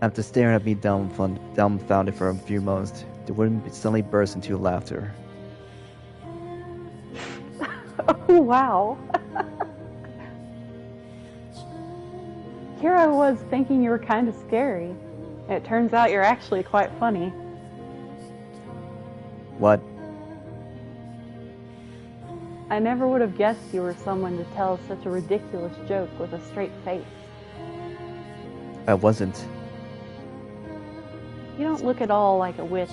After staring at me dumbfounded for a few moments, the woman suddenly burst into laughter. Oh, wow. Here I was thinking you were kind of scary. It turns out you're actually quite funny. What? I never would have guessed you were someone to tell such a ridiculous joke with a straight face. I wasn't. You don't look at all like a witch.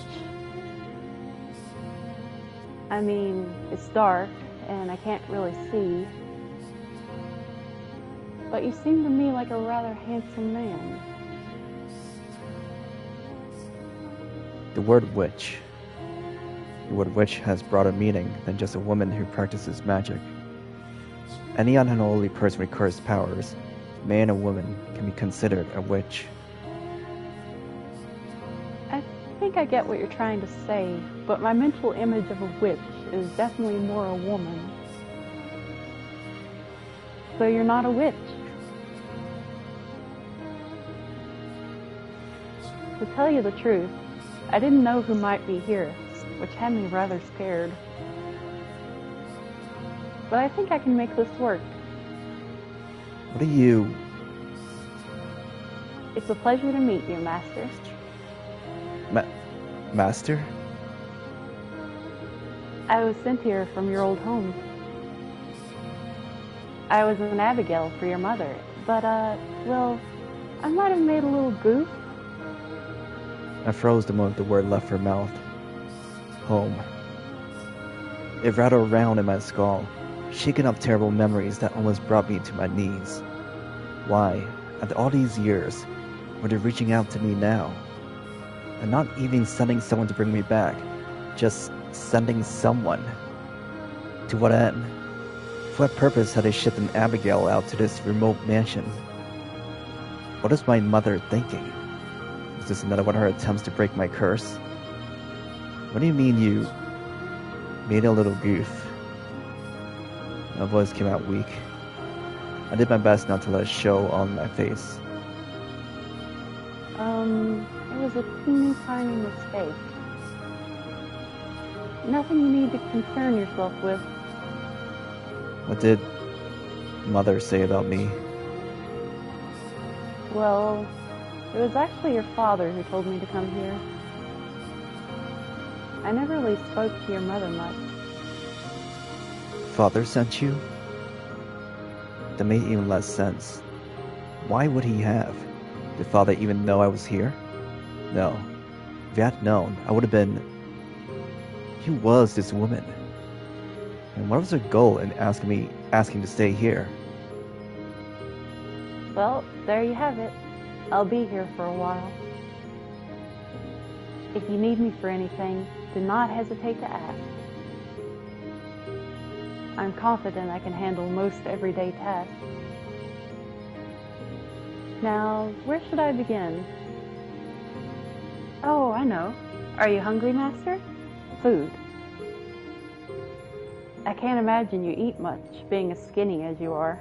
I mean, it's dark, and I can't really see. But you seem to me like a rather handsome man. The word witch. The word witch has broader meaning than just a woman who practices magic. Any unholy person with cursed powers, man or woman, can be considered a witch. I think I get what you're trying to say, but my mental image of a witch is definitely more a woman. So you're not a witch. To tell you the truth, I didn't know who might be here, which had me rather scared. But I think I can make this work. What are you? It's a pleasure to meet you, Master. Master? I was sent here from your old home. I was an Abigail for your mother, but, well, I might have made a little goof. I froze the moment the word left her mouth. Home. It rattled around in my skull, shaking up terrible memories that almost brought me to my knees. Why, after all these years, were they reaching out to me now? And not even sending someone to bring me back, just sending someone. To what end? For what purpose had they shipped an Abigail out to this remote mansion? What is my mother thinking? Is this another one of her attempts to break my curse? What do you mean you made a little goof? My voice came out weak. I did my best not to let it show on my face. It was a teeny tiny mistake. Nothing you need to concern yourself with. What did Mother say about me? Well, it was actually your father who told me to come here. I never really spoke to your mother much. Father sent you? That made even less sense. Why would he have? Did Father even know I was here? No. If he had known, I would have been... Who was this woman? And what was her goal in asking to stay here? Well, there you have it. I'll be here for a while. If you need me for anything, do not hesitate to ask. I'm confident I can handle most everyday tasks. Now, where should I begin? Oh, I know. Are you hungry, Master? Food. I can't imagine you eat much, being as skinny as you are.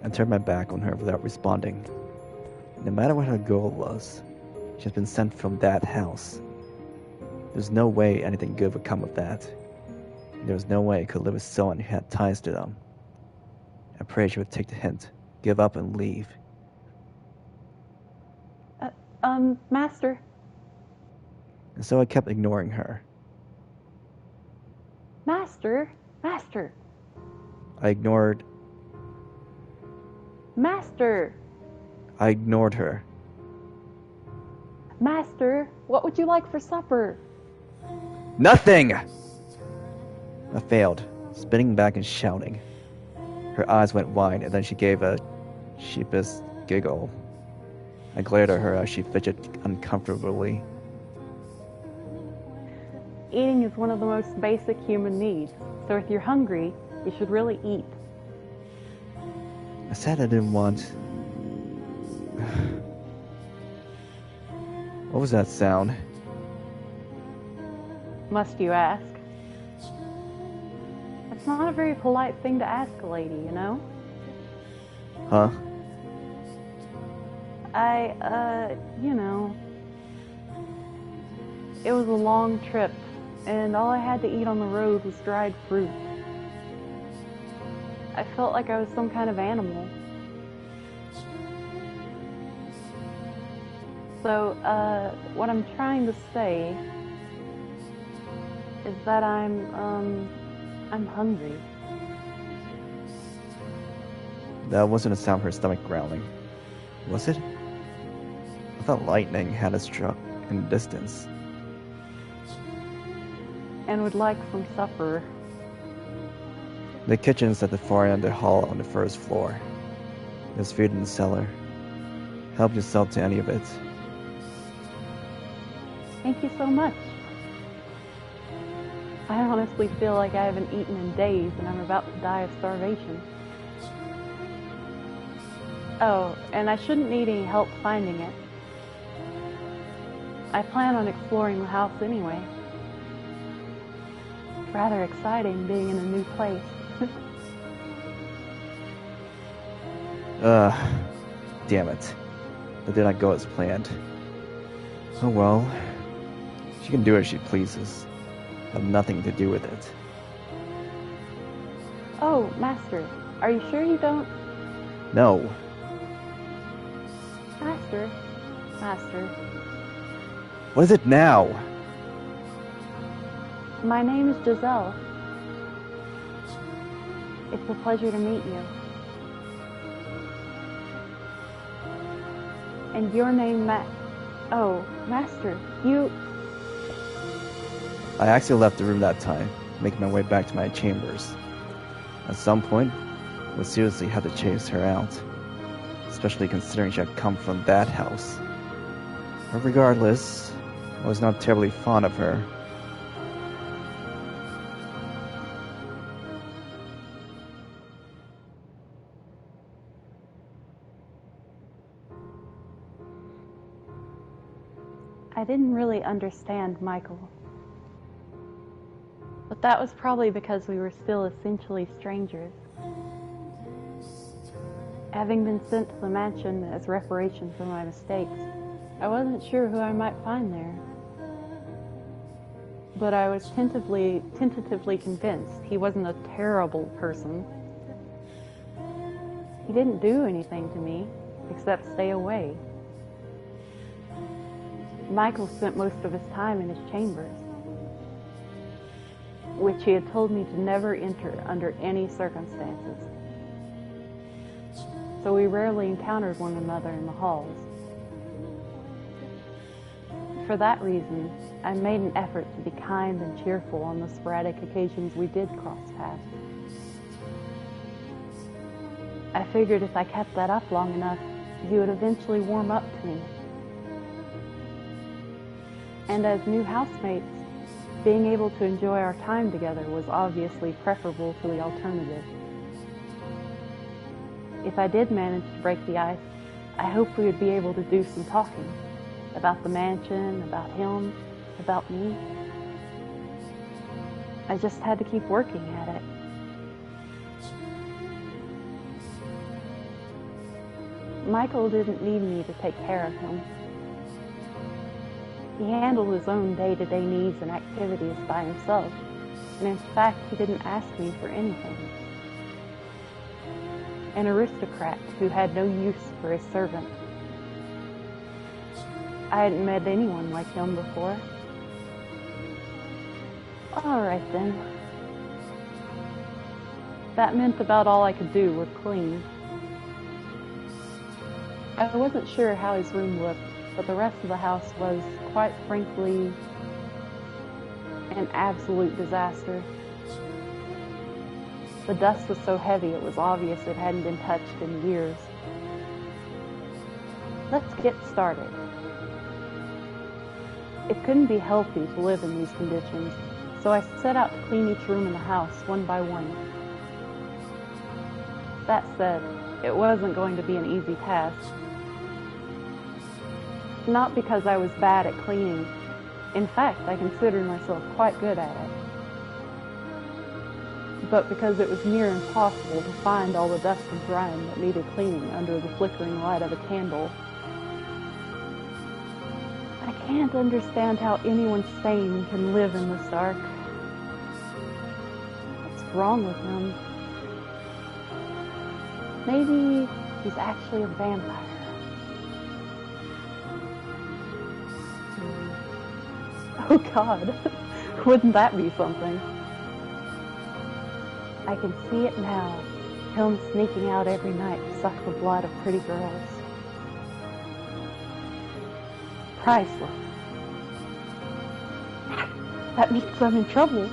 I turned my back on her without responding. No matter what her goal was, she has been sent from that house. There's no way anything good would come of that. There was no way I could live with someone who had ties to them. I prayed she would take the hint, give up and leave. Master. And so I kept ignoring her. Master! Master! I ignored Master! her. Master, what would you like for supper? Nothing! I failed, spinning back and shouting. Her eyes went wide, and then she gave a sheepish giggle. I glared at her as she fidgeted uncomfortably. Eating is one of the most basic human needs, so if you're hungry, you should really eat. I said I didn't want... What was that sound? Must you ask? It's not a very polite thing to ask a lady, you know? Huh? You know, it was a long trip, and all I had to eat on the road was dried fruit. I felt like I was some kind of animal. So, what I'm trying to say is that I'm hungry. That wasn't a sound of her stomach growling. Was it? I thought lightning had it struck in the distance. And would like some supper. The kitchen's at the far end of the hall on the first floor. There's food in the cellar. Help yourself to any of it. Thank you so much. I honestly feel like I haven't eaten in days and I'm about to die of starvation. Oh, and I shouldn't need any help finding it. I plan on exploring the house anyway. It's rather exciting being in a new place. Damn it. That did not go as planned. Oh well. She can do as she pleases. Have nothing to do with it. Oh, Master, are you sure you don't? No. Master. What is it now? My name is Giselle. It's a pleasure to meet you. And your name, Oh, Master, you... I actually left the room that time, making my way back to my chambers. At some point, I would seriously have to chase her out, especially considering she had come from that house. But regardless, I was not terribly fond of her. I didn't really understand Michael. But that was probably because we were still essentially strangers. Having been sent to the mansion as reparation for my mistakes, I wasn't sure who I might find there. But I was tentatively convinced he wasn't a terrible person. He didn't do anything to me, except stay away. Michael spent most of his time in his chambers, which he had told me to never enter under any circumstances. So we rarely encountered one another in the halls. For that reason, I made an effort to be kind and cheerful on the sporadic occasions we did cross paths. I figured if I kept that up long enough, he would eventually warm up to me. And as new housemates, being able to enjoy our time together was obviously preferable to the alternative. If I did manage to break the ice, I hoped we would be able to do some talking. About the mansion, about him, about me. I just had to keep working at it. Michael didn't need me to take care of him. He handled his own day-to-day needs and activities by himself, and in fact, he didn't ask me for anything. An aristocrat who had no use for his servant. I hadn't met anyone like him before. All right then. That meant about all I could do was clean. I wasn't sure how his room looked, but the rest of the house was, quite frankly, an absolute disaster. The dust was so heavy it was obvious it hadn't been touched in years. Let's get started. It couldn't be healthy to live in these conditions, so I set out to clean each room in the house one by one. That said, it wasn't going to be an easy task. Not because I was bad at cleaning. In fact, I considered myself quite good at it. But because it was near impossible to find all the dust and grime that needed cleaning under the flickering light of a candle. I can't understand how anyone sane can live in this dark. What's wrong with him? Maybe he's actually a vampire. Oh God, wouldn't that be something? I can see it now, him sneaking out every night to suck the blood of pretty girls. Priceless. That means I'm in trouble.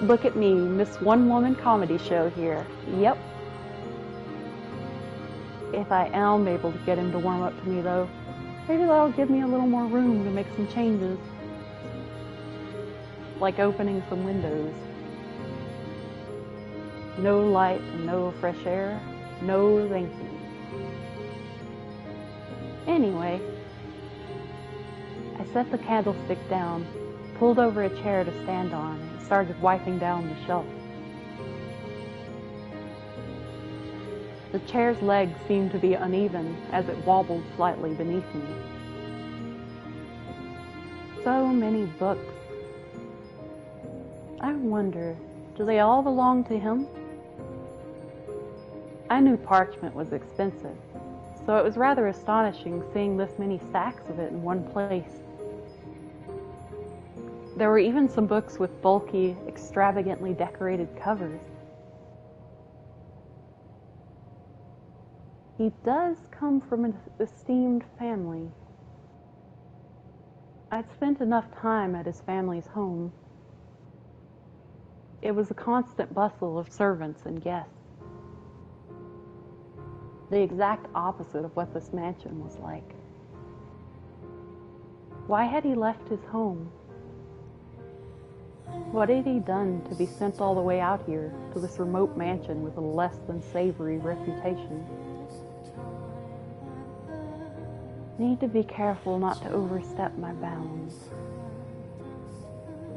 Look at me, Miss One-Woman Comedy Show here. Yep. If I am able to get him to warm up to me though, maybe that'll give me a little more room to make some changes. Like opening some windows. No light and no fresh air. No thank you. Anyway, I set the candlestick down, pulled over a chair to stand on, and started wiping down the shelf. The chair's legs seemed to be uneven as it wobbled slightly beneath me. So many books. I wonder, do they all belong to him? I knew parchment was expensive, so it was rather astonishing seeing this many stacks of it in one place. There were even some books with bulky, extravagantly decorated covers. He does come from an esteemed family. I'd spent enough time at his family's home. It was a constant bustle of servants and guests. The exact opposite of what this mansion was like. Why had he left his home? What had he done to be sent all the way out here to this remote mansion with a less than savory reputation? Need to be careful not to overstep my bounds.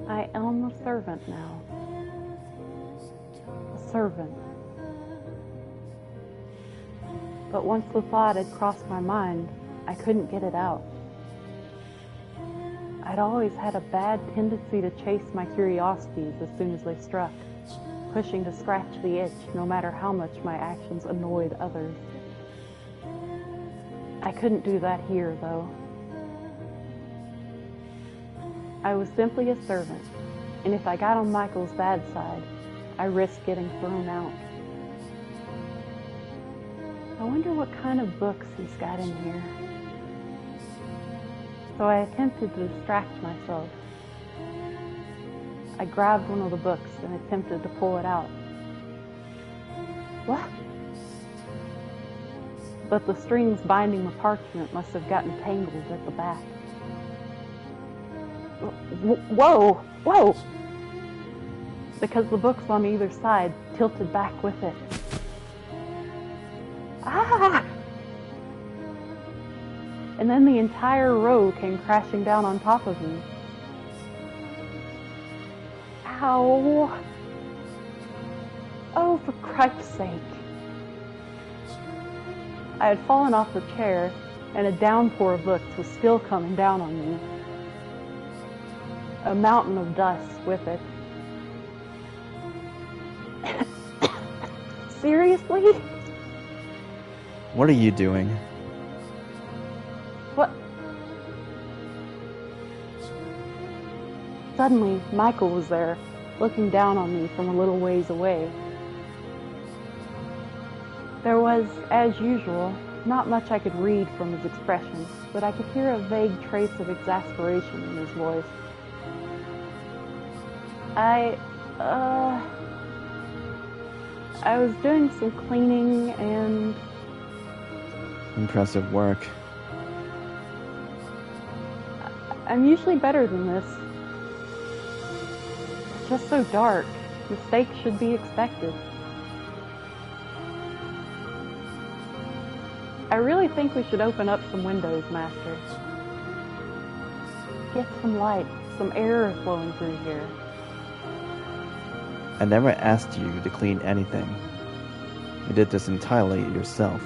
I am a servant now. A servant. But once the thought had crossed my mind, I couldn't get it out. I'd always had a bad tendency to chase my curiosities as soon as they struck, pushing to scratch the itch no matter how much my actions annoyed others. I couldn't do that here, though. I was simply a servant, and if I got on Michael's bad side, I risked getting thrown out. I wonder what kind of books he's got in here. So I attempted to distract myself. I grabbed one of the books and attempted to pull it out. What? But the strings binding the parchment must have gotten tangled at the back. Whoa! Whoa! Because the books on either side tilted back with it. Ah! And then the entire row came crashing down on top of me. Ow! Oh, for Christ's sake. I had fallen off the chair, and a downpour of books was still coming down on me. A mountain of dust with it. Seriously? What are you doing? What? Suddenly, Michael was there, looking down on me from a little ways away. There was, as usual, not much I could read from his expression, but I could hear a vague trace of exasperation in his voice. I was doing some cleaning and... Impressive work. I'm usually better than this. It's just so dark. Mistakes should be expected. I really think we should open up some windows, Master. Get some light, some air flowing through here. I never asked you to clean anything. You did this entirely yourself.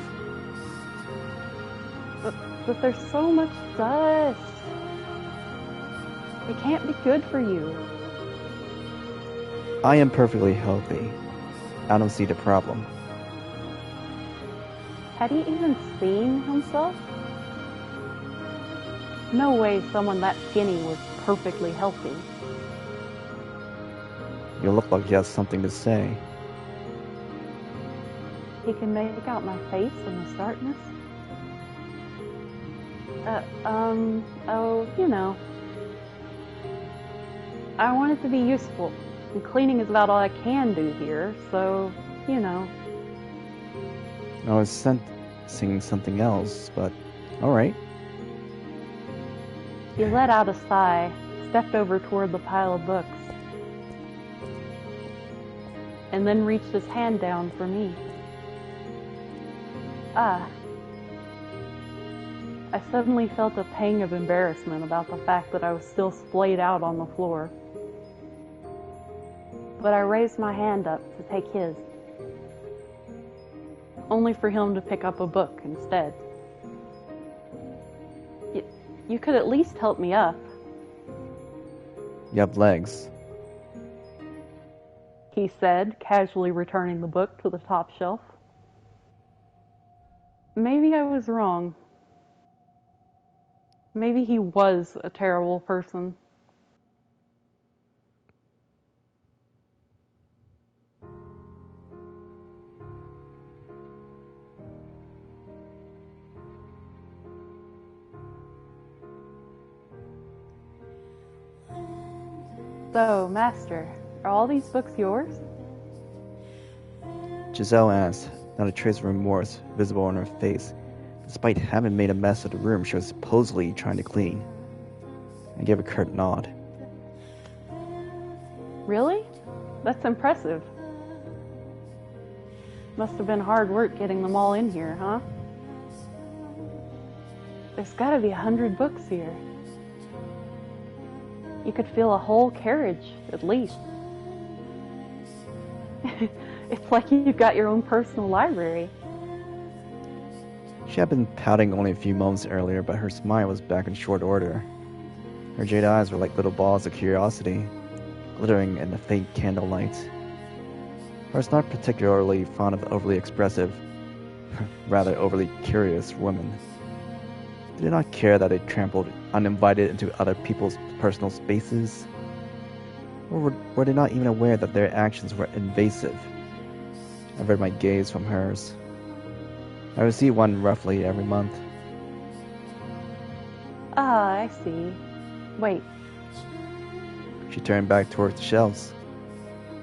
But there's so much dust. It can't be good for you. I am perfectly healthy. I don't see the problem. Had he even seen himself? No way someone that skinny was perfectly healthy. You look like you have something to say. He can make out my face in the darkness. Oh, you know. I want it to be useful, and cleaning is about all I can do here, so, you know. I was sensing something else, but alright. He let out a sigh, stepped over toward the pile of books, and then reached his hand down for me. Ah. I suddenly felt a pang of embarrassment about the fact that I was still splayed out on the floor. But I raised my hand up to take his, only for him to pick up a book instead. You could at least help me up. You have legs. He said, casually returning the book to the top shelf. Maybe I was wrong. Maybe he was a terrible person. So, Master, are all these books yours? Giselle asked, not a trace of remorse visible on her face, despite having made a mess of the room she was supposedly trying to clean. I gave a curt nod. Really? That's impressive. Must have been hard work getting them all in here, huh? There's gotta be 100 books here. You could fill a whole carriage, at least. It's like you've got your own personal library. She had been pouting only a few moments earlier, but her smile was back in short order. Her jade eyes were like little balls of curiosity, glittering in the faint candlelight. I was not particularly fond of overly expressive, rather overly curious women. They did not care that they trampled uninvited into other people's personal spaces, or were they not even aware that their actions were invasive? I averted my gaze from hers. I would see one roughly every month. Ah, I see. Wait. She turned back towards the shelves.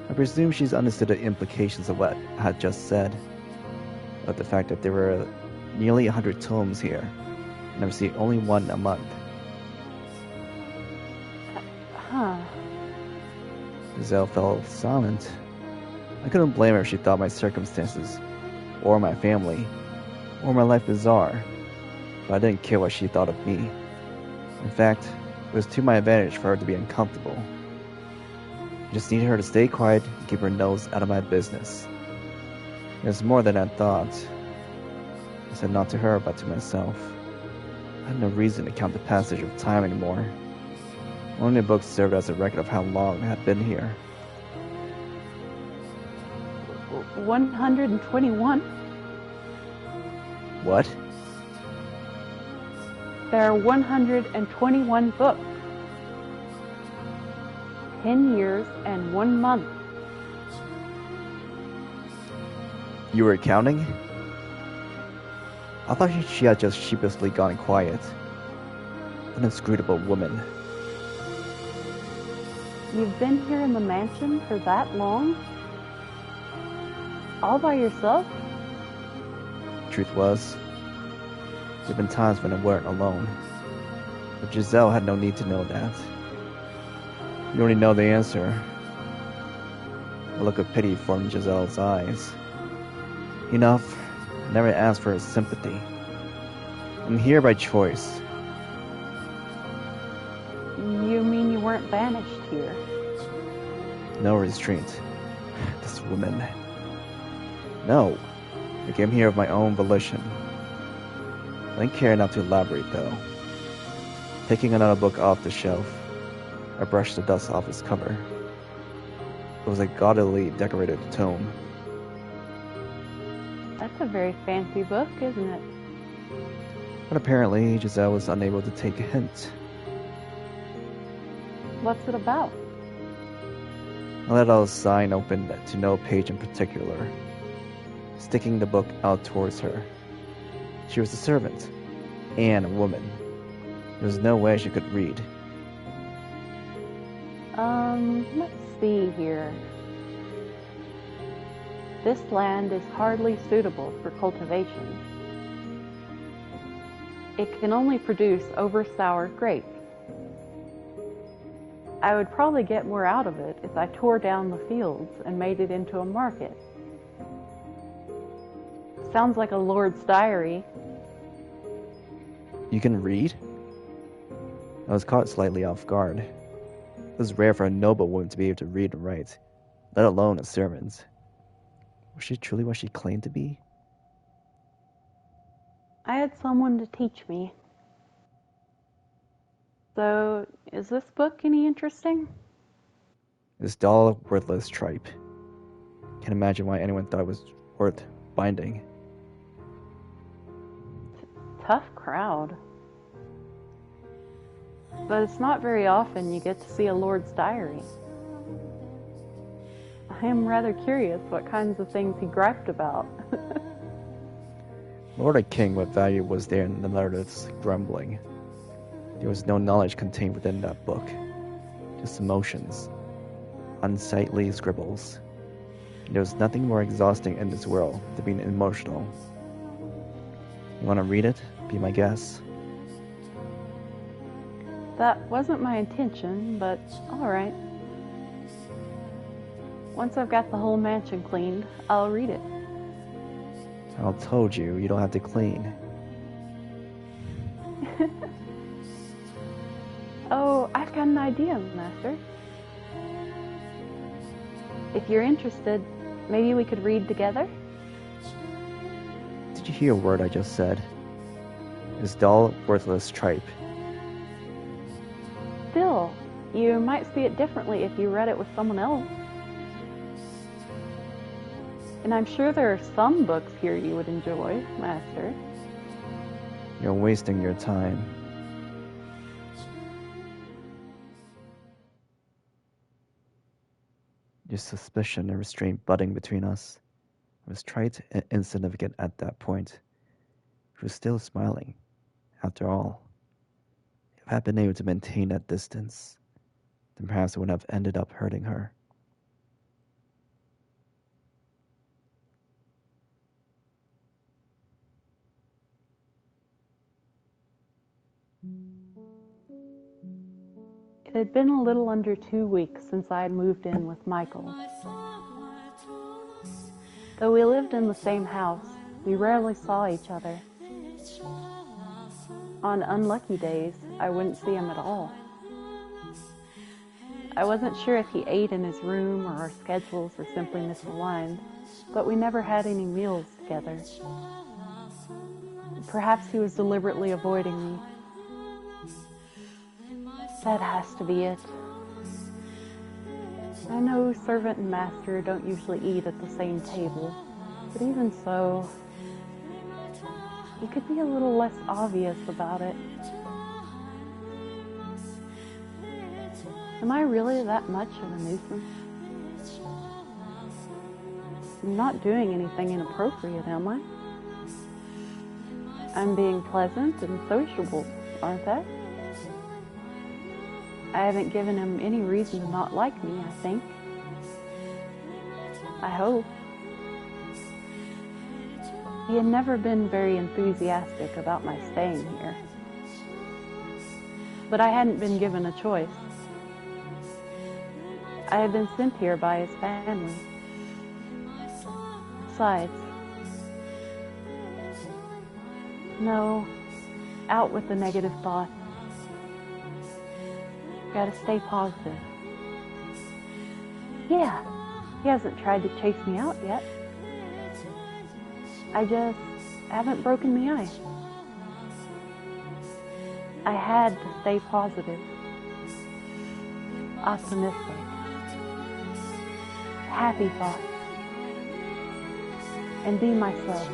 I presume she's understood the implications of what I had just said, but the fact that there were nearly 100 tomes here, and I would see only one a month. Huh. Giselle fell silent. I couldn't blame her if she thought my circumstances, or my family, or my life bizarre, but I didn't care what she thought of me. In fact, it was to my advantage for her to be uncomfortable. I just needed her to stay quiet and keep her nose out of my business. It was more than I thought. I said not to her, but to myself. I had no reason to count the passage of time anymore. Only the book served as a record of how long I had been here. 121? What? There are 121 books. 10 years and 1 month. You were counting? I thought she had just sheepishly gone quiet. An inscrutable woman. You've been here in the mansion for that long? All by yourself? Truth was, there had been times when I weren't alone. But Giselle had no need to know that. You already know the answer. A look of pity formed in Giselle's eyes. Enough. I never asked for his sympathy. I'm here by choice. You mean you weren't banished here? No restraint. This woman. No. I came here of my own volition. I didn't care enough to elaborate, though. Taking another book off the shelf, I brushed the dust off its cover. It was a gaudily decorated tome. That's a very fancy book, isn't it? But apparently, Giselle was unable to take a hint. What's it about? I let out a sigh and opened to no page in particular, sticking the book out towards her. She was a servant, and a woman. There was no way she could read. Let's see here. This land is hardly suitable for cultivation. It can only produce over-sour grapes. I would probably get more out of it if I tore down the fields and made it into a market. Sounds like a lord's diary. You can read? I was caught slightly off guard. It was rare for a noble woman to be able to read and write, let alone a servant. Was she truly what she claimed to be? I had someone to teach me. So, is this book any interesting? This dull, worthless tripe. Can't imagine why anyone thought it was worth binding. Tough crowd. But it's not very often you get to see a lord's diary. I am rather curious what kinds of things he griped about. Lord or king, what value was there in the narrative's grumbling? There was no knowledge contained within that book. Just emotions. Unsightly scribbles. And there was nothing more exhausting in this world than being emotional. You want to read it? Be my guest. That wasn't my intention, but alright. Once I've got the whole mansion cleaned, I'll read it. I told you, you don't have to clean. Oh, I've got an idea, Master. If you're interested, maybe we could read together? Did you hear a word I just said? It's dull, worthless tripe. Still, you might see it differently if you read it with someone else. And I'm sure there are some books here you would enjoy, Master. You're wasting your time. Your suspicion and restraint budding between us was trite and insignificant at that point. She was still smiling. After all, if I had been able to maintain that distance, then perhaps I would have ended up hurting her. It had been a little under 2 weeks since I had moved in with Michael. Though we lived in the same house, we rarely saw each other. On unlucky days, I wouldn't see him at all. I wasn't sure if he ate in his room or our schedules were simply misaligned, but we never had any meals together. Perhaps he was deliberately avoiding me. That has to be it. I know servant and master don't usually eat at the same table, but even so, he could be a little less obvious about it. Am I really that much of a nuisance? I'm not doing anything inappropriate, am I? I'm being pleasant and sociable, aren't I? I haven't given him any reason to not like me, I think. I hope. He had never been very enthusiastic about my staying here. But I hadn't been given a choice. I had been sent here by his family. Besides, no, out with the negative thoughts. Gotta stay positive. Yeah, he hasn't tried to chase me out yet. I just haven't broken the ice. I had to stay positive, optimistic, happy thoughts, and be myself.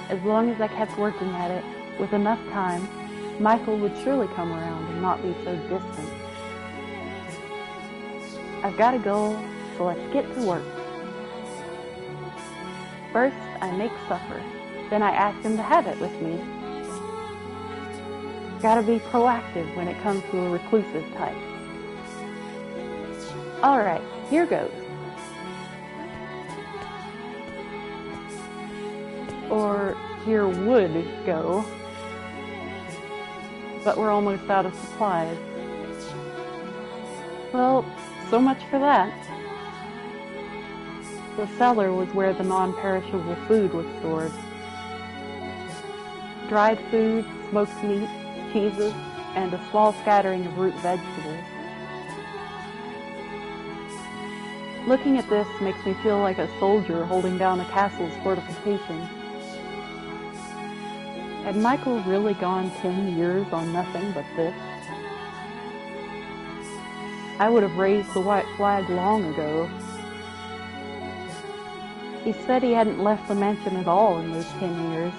As long as I kept working at it, with enough time, Michael would surely come around and not be so distant. I've got a goal, so let's get to work. First, I make supper. Then I ask him to have it with me. Gotta be proactive when it comes to a reclusive type. Alright, here goes. Or here would go. But we're almost out of supplies. Well, so much for that. The cellar was where the non-perishable food was stored. Dried food, smoked meat, cheeses, and a small scattering of root vegetables. Looking at this makes me feel like a soldier holding down a castle's fortifications. Had Michael really gone 10 years on nothing but this? I would have raised the white flag long ago. He said he hadn't left the mansion at all in those 10 years.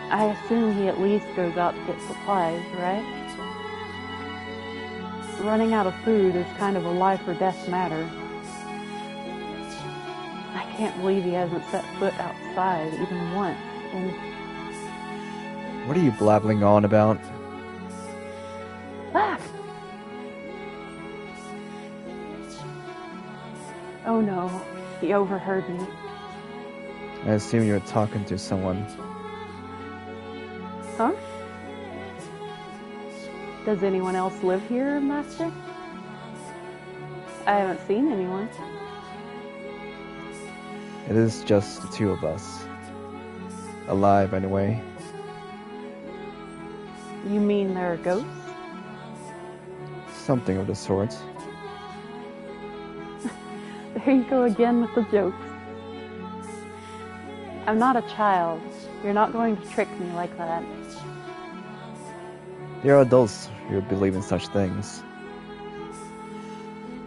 I assume he at least goes out to get supplies, right? Running out of food is kind of a life or death matter. I can't believe he hasn't set foot outside even once. And what are you blabbling on about? ah! Oh no, he overheard me. I assume you're talking to someone. Huh? Does anyone else live here, Master? I haven't seen anyone. It is just the two of us. Alive, anyway. You mean there are ghosts? Something of the sort. There you go again with the jokes. I'm not a child. You're not going to trick me like that. There are adults who believe in such things.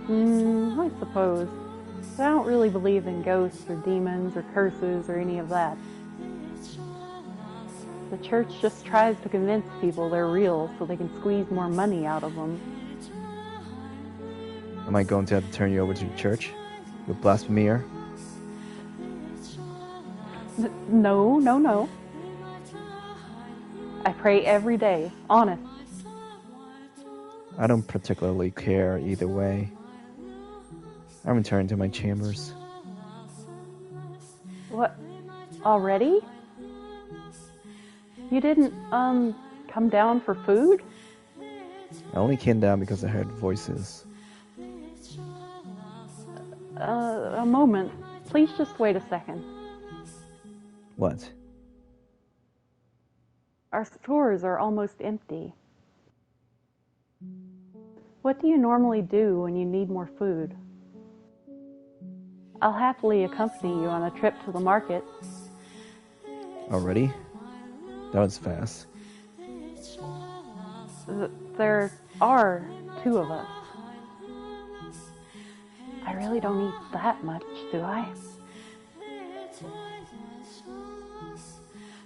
I suppose. But I don't really believe in ghosts or demons or curses or any of that. The church just tries to convince people they're real so they can squeeze more money out of them. Am I going to have to turn you over to the church? You blasphemer? No. I pray every day, honest. I don't particularly care either way. I'm returning to my chambers. What? Already? You didn't, come down for food? I only came down because I heard voices. A moment. Please just wait a second. What? Our stores are almost empty. What do you normally do when you need more food? I'll happily accompany you on a trip to the market. Already? That was fast. There are 2 of us. I really don't eat that much, do I?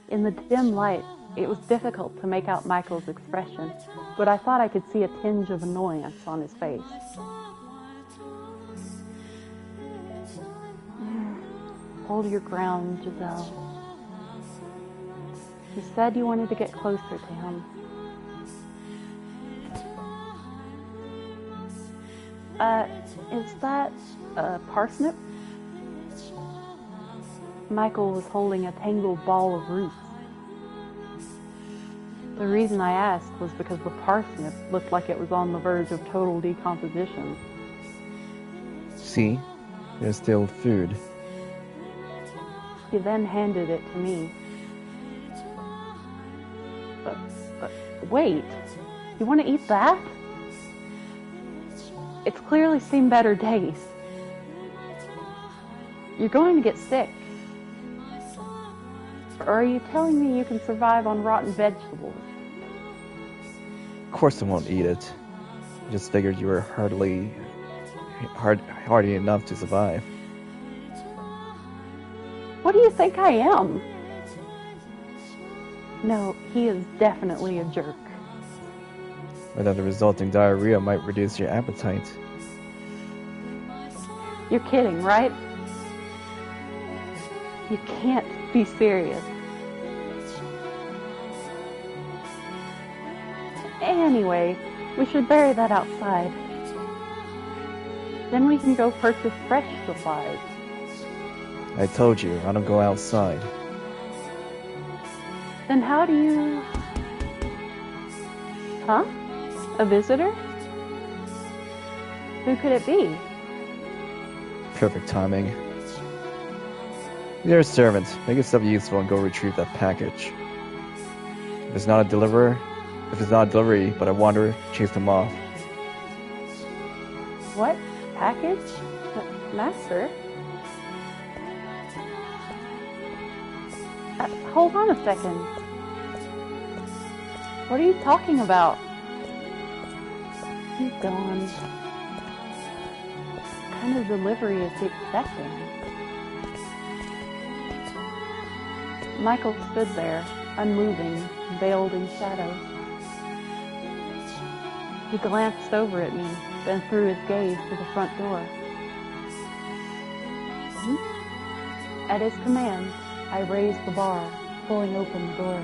In the dim light, it was difficult to make out Michael's expression, but I thought I could see a tinge of annoyance on his face. Hold your ground, Giselle. You said you wanted to get closer to him. Is that a parsnip? Michael was holding a tangled ball of roots. The reason I asked was because the parsnip looked like it was on the verge of total decomposition. See? There's still food. He then handed it to me. But wait, you want to eat that? It's clearly seen better days. You're going to get sick. Or are you telling me you can survive on rotten vegetables? Of course I won't eat it. I just figured you were hardy enough to survive. What do you think I am? No, he is definitely a jerk. Or that the resulting diarrhea might reduce your appetite. You're kidding, right? You can't be serious. Anyway, we should bury that outside. Then we can go purchase fresh supplies. I told you, I don't go outside. Then how do you... Huh? A visitor? Who could it be? Perfect timing. You're a servant. Make yourself useful and go retrieve that package. If it's not a delivery, but a wanderer, chase them off. What? Package? Master? Hold on a second. What are you talking about? He's gone. What kind of delivery is he expecting? Michael stood there, unmoving, veiled in shadow. He glanced over at me, then threw his gaze to the front door. At his command, I raised the bar, pulling open the door.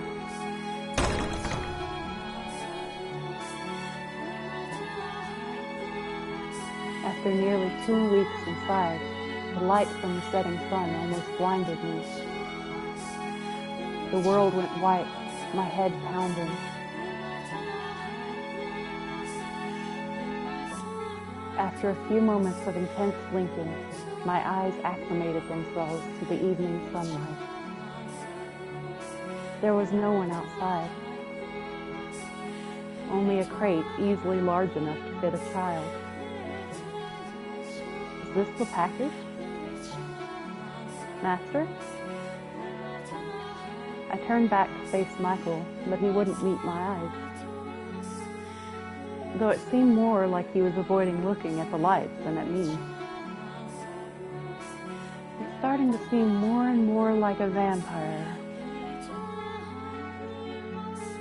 After nearly 2 weeks inside, the light from the setting sun almost blinded me. The world went white, my head pounding. After a few moments of intense blinking, my eyes acclimated themselves to the evening sunlight. There was no one outside. Only a crate easily large enough to fit a child. Is this the package? Master? I turned back to face Michael, but he wouldn't meet my eyes. Though it seemed more like he was avoiding looking at the lights than at me. It's starting to seem more and more like a vampire.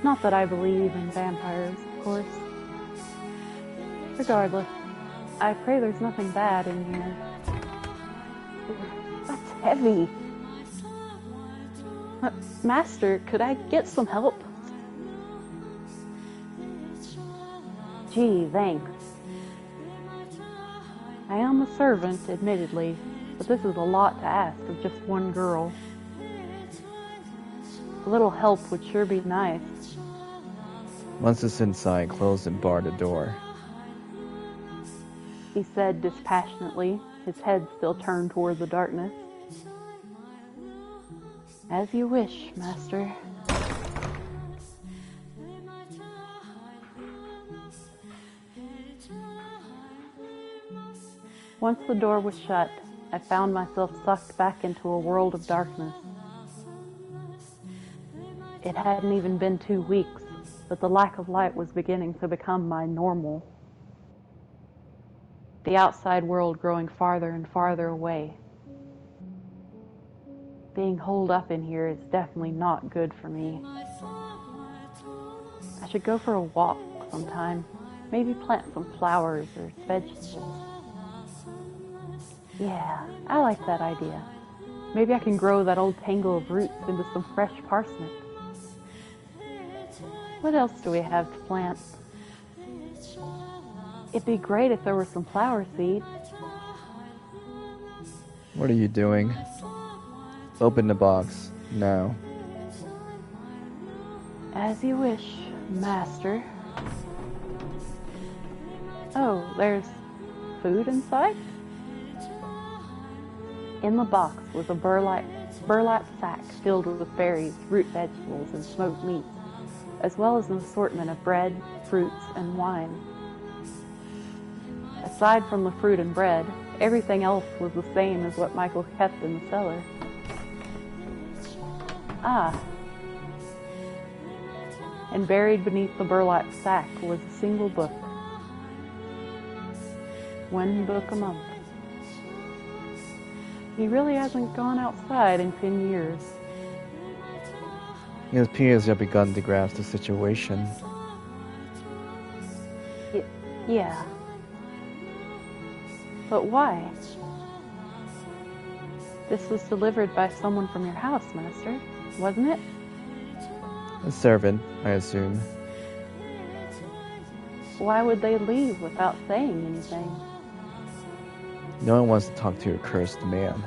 Not that I believe in vampires, of course. Regardless, I pray there's nothing bad in here. That's heavy. Master, could I get some help? Gee, thanks. I am a servant, admittedly, but this is a lot to ask of just one girl. A little help would sure be nice. Once it's inside, close and bar the door. He said dispassionately, his head still turned toward the darkness. As you wish, Master. Once the door was shut, I found myself sucked back into a world of darkness. It hadn't even been 2 weeks, but the lack of light was beginning to become my normal. The outside world growing farther and farther away. Being holed up in here is definitely not good for me. I should go for a walk sometime. Maybe plant some flowers or vegetables. Yeah, I like that idea. Maybe I can grow that old tangle of roots into some fresh parsnip. What else do we have to plant? It'd be great if there were some flower seeds. What are you doing? Open the box, now. As you wish, Master. Oh, there's food inside? In the box was a burlap sack filled with berries, root vegetables, and smoked meats, as well as an assortment of bread, fruits, and wine. Aside from the fruit and bread, everything else was the same as what Michael kept in the cellar. Ah. And buried beneath the burlap sack was a single book. 1 book a month. He really hasn't gone outside in 10 years. It appears you have begun to grasp the situation. Yeah. But why? This was delivered by someone from your house, Master, wasn't it? A servant, I assume. Why would they leave without saying anything? No one wants to talk to your cursed man.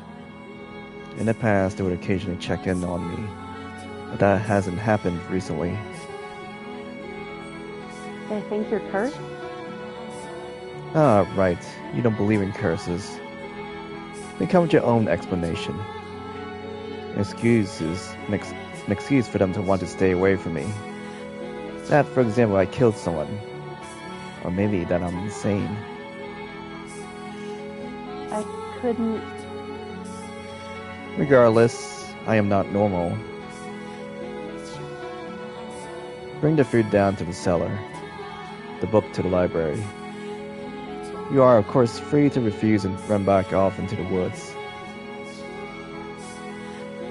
In the past, they would occasionally check in on me, but that hasn't happened recently. They think you're cursed? Ah, right. You don't believe in curses. Then come with your own explanation. An excuse for them to want to stay away from me. That, for example, I killed someone. Or maybe that I'm insane. I couldn't... Regardless, I am not normal. Bring the food down to the cellar. The book to the library. You are, of course, free to refuse and run back off into the woods.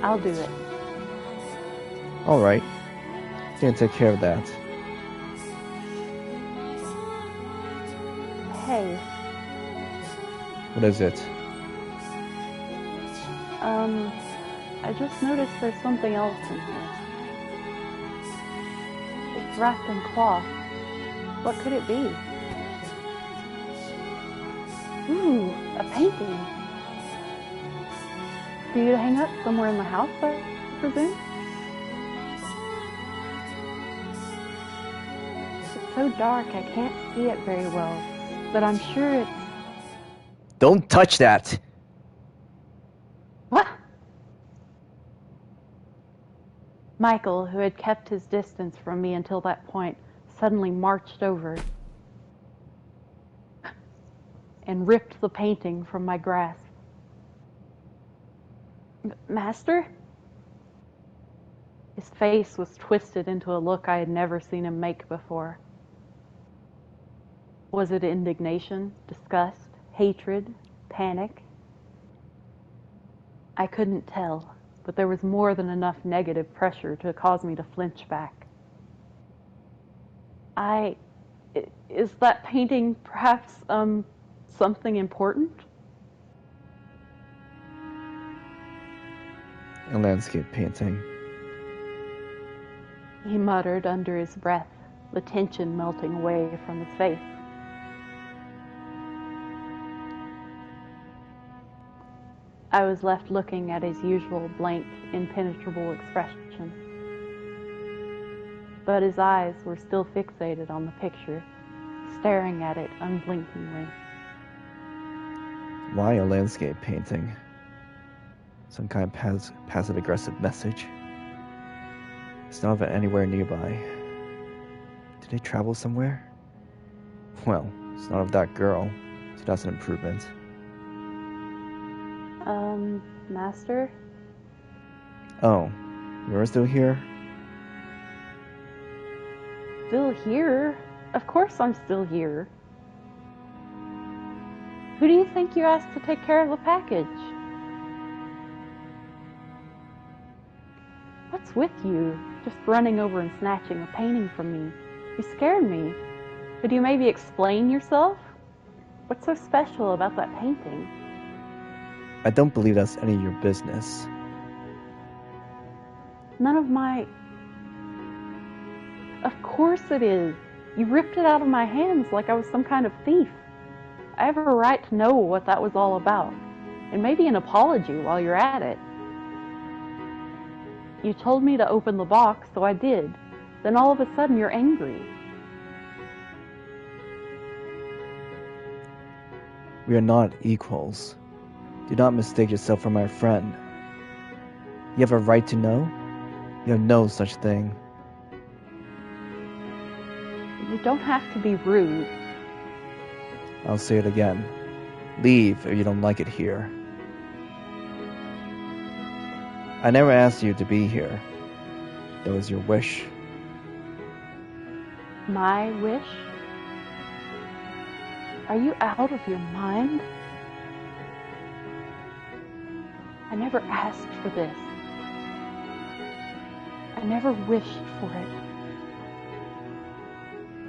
I'll do it. Alright. Can take care of that. Hey. What is it? I just noticed there's something else in here. It's wrapped in cloth. What could it be? Ooh, a painting. For you to hang up somewhere in the house, I presume? It's so dark I can't see it very well, but I'm sure it's... Don't touch that! What? Michael, who had kept his distance from me until that point, suddenly marched over and ripped the painting from my grasp. Master? His face was twisted into a look I had never seen him make before. Was it indignation, disgust, hatred, panic? I couldn't tell, but there was more than enough negative pressure to cause me to flinch back. Is that painting perhaps, something important? A landscape painting. He muttered under his breath, the tension melting away from his face. I was left looking at his usual blank, impenetrable expression. But his eyes were still fixated on the picture, staring at it unblinkingly. Why a landscape painting? Some kind of passive-aggressive message? It's not anywhere nearby. Did they travel somewhere? Well, it's not of that girl, so that's an improvement. Master? Oh, you're still here? Still here? Of course I'm still here. Who do you think you asked to take care of the package? What's with you? Just running over and snatching a painting from me. You scared me. Could you maybe explain yourself? What's so special about that painting? I don't believe that's any of your business. None of my... Of course it is. You ripped it out of my hands like I was some kind of thief. I have a right to know what that was all about. And maybe an apology while you're at it. You told me to open the box, so I did. Then all of a sudden you're angry. We are not equals. Do not mistake yourself for my friend. You have a right to know? You have no such thing. You don't have to be rude. I'll say it again. Leave if you don't like it here. I never asked you to be here. That was your wish. My wish? Are you out of your mind? I never asked for this. I never wished for it.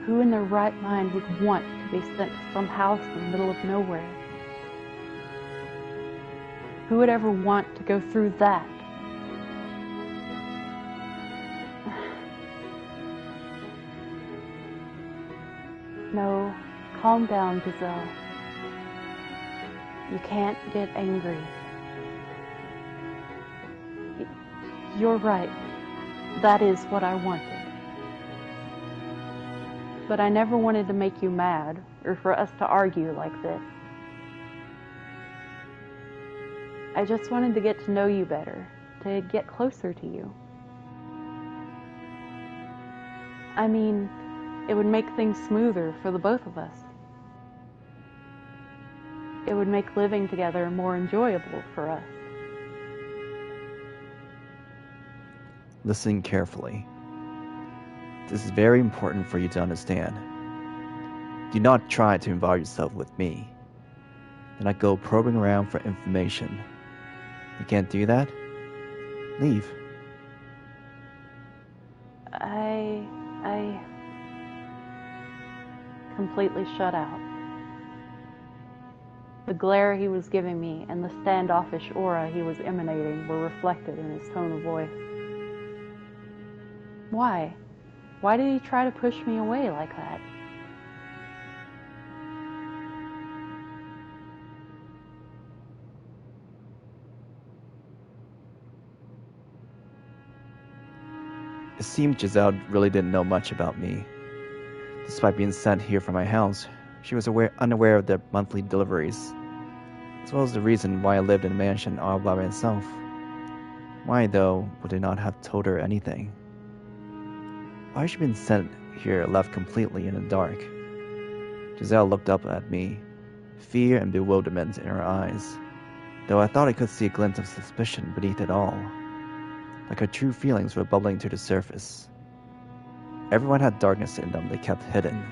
Who in their right mind would want to be sent to some house in the middle of nowhere? Who would ever want to go through that? No, calm down, Giselle. You can't get angry. You're right. That is what I wanted. But I never wanted to make you mad, or for us to argue like this. I just wanted to get to know you better, to get closer to you. I mean, it would make things smoother for the both of us. It would make living together more enjoyable for us. Listen carefully. This is very important for you to understand. Do not try to involve yourself with me. Do not go probing around for information. You can't do that? Leave. I completely shut out. The glare he was giving me and the standoffish aura he was emanating were reflected in his tone of voice. Why? Why did he try to push me away like that? It seemed Giselle really didn't know much about me. Despite being sent here from my house, she was unaware of the monthly deliveries, as well as the reason why I lived in a mansion all by myself. Why, though, would they not have told her anything? Why had she been sent here left completely in the dark? Giselle looked up at me, fear and bewilderment in her eyes, though I thought I could see a glint of suspicion beneath it all, like her true feelings were bubbling to the surface. Everyone had darkness in them they kept hidden.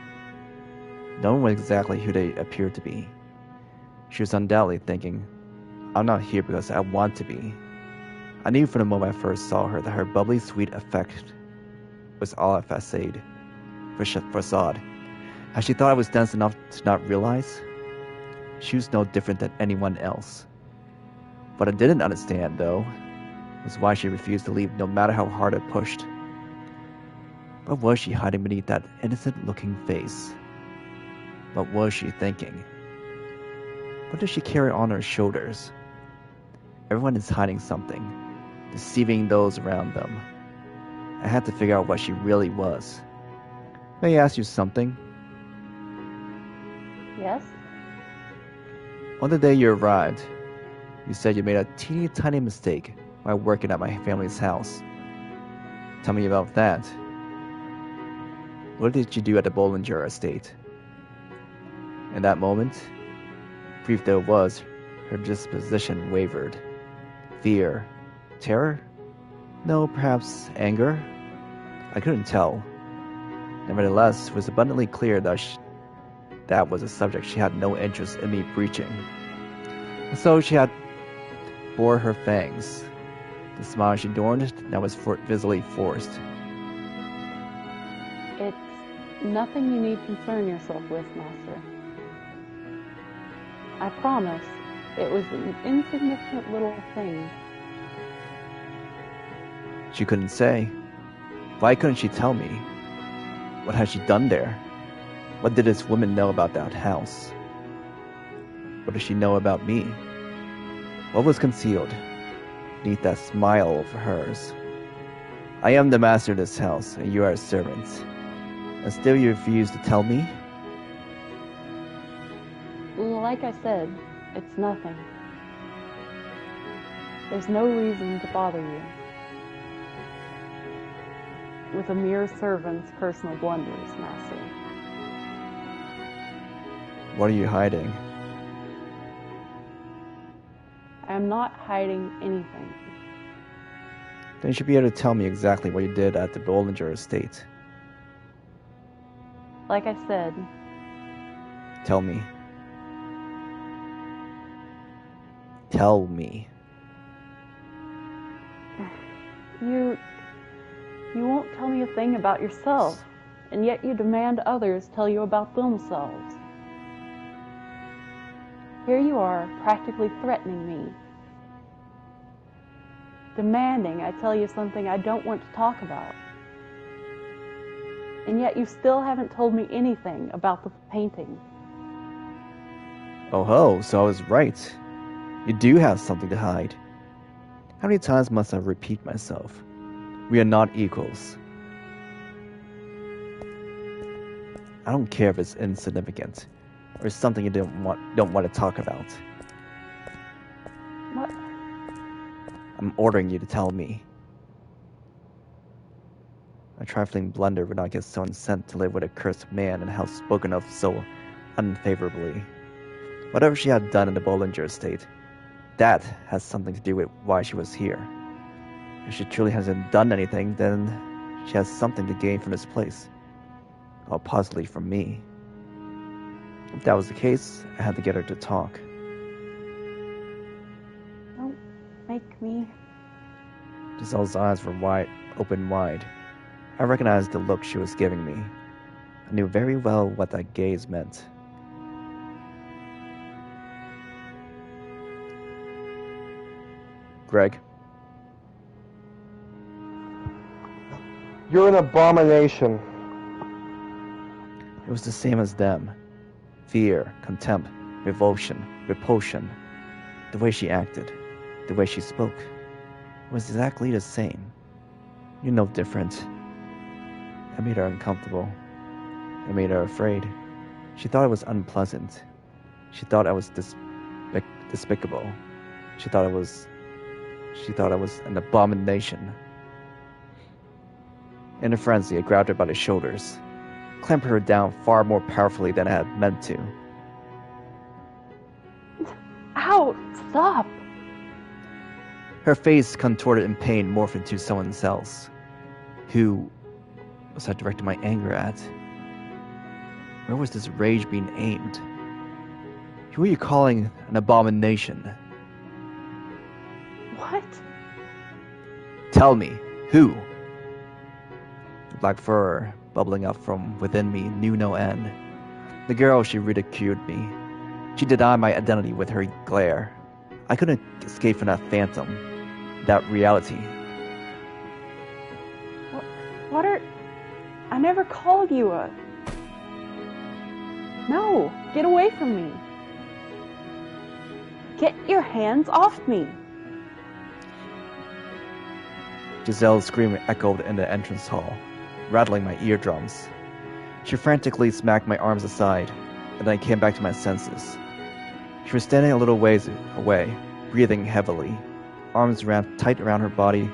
No one was exactly who they appeared to be. She was undoubtedly thinking, I'm not here because I want to be. I knew from the moment I first saw her that her bubbly sweet affect was all a facade. Had she thought I was dense enough to not realize? She was no different than anyone else. What I didn't understand, though, was why she refused to leave no matter how hard I pushed. What was she hiding beneath that innocent-looking face? What was she thinking? What did she carry on her shoulders? Everyone is hiding something, deceiving those around them. I had to figure out what she really was. May I ask you something? Yes? On the day you arrived, you said you made a teeny tiny mistake while working at my family's house. Tell me about that. What did you do at the Bollinger estate? In that moment, brief though it was, her disposition wavered. Fear? Terror? No, perhaps anger? I couldn't tell. Nevertheless, it was abundantly clear that that was a subject she had no interest in me breaching. And so she had bore her fangs. The smile she adorned now was visibly forced. It's nothing you need concern yourself with, Master. I promise, it was an insignificant little thing. She couldn't say. Why couldn't she tell me? What had she done there? What did this woman know about that house? What did she know about me? What was concealed beneath that smile of hers? I am the master of this house, and you are a servant. And still you refuse to tell me? Like I said, it's nothing. There's no reason to bother you with a mere servant's personal blunders, Master. What are you hiding? I am not hiding anything. Then you should be able to tell me exactly what you did at the Bollinger estate. Like I said, Tell me. Tell me. You won't tell me a thing about yourself, and yet you demand others tell you about themselves. Here you are, practically threatening me, demanding I tell you something I don't want to talk about. And yet you still haven't told me anything about the painting. Oh ho, so I was right. You do have something to hide. How many times must I repeat myself? We are not equals. I don't care if it's insignificant, or something you don't want to talk about. What? I'm ordering you to tell me. A trifling blunder would not get someone sent to live with a cursed man and a house spoken of so unfavorably. Whatever she had done in the Bollinger estate, that has something to do with why she was here. If she truly hasn't done anything, then she has something to gain from this place. Or possibly from me. If that was the case, I had to get her to talk. Don't make me. Giselle's eyes were open wide. I recognized the look she was giving me. I knew very well what that gaze meant. Greg, You're an abomination. it was the same as them. Fear, contempt, revulsion, repulsion. The way she acted, the way she spoke, was exactly the same. You're no different. I made her uncomfortable. I made her afraid. She thought it was unpleasant. She thought I was despicable. She thought she thought I was an abomination. In a frenzy, I grabbed her by the shoulders, clamped her down far more powerfully than I had meant to. Ow! Stop! Her face, contorted in pain, morphed into someone else. Who was I directing my anger at? Where was this rage being aimed? Who are you calling an abomination? What? Tell me, who? The black fur bubbling up from within me knew no end. The girl, she ridiculed me. She denied my identity with her glare. I couldn't escape from that phantom, that reality. What are... I never called you a... No, get away from me. Get your hands off me. Giselle's scream echoed in the entrance hall, rattling my eardrums. She frantically smacked my arms aside, and I came back to my senses. She was standing a little ways away, breathing heavily, arms wrapped tight around her body,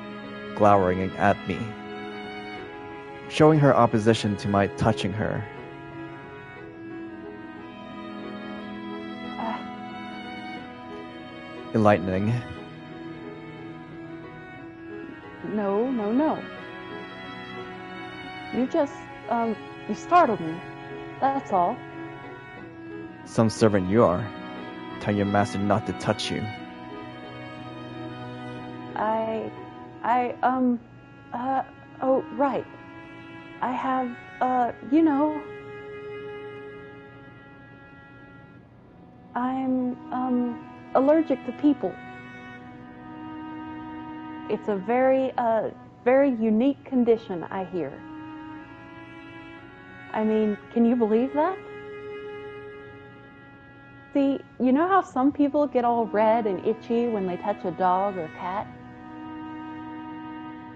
glowering at me, showing her opposition to my touching her. Enlightening. No. You just, you startled me. That's all. Some servant you are. Tell your master not to touch you. Oh, right. I have, I'm, allergic to people. It's a very unique condition, I hear. I mean, can you believe that? See, you know how some people get all red and itchy when they touch a dog or cat?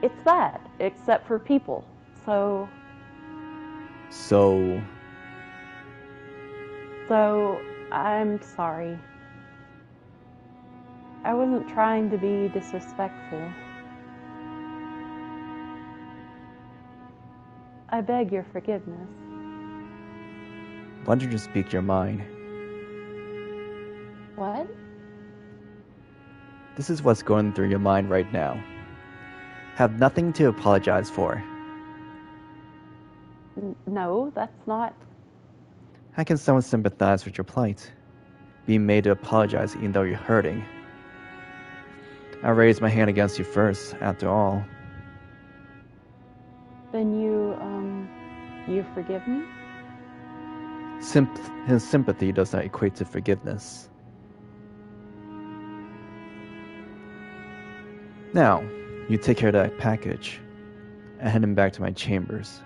It's that, except for people. So, I'm sorry. I wasn't trying to be disrespectful. I beg your forgiveness. Why don't you just speak your mind? What? This is what's going through your mind right now. Have nothing to apologize for. No, that's not... How can someone sympathize with your plight? Being made to apologize even though you're hurting. I raised my hand against you first, after all. Then you forgive me? His sympathy does not equate to forgiveness. Now, you take care of that package. I head him back to my chambers.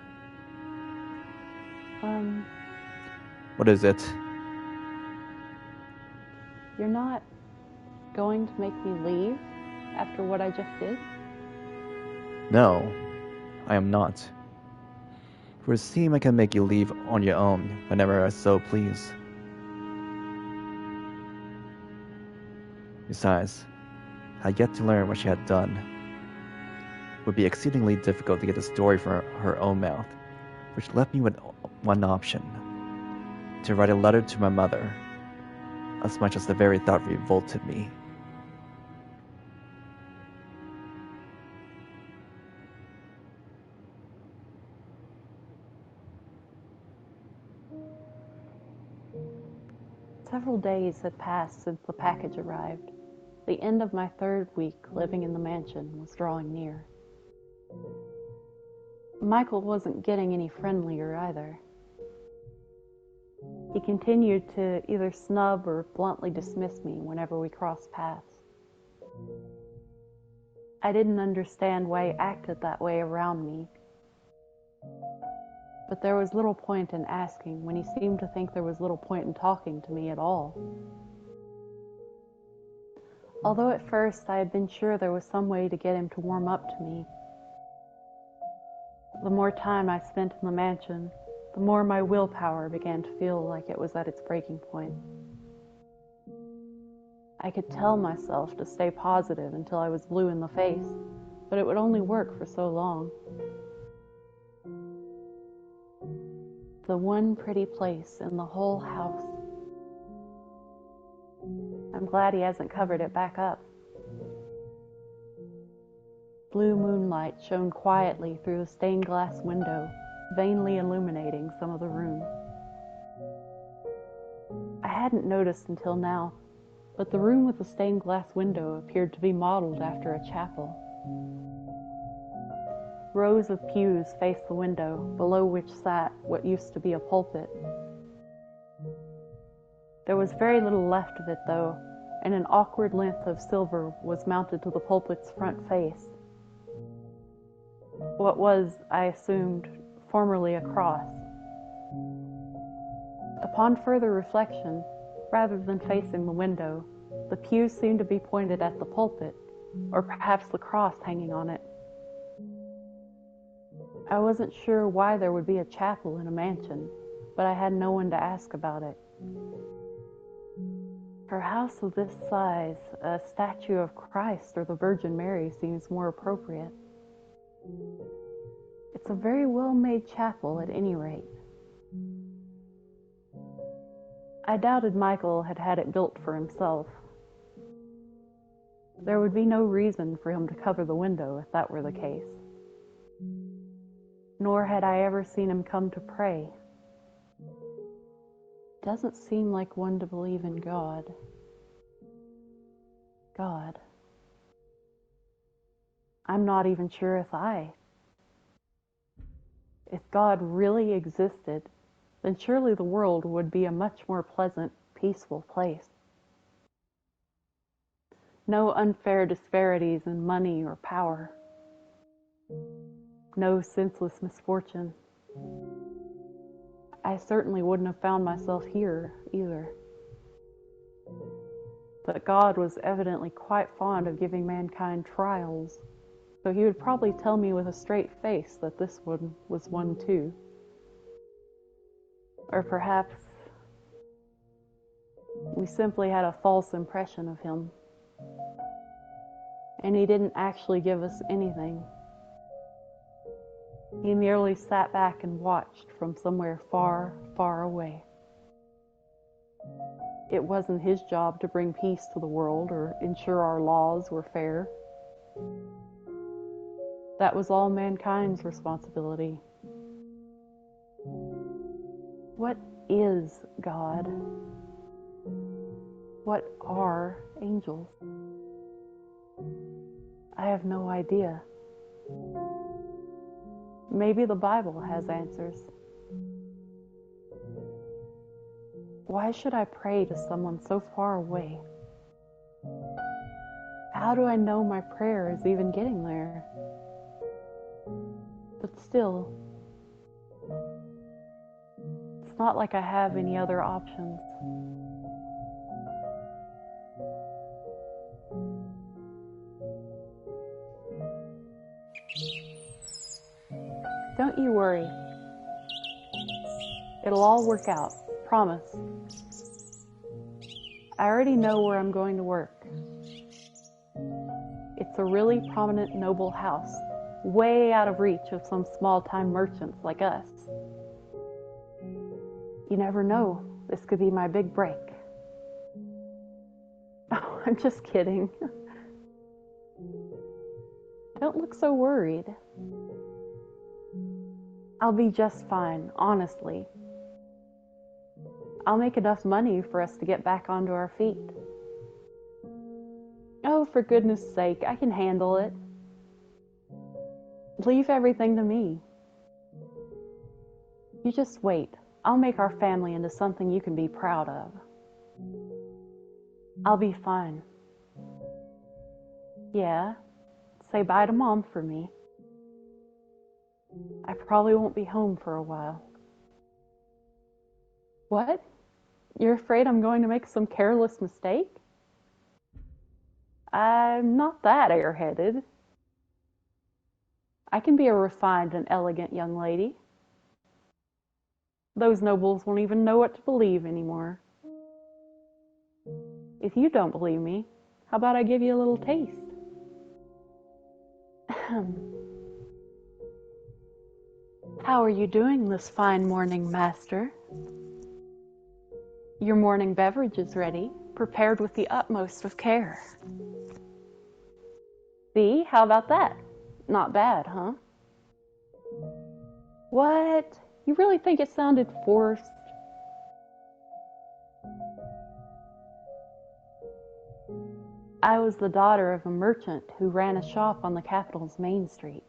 What is it? You're not going to make me leave after what I just did? No, I am not. For it seems I can make you leave on your own whenever I so please. Besides, I had yet to learn what she had done. It would be exceedingly difficult to get the story from her own mouth, which left me with one option: to write a letter to my mother, as much as the very thought revolted me. Several days had passed since the package arrived. The end of my 3rd week living in the mansion was drawing near. Michael wasn't getting any friendlier either. He continued to either snub or bluntly dismiss me whenever we crossed paths. I didn't understand why he acted that way around me, but there was little point in asking when he seemed to think there was little point in talking to me at all. Although at first I had been sure there was some way to get him to warm up to me, the more time I spent in the mansion, the more my willpower began to feel like it was at its breaking point. I could tell myself to stay positive until I was blue in the face, but it would only work for so long. The one pretty place in the whole house. I'm glad he hasn't covered it back up. Blue moonlight shone quietly through the stained glass window, vainly illuminating some of the room. I hadn't noticed until now, but the room with the stained glass window appeared to be modeled after a chapel. Rows of pews faced the window, below which sat what used to be a pulpit. There was very little left of it, though, and an awkward length of silver was mounted to the pulpit's front face. What was, I assumed, formerly a cross. Upon further reflection, rather than facing the window, the pews seemed to be pointed at the pulpit, or perhaps the cross hanging on it. I wasn't sure why there would be a chapel in a mansion, but I had no one to ask about it. For a house of this size, a statue of Christ or the Virgin Mary seems more appropriate. It's a very well-made chapel at any rate. I doubted Michael had had it built for himself. There would be no reason for him to cover the window if that were the case. Nor had I ever seen him come to pray. Doesn't seem like one to believe in God. God. I'm not even sure if God really existed, then surely the world would be a much more pleasant, peaceful place. No unfair disparities in money or power. No senseless misfortune. I certainly wouldn't have found myself here either. But God was evidently quite fond of giving mankind trials, so he would probably tell me with a straight face that this one was one too. Or perhaps we simply had a false impression of him, and he didn't actually give us anything. He merely sat back and watched from somewhere far, far away. It wasn't his job to bring peace to the world or ensure our laws were fair. That was all mankind's responsibility. What is God? What are angels? I have no idea. Maybe the Bible has answers. Why should I pray to someone so far away? How do I know my prayer is even getting there? But still, it's not like I have any other options. Don't you worry. It'll all work out. Promise. I already know where I'm going to work. It's a really prominent, noble house, way out of reach of some small-time merchants like us. You never know. This could be my big break. Oh, I'm just kidding. Don't look so worried. I'll be just fine, honestly. I'll make enough money for us to get back onto our feet. Oh, for goodness sake, I can handle it. Leave everything to me. You just wait. I'll make our family into something you can be proud of. I'll be fine. Yeah, say bye to Mom for me. I probably won't be home for a while. What? You're afraid I'm going to make some careless mistake? I'm not that airheaded. I can be a refined and elegant young lady. Those nobles won't even know what to believe anymore. If you don't believe me, how about I give you a little taste? How are you doing this fine morning, master? Your morning beverage is ready, prepared with the utmost of care. See, how about that? Not bad, huh? What? You really think it sounded forced? I was the daughter of a merchant who ran a shop on the capital's main street.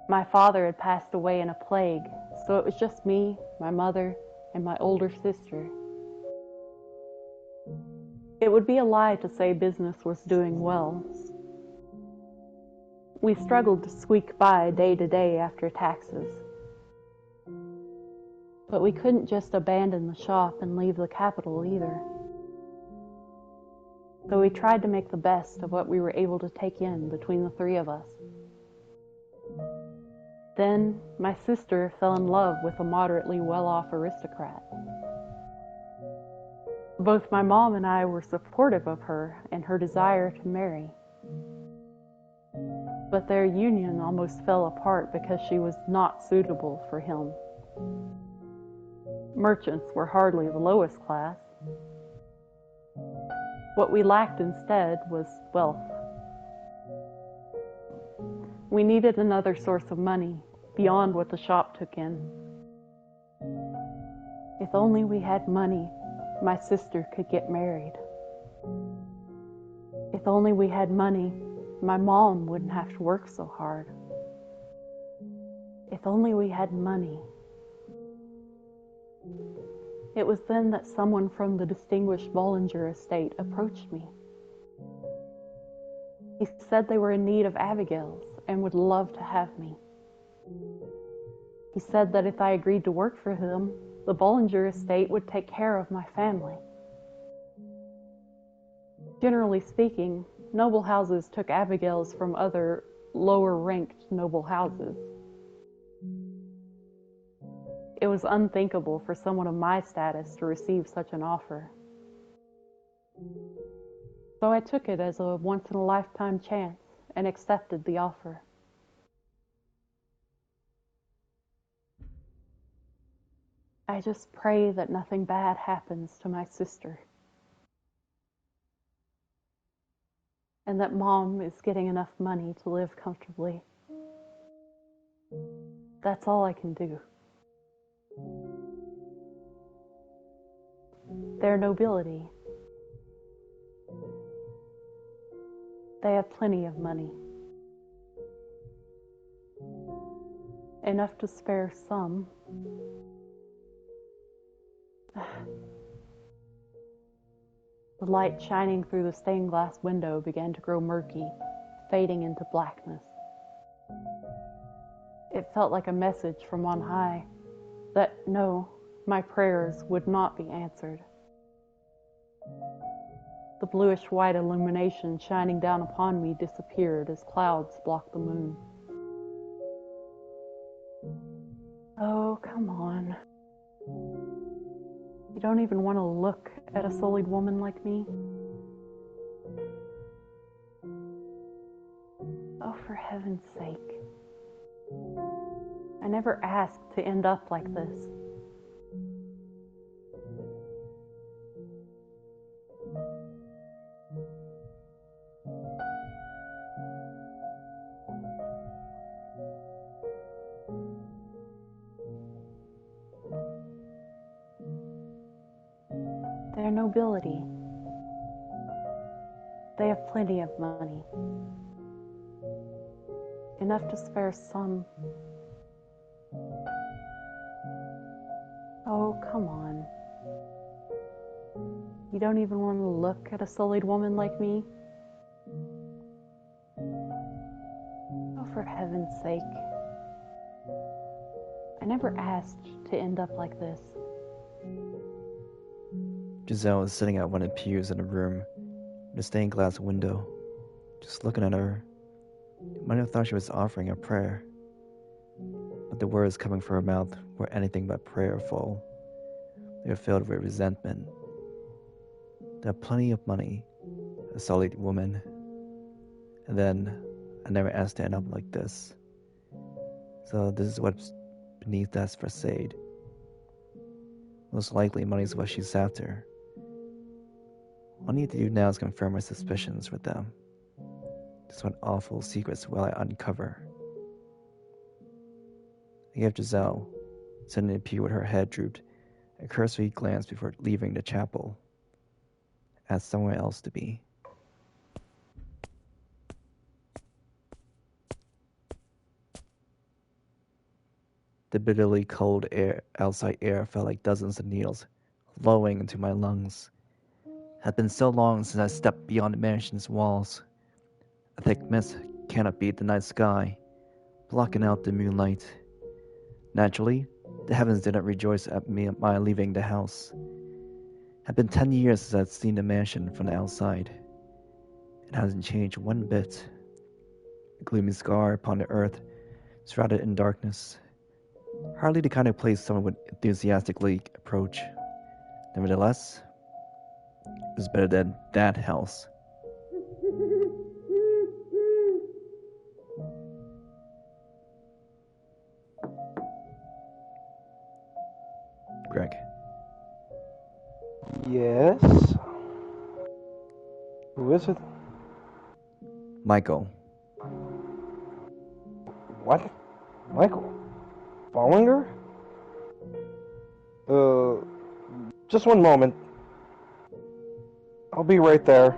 My father had passed away in a plague, so it was just me, my mother, and my older sister. It would be a lie to say business was doing well. We struggled to squeak by day to day after taxes. But we couldn't just abandon the shop and leave the capital either. So we tried to make the best of what we were able to take in between the three of us. Then my sister fell in love with a moderately well-off aristocrat. Both my mom and I were supportive of her and her desire to marry. But their union almost fell apart because she was not suitable for him. Merchants were hardly the lowest class. What we lacked instead was wealth. We needed another source of money beyond what the shop took in. If only we had money, my sister could get married. If only we had money, my mom wouldn't have to work so hard. If only we had money. It was then that someone from the distinguished Bollinger estate approached me. He said they were in need of Abigails and would love to have me. He said that if I agreed to work for him, the Bollinger estate would take care of my family. Generally speaking, noble houses took Abigails from other lower-ranked noble houses. It was unthinkable for someone of my status to receive such an offer. So I took it as a once-in-a-lifetime chance and accepted the offer. I just pray that nothing bad happens to my sister. And that Mom is getting enough money to live comfortably. That's all I can do. Their nobility. They have plenty of money. Enough to spare some. The light shining through the stained glass window began to grow murky, fading into blackness. It felt like a message from on high that no, my prayers would not be answered. The bluish-white illumination shining down upon me disappeared as clouds blocked the moon. Oh, come on. You don't even want to look at a sullied woman like me? Oh, for heaven's sake. I never asked to end up like this. Their nobility. They have plenty of money. Enough to spare some. Oh, come on. You don't even want to look at a sullied woman like me? Oh, for heaven's sake. I never asked to end up like this. Giselle is sitting at one of the pews in the room with a stained glass window. Just looking at her, you might have thought she was offering a prayer. But the words coming from her mouth were anything but prayerful. They were filled with resentment. They have plenty of money, a solid woman. And then I never asked to end up like this. So this is what's beneath that facade. Most likely money's what she's after. All I need to do now is confirm my suspicions with them. Just what awful secrets will I uncover? I gave Giselle, sitting in the pew with her head drooped, a cursory glance before leaving the chapel. Asked somewhere else to be. The bitterly cold outside air felt like dozens of needles flowing into my lungs. It had been so long since I stepped beyond the mansion's walls. A thick mist canopied the night sky, blocking out the moonlight. Naturally, the heavens didn't rejoice at my leaving the house. It had been 10 years since I'd seen the mansion from the outside. It hasn't changed one bit. A gloomy scar upon the earth, shrouded in darkness. Hardly the kind of place someone would enthusiastically approach. Nevertheless, it was better than that house. Greg. Yes? Who is it? Michael. What? Michael? Bollinger? Just one moment. I'll be right there.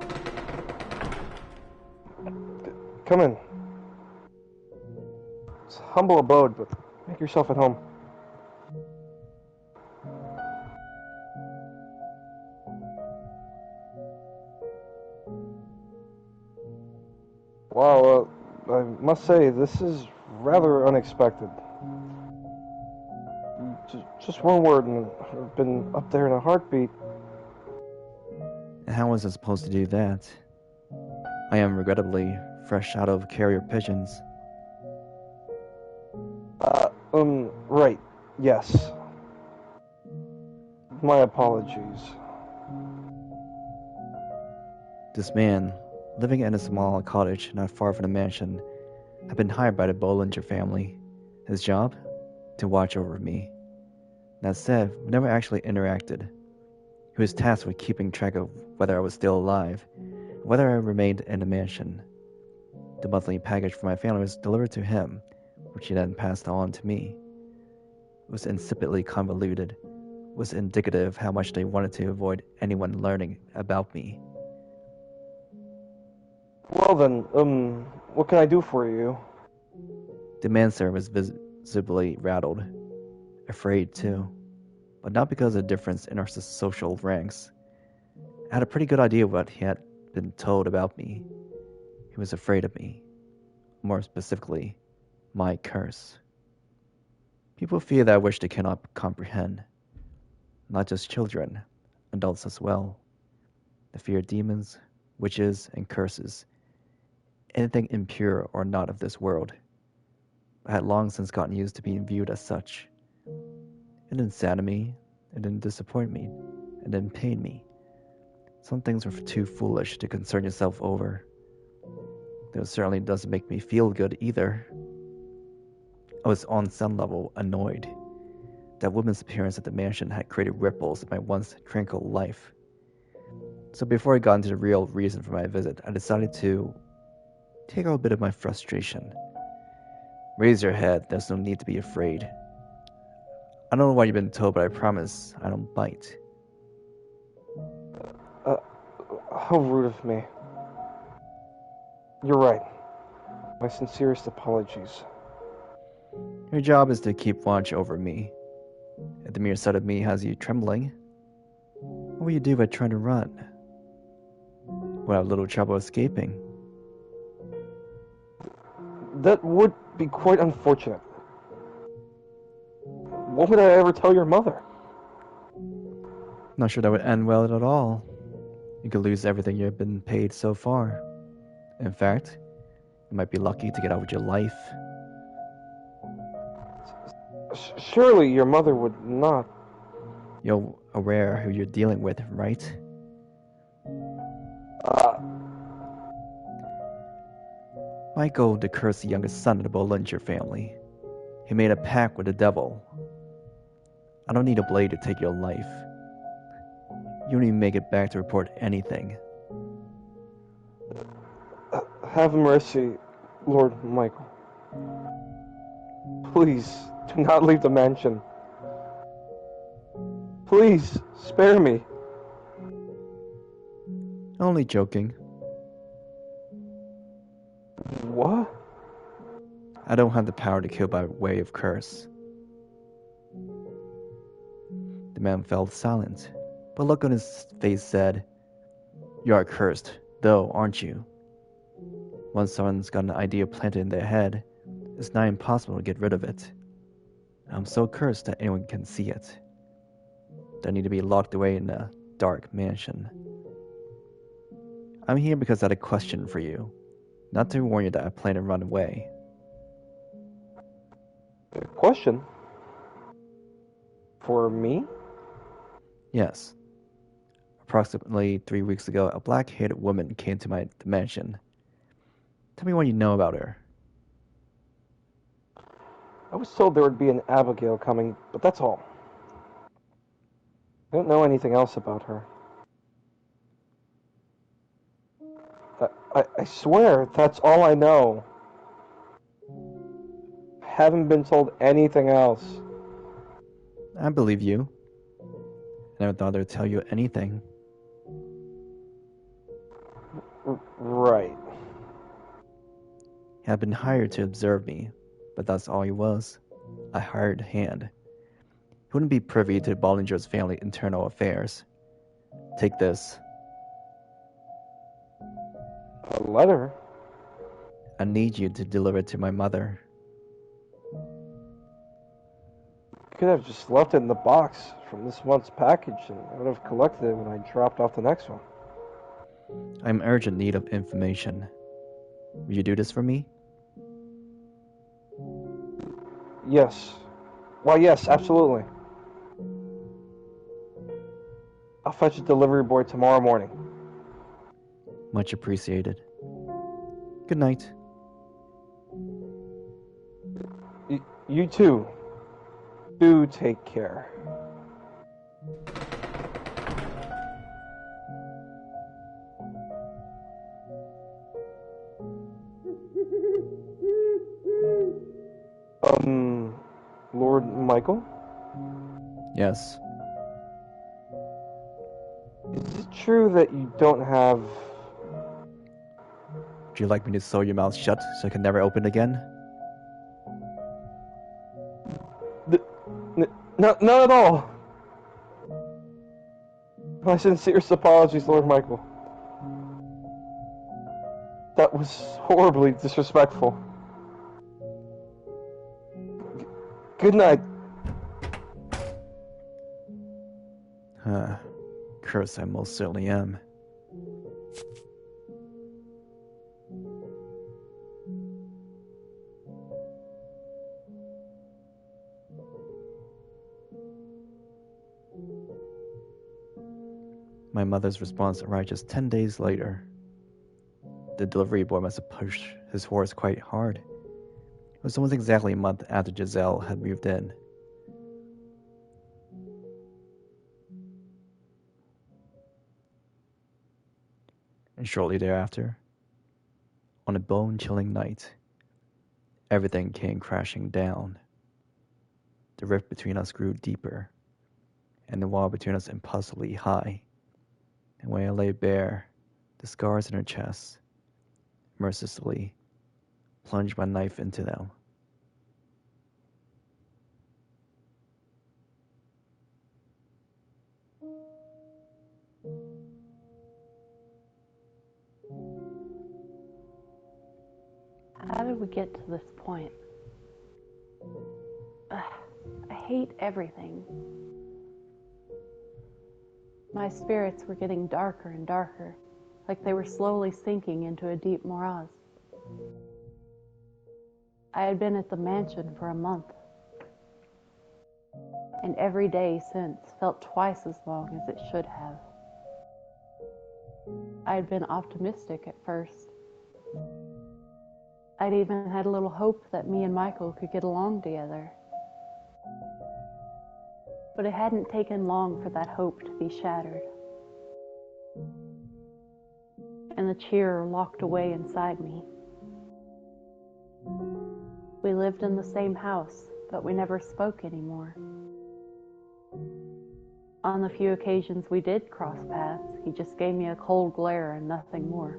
Come in. It's a humble abode, but make yourself at home. Wow, I must say, this is rather unexpected. Just one word, and I've been up there in a heartbeat. And how was I supposed to do that? I am regrettably fresh out of carrier pigeons. Right. Yes. My apologies. This man, living in a small cottage not far from the mansion, had been hired by the Bollinger family. His job? To watch over me. That said, we never actually interacted. He was tasked with keeping track of whether I was still alive, whether I remained in the mansion. The monthly package for my family was delivered to him, which he then passed on to me. It was insipidly convoluted, was indicative of how much they wanted to avoid anyone learning about me. Well then, what can I do for you? The manservant was visibly rattled, afraid too, but not because of the difference in our social ranks. I had a pretty good idea of what he had been told about me. He was afraid of me, more specifically, my curse. People fear that which they cannot comprehend. Not just children, adults as well. They fear demons, witches, and curses. Anything impure or not of this world. I had long since gotten used to being viewed as such. It didn't sadden me, it didn't disappoint me, it didn't pain me. Some things were too foolish to concern yourself over. Though it certainly doesn't make me feel good either. I was on some level annoyed. That woman's appearance at the mansion had created ripples in my once tranquil life. So before I got into the real reason for my visit, I decided to take out a bit of my frustration. Raise your head, there's no need to be afraid. I don't know what you've been told, but I promise I don't bite. How rude of me. You're right. My sincerest apologies. Your job is to keep watch over me. If the mere sight of me has you trembling, what will you do by trying to run? We'll have little trouble escaping. That would be quite unfortunate. What would I ever tell your mother? Not sure that would end well at all. You could lose everything you've been paid so far. In fact, you might be lucky to get out with your life. Surely your mother would not. You're aware who you're dealing with, right? Michael, the cursed youngest son of the Bollinger family. He made a pact with the devil. I don't need a blade to take your life. You don't even make it back to report anything. Have mercy, Lord Michael. Please, do not leave the mansion. Please, spare me. Only joking. What? I don't have the power to kill by way of curse. The man fell silent, but a look on his face said, You are cursed, though, aren't you? Once someone's got an idea planted in their head, it's not impossible to get rid of it. I'm so cursed that anyone can see it. I need to be locked away in a dark mansion. I'm here because I had a question for you, not to warn you that I plan to run away. A question? For me? Yes. Approximately 3 weeks ago, a black-haired woman came to my mansion. Tell me what you know about her. I was told there would be an Abigail coming, but that's all. I don't know anything else about her. I swear, that's all I know. I haven't been told anything else. I believe you. I never thought I would tell you anything. Right. He had been hired to observe me, but that's all he was. A hired hand. He wouldn't be privy to Bollinger's family internal affairs. Take this. A letter? I need you to deliver it to my mother. Could have just left it in the box from this month's package, and I would have collected it when I dropped off the next one. I'm in urgent need of information. Will you do this for me? Yes. Why, yes, absolutely. I'll fetch a delivery boy tomorrow morning. Much appreciated. Good night. You too. Do take care. Lord Michael? Yes. Is it true that you don't have... Would you like me to sew your mouth shut so it can never open again? No, not at all. My sincerest apologies, Lord Michael. That was horribly disrespectful. Good night. Curse, I most certainly am. My mother's response arrived just 10 days later. The delivery boy must have pushed his horse quite hard. It was almost exactly a month after Giselle had moved in. And shortly thereafter, on a bone-chilling night, everything came crashing down. The rift between us grew deeper, and the wall between us impossibly high. And when I lay bare the scars in her chest, mercilessly plunged my knife into them. How did we get to this point? Ugh, I hate everything. My spirits were getting darker and darker, like they were slowly sinking into a deep morass. I had been at the mansion for a month, and every day since felt twice as long as it should have. I had been optimistic at first. I'd even had a little hope that me and Michael could get along together. But it hadn't taken long for that hope to be shattered, and the cheer locked away inside me. We lived in the same house, but we never spoke anymore. On the few occasions we did cross paths, he just gave me a cold glare and nothing more.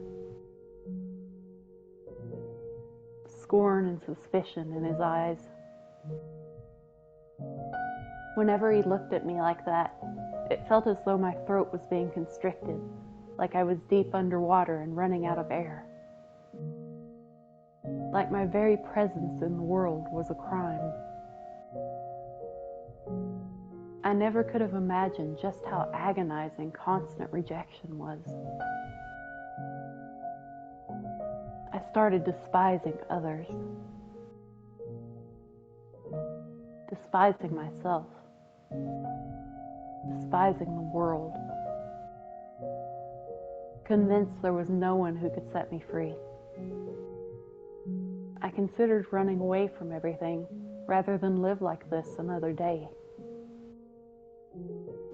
Scorn and suspicion in his eyes. Whenever he looked at me like that, it felt as though my throat was being constricted, like I was deep underwater and running out of air. Like my very presence in the world was a crime. I never could have imagined just how agonizing constant rejection was. I started despising others, despising myself, despising the world, convinced there was no one who could set me free. I considered running away from everything rather than live like this another day.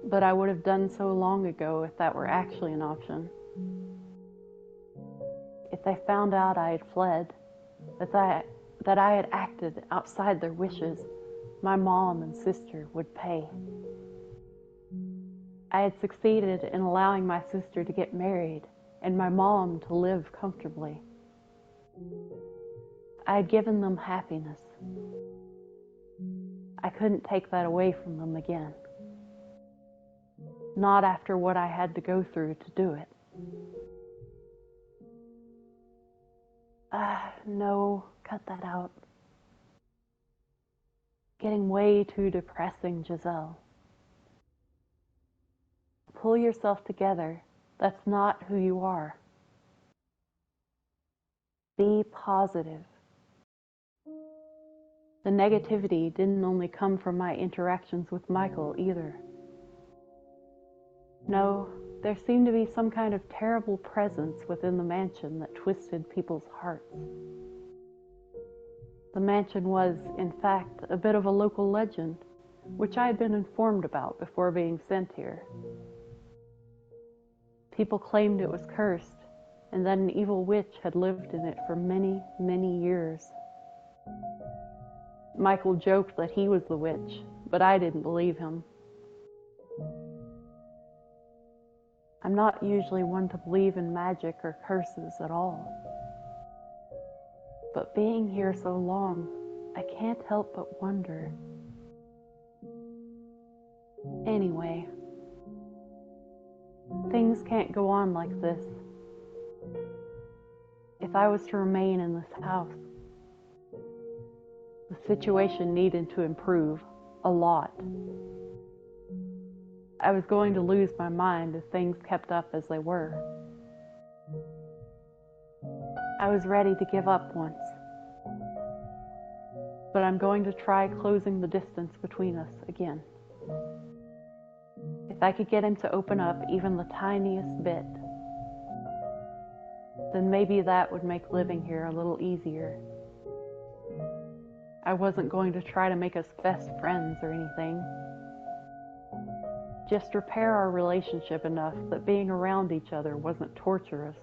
But I would have done so long ago if that were actually an option. If they found out I had fled, that I had acted outside their wishes, my mom and sister would pay. I had succeeded in allowing my sister to get married and my mom to live comfortably. I had given them happiness. I couldn't take that away from them again. Not after what I had to go through to do it. No, cut that out. Getting way too depressing, Giselle. Pull yourself together. That's not who you are. Be positive. The negativity didn't only come from my interactions with Michael either. No, there seemed to be some kind of terrible presence within the mansion that twisted people's hearts. The mansion was, in fact, a bit of a local legend, which I had been informed about before being sent here. People claimed it was cursed, and that an evil witch had lived in it for many, many years. Michael joked that he was the witch, but I didn't believe him. I'm not usually one to believe in magic or curses at all. But being here so long, I can't help but wonder. Anyway, things can't go on like this. If I was to remain in this house, the situation needed to improve a lot. I was going to lose my mind if things kept up as they were. I was ready to give up once, but I'm going to try closing the distance between us again. If I could get him to open up even the tiniest bit, then maybe that would make living here a little easier. I wasn't going to try to make us best friends or anything. Just repair our relationship enough that being around each other wasn't torturous.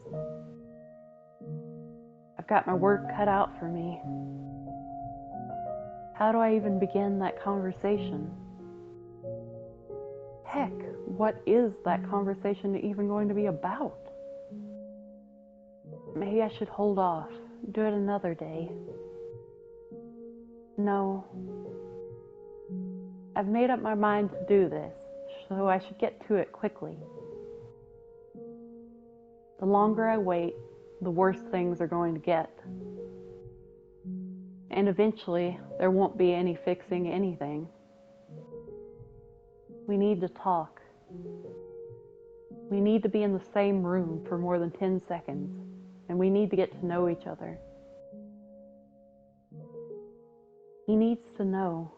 I've got my work cut out for me. How do I even begin that conversation? Heck, what is that conversation even going to be about? Maybe I should hold off, do it another day. No. I've made up my mind to do this, so I should get to it quickly. The longer I wait, the worse things are going to get. And eventually, there won't be any fixing anything. We need to talk. We need to be in the same room for more than 10 seconds, and we need to get to know each other. He needs to know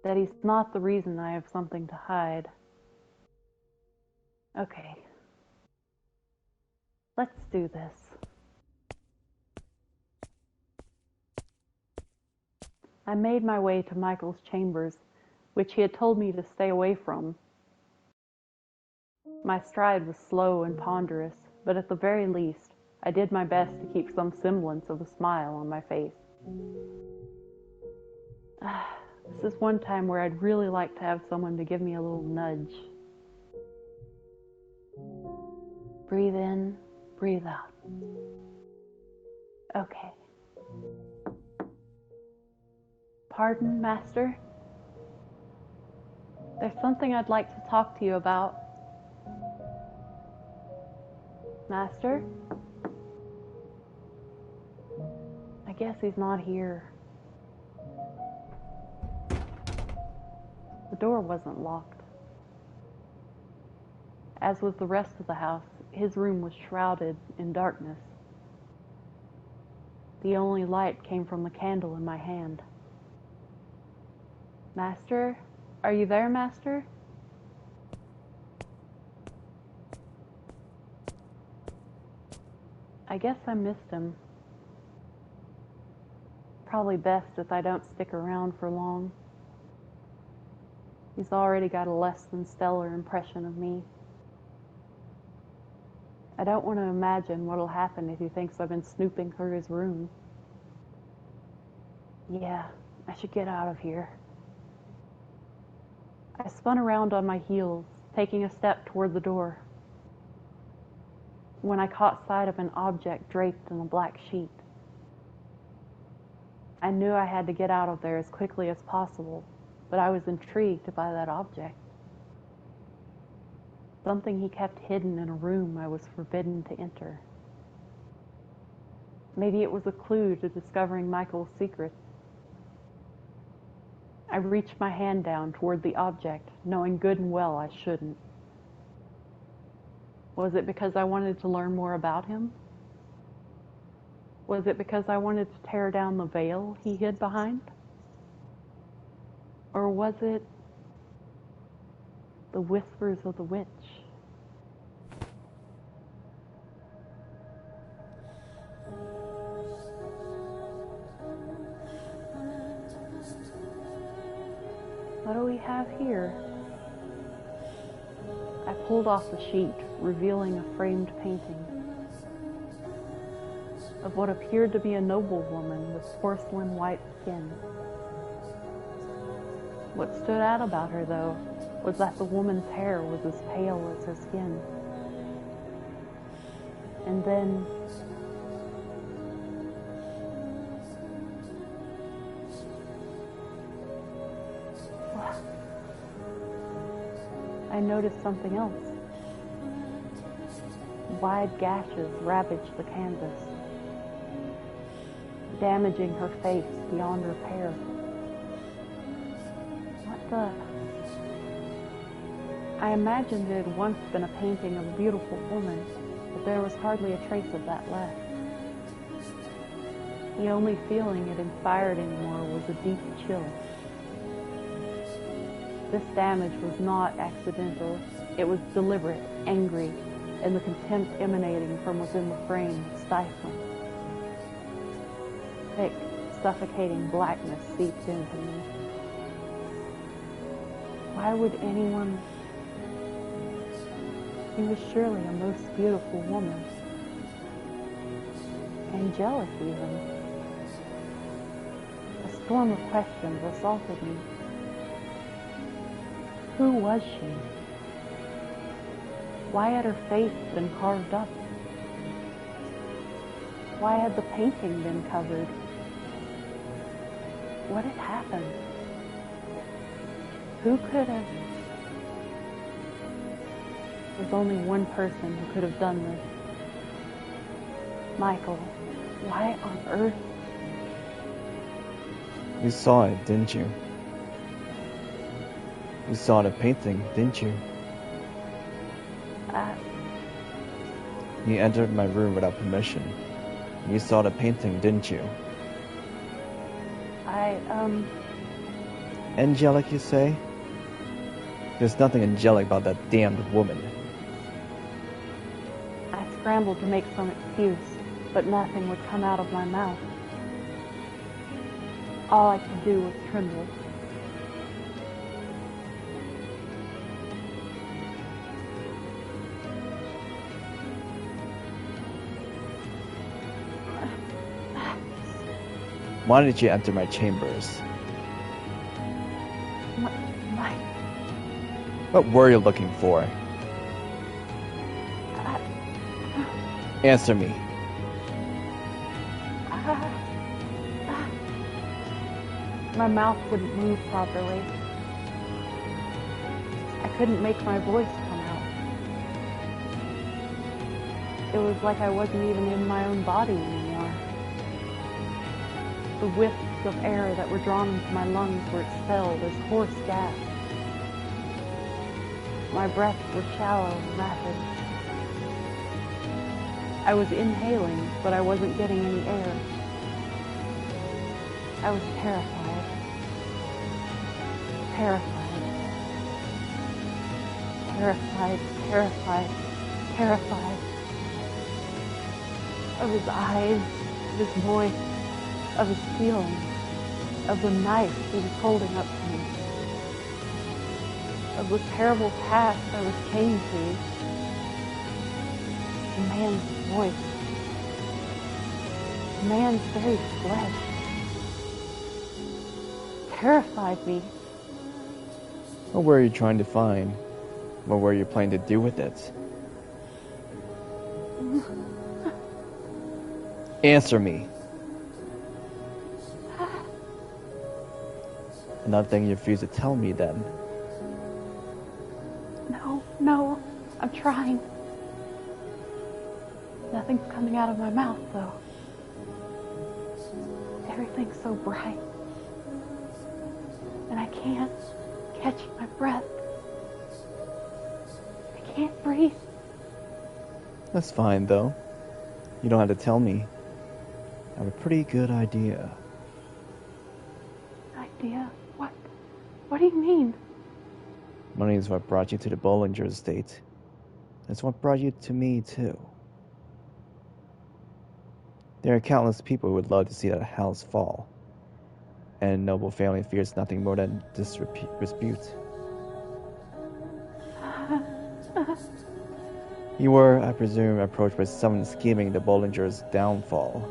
that he's not the reason I have something to hide. Okay. Let's do this. I made my way to Michael's chambers, which he had told me to stay away from. My stride was slow and ponderous, but at the very least, I did my best to keep some semblance of a smile on my face. This is one time where I'd really like to have someone to give me a little nudge. Breathe in, breathe out. Okay. Pardon, Master? There's something I'd like to talk to you about. Master? I guess he's not here. The door wasn't locked. As was the rest of the house, his room was shrouded in darkness. The only light came from the candle in my hand. Master? Are you there, Master? I guess I missed him. Probably best if I don't stick around for long. He's already got a less than stellar impression of me. I don't want to imagine what'll happen if he thinks I've been snooping through his room. Yeah, I should get out of here. I spun around on my heels, taking a step toward the door, when I caught sight of an object draped in a black sheet. I knew I had to get out of there as quickly as possible, but I was intrigued by that object. Something he kept hidden in a room I was forbidden to enter. Maybe it was a clue to discovering Michael's secrets. I reached my hand down toward the object, knowing good and well I shouldn't. Was it because I wanted to learn more about him? Was it because I wanted to tear down the veil he hid behind? Or was it the whispers of the witch? What do we have here? I pulled off the sheet, revealing a framed painting of what appeared to be a noblewoman with porcelain white skin. What stood out about her, though, was that the woman's hair was as pale as her skin. And then I noticed something else. Wide gashes ravaged the canvas, damaging her face beyond repair. What the? I imagined it had once been a painting of a beautiful woman, but there was hardly a trace of that left. The only feeling it inspired anymore was a deep chill. This damage was not accidental. It was deliberate, angry, and the contempt emanating from within the frame was stifling. Thick, suffocating blackness seeped into me. Why would anyone? She was surely a most beautiful woman. Angelic, even. A storm of questions assaulted me. Who was she? Why had her face been carved up? Why had the painting been covered? What had happened? Who could have? There's only one person who could have done this. Michael, why on earth? You saw it, didn't you? You saw the painting, didn't you? You entered my room without permission. You saw the painting, didn't you? Angelic, you say? There's nothing angelic about that damned woman. I scrambled to make some excuse, but nothing would come out of my mouth. All I could do was tremble. Why did you enter my chambers? My... What were you looking for? Answer me. My mouth wouldn't move properly. I couldn't make my voice come out. It was like I wasn't even in my own body anymore. The whiffs of air that were drawn into my lungs were expelled as hoarse gasps. My breaths were shallow and rapid. I was inhaling, but I wasn't getting any air. I was terrified. Terrified. Of his eyes, of his voice, of his feelings, of the knife he was holding up to me, of the terrible past I was chained to. The man's voice, the man's very flesh, terrified me. What were you trying to find? What were you planning to do with it? Answer me. Another thing you refuse to tell me then. No, I'm trying. Nothing's coming out of my mouth, though. Everything's so bright. And I can't catch my breath. I can't breathe. That's fine, though. You don't have to tell me. I have a pretty good idea. Idea? What do you mean? Money is what brought you to the Bollinger estate. It's what brought you to me, too. There are countless people who would love to see that house fall. And a noble family fears nothing more than dispute. You were, I presume, approached by someone scheming the Bollinger's downfall.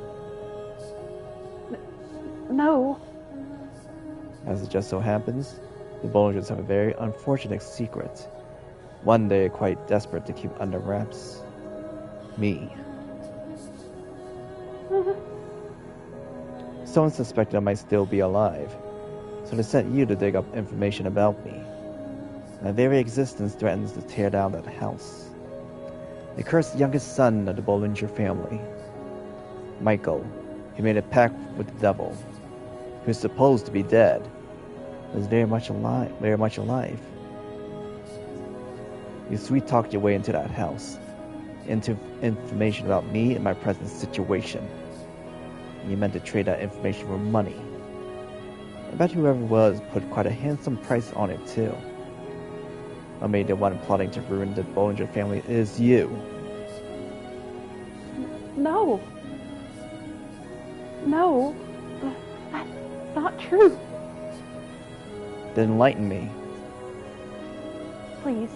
No. As it just so happens, the Bollingers have a very unfortunate secret. One they are quite desperate to keep under wraps. Me. Someone suspected I might still be alive, so they sent you to dig up information about me. My very existence threatens to tear down that house. The cursed youngest son of the Bollinger family, Michael, he made a pact with the devil, who's supposed to be dead, is very much alive. You sweet-talked your way into that house, into information about me and my present situation. And you meant to trade that information for money. I bet whoever it was put quite a handsome price on it, too. I mean, the one plotting to ruin the Bollinger family is you. No, that's not true. Then enlighten me. Please,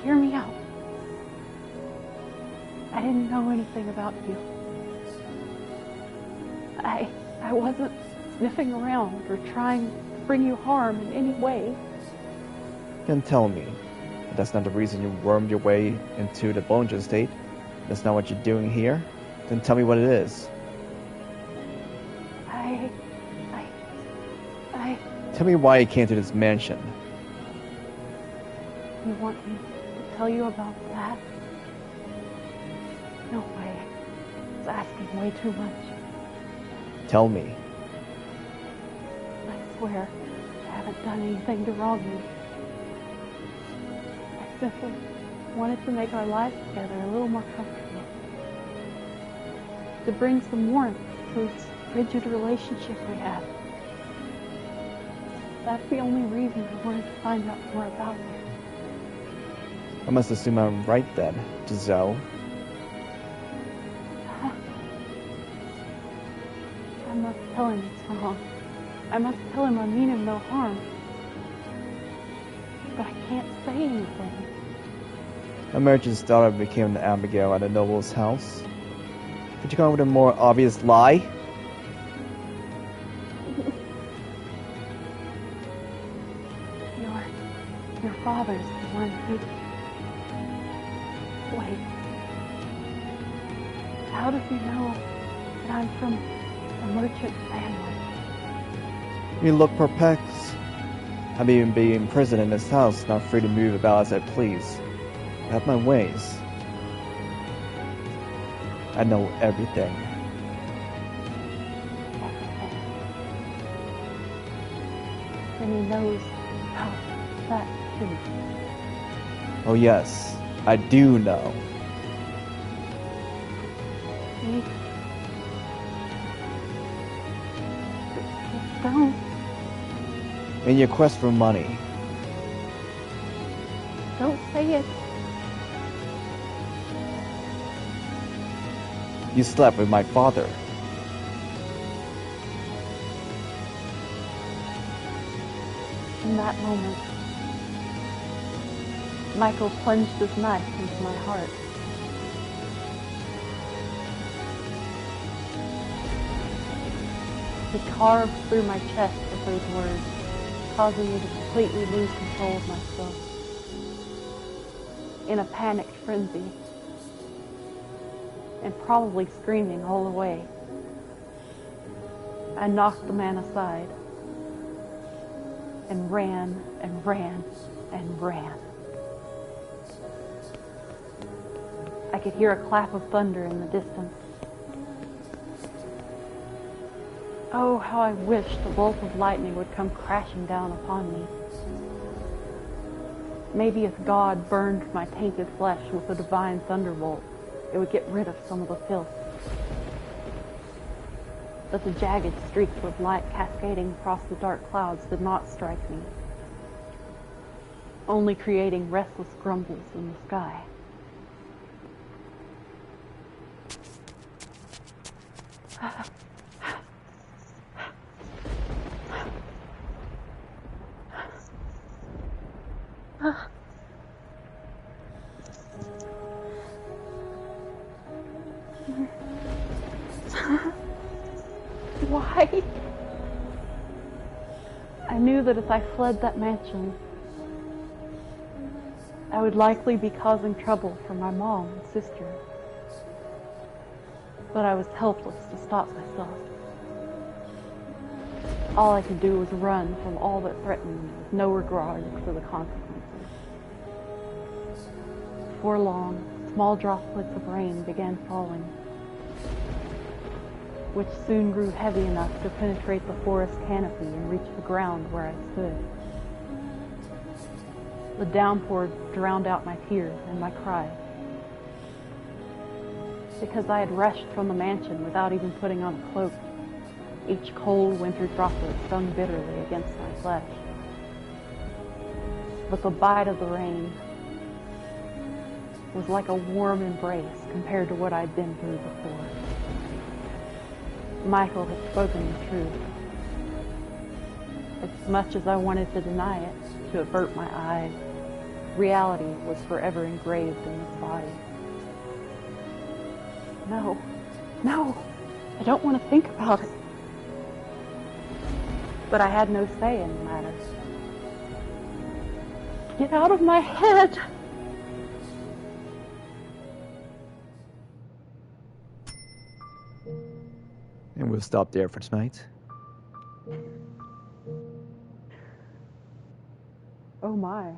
hear me out. I didn't know anything about you. I wasn't sniffing around or trying to bring you harm in any way. Then tell me, if that's not the reason you wormed your way into the Bollinger estate, that's not what you're doing here, then tell me what it is. Tell me why you came to this mansion. You want me to tell you about that? No way. It's asking way too much. Tell me. I swear, I haven't done anything to wrong you. I simply wanted to make our lives together a little more comfortable. To bring some warmth to this rigid relationship we have. That's the only reason I wanted to find out more about you. I must assume I'm right then, Giselle. I must tell him it's wrong. I must tell him I mean him no harm. But I can't say anything. A merchant's daughter became an Abigail at a noble's house. Could you come up with a more obvious lie? Your father's the one who... Wait. How does he know that I'm from a merchant family? You look perplexed. I've even been in prison in this house, not free to move about as I please. I have my ways. I know everything. And he knows how that too. Oh yes, I do know. Please. Don't. In your quest for money, Don't say it. you slept with my father. In that moment, Michael plunged his knife into my heart. He carved through my chest with those words, causing me to completely lose control of myself. In a panicked frenzy, and probably screaming all the way, I knocked the man aside and ran and ran and ran. I could hear a clap of thunder in the distance. Oh, how I wished a bolt of lightning would come crashing down upon me. Maybe if God burned my tainted flesh with a divine thunderbolt, it would get rid of some of the filth. But the jagged streaks of light cascading across the dark clouds did not strike me, only creating restless grumbles in the sky. Why? I knew that if I fled that mansion, I would likely be causing trouble for my mom and sister. But I was helpless to stop myself. All I could do was run from all that threatened me with no regard for the consequences. Before long, small droplets of rain began falling, which soon grew heavy enough to penetrate the forest canopy and reach the ground where I stood. The downpour drowned out my tears and my cries. Because I had rushed from the mansion without even putting on a cloak, each cold winter droplet stung bitterly against my flesh. But the bite of the rain was like a warm embrace compared to what I'd been through before. Michael had spoken the truth. As much as I wanted to deny it, to avert my eyes, reality was forever engraved in this body. No, I don't want to think about it. But I had no say in the matter. Get out of my head! And we'll stop there for tonight. Oh my.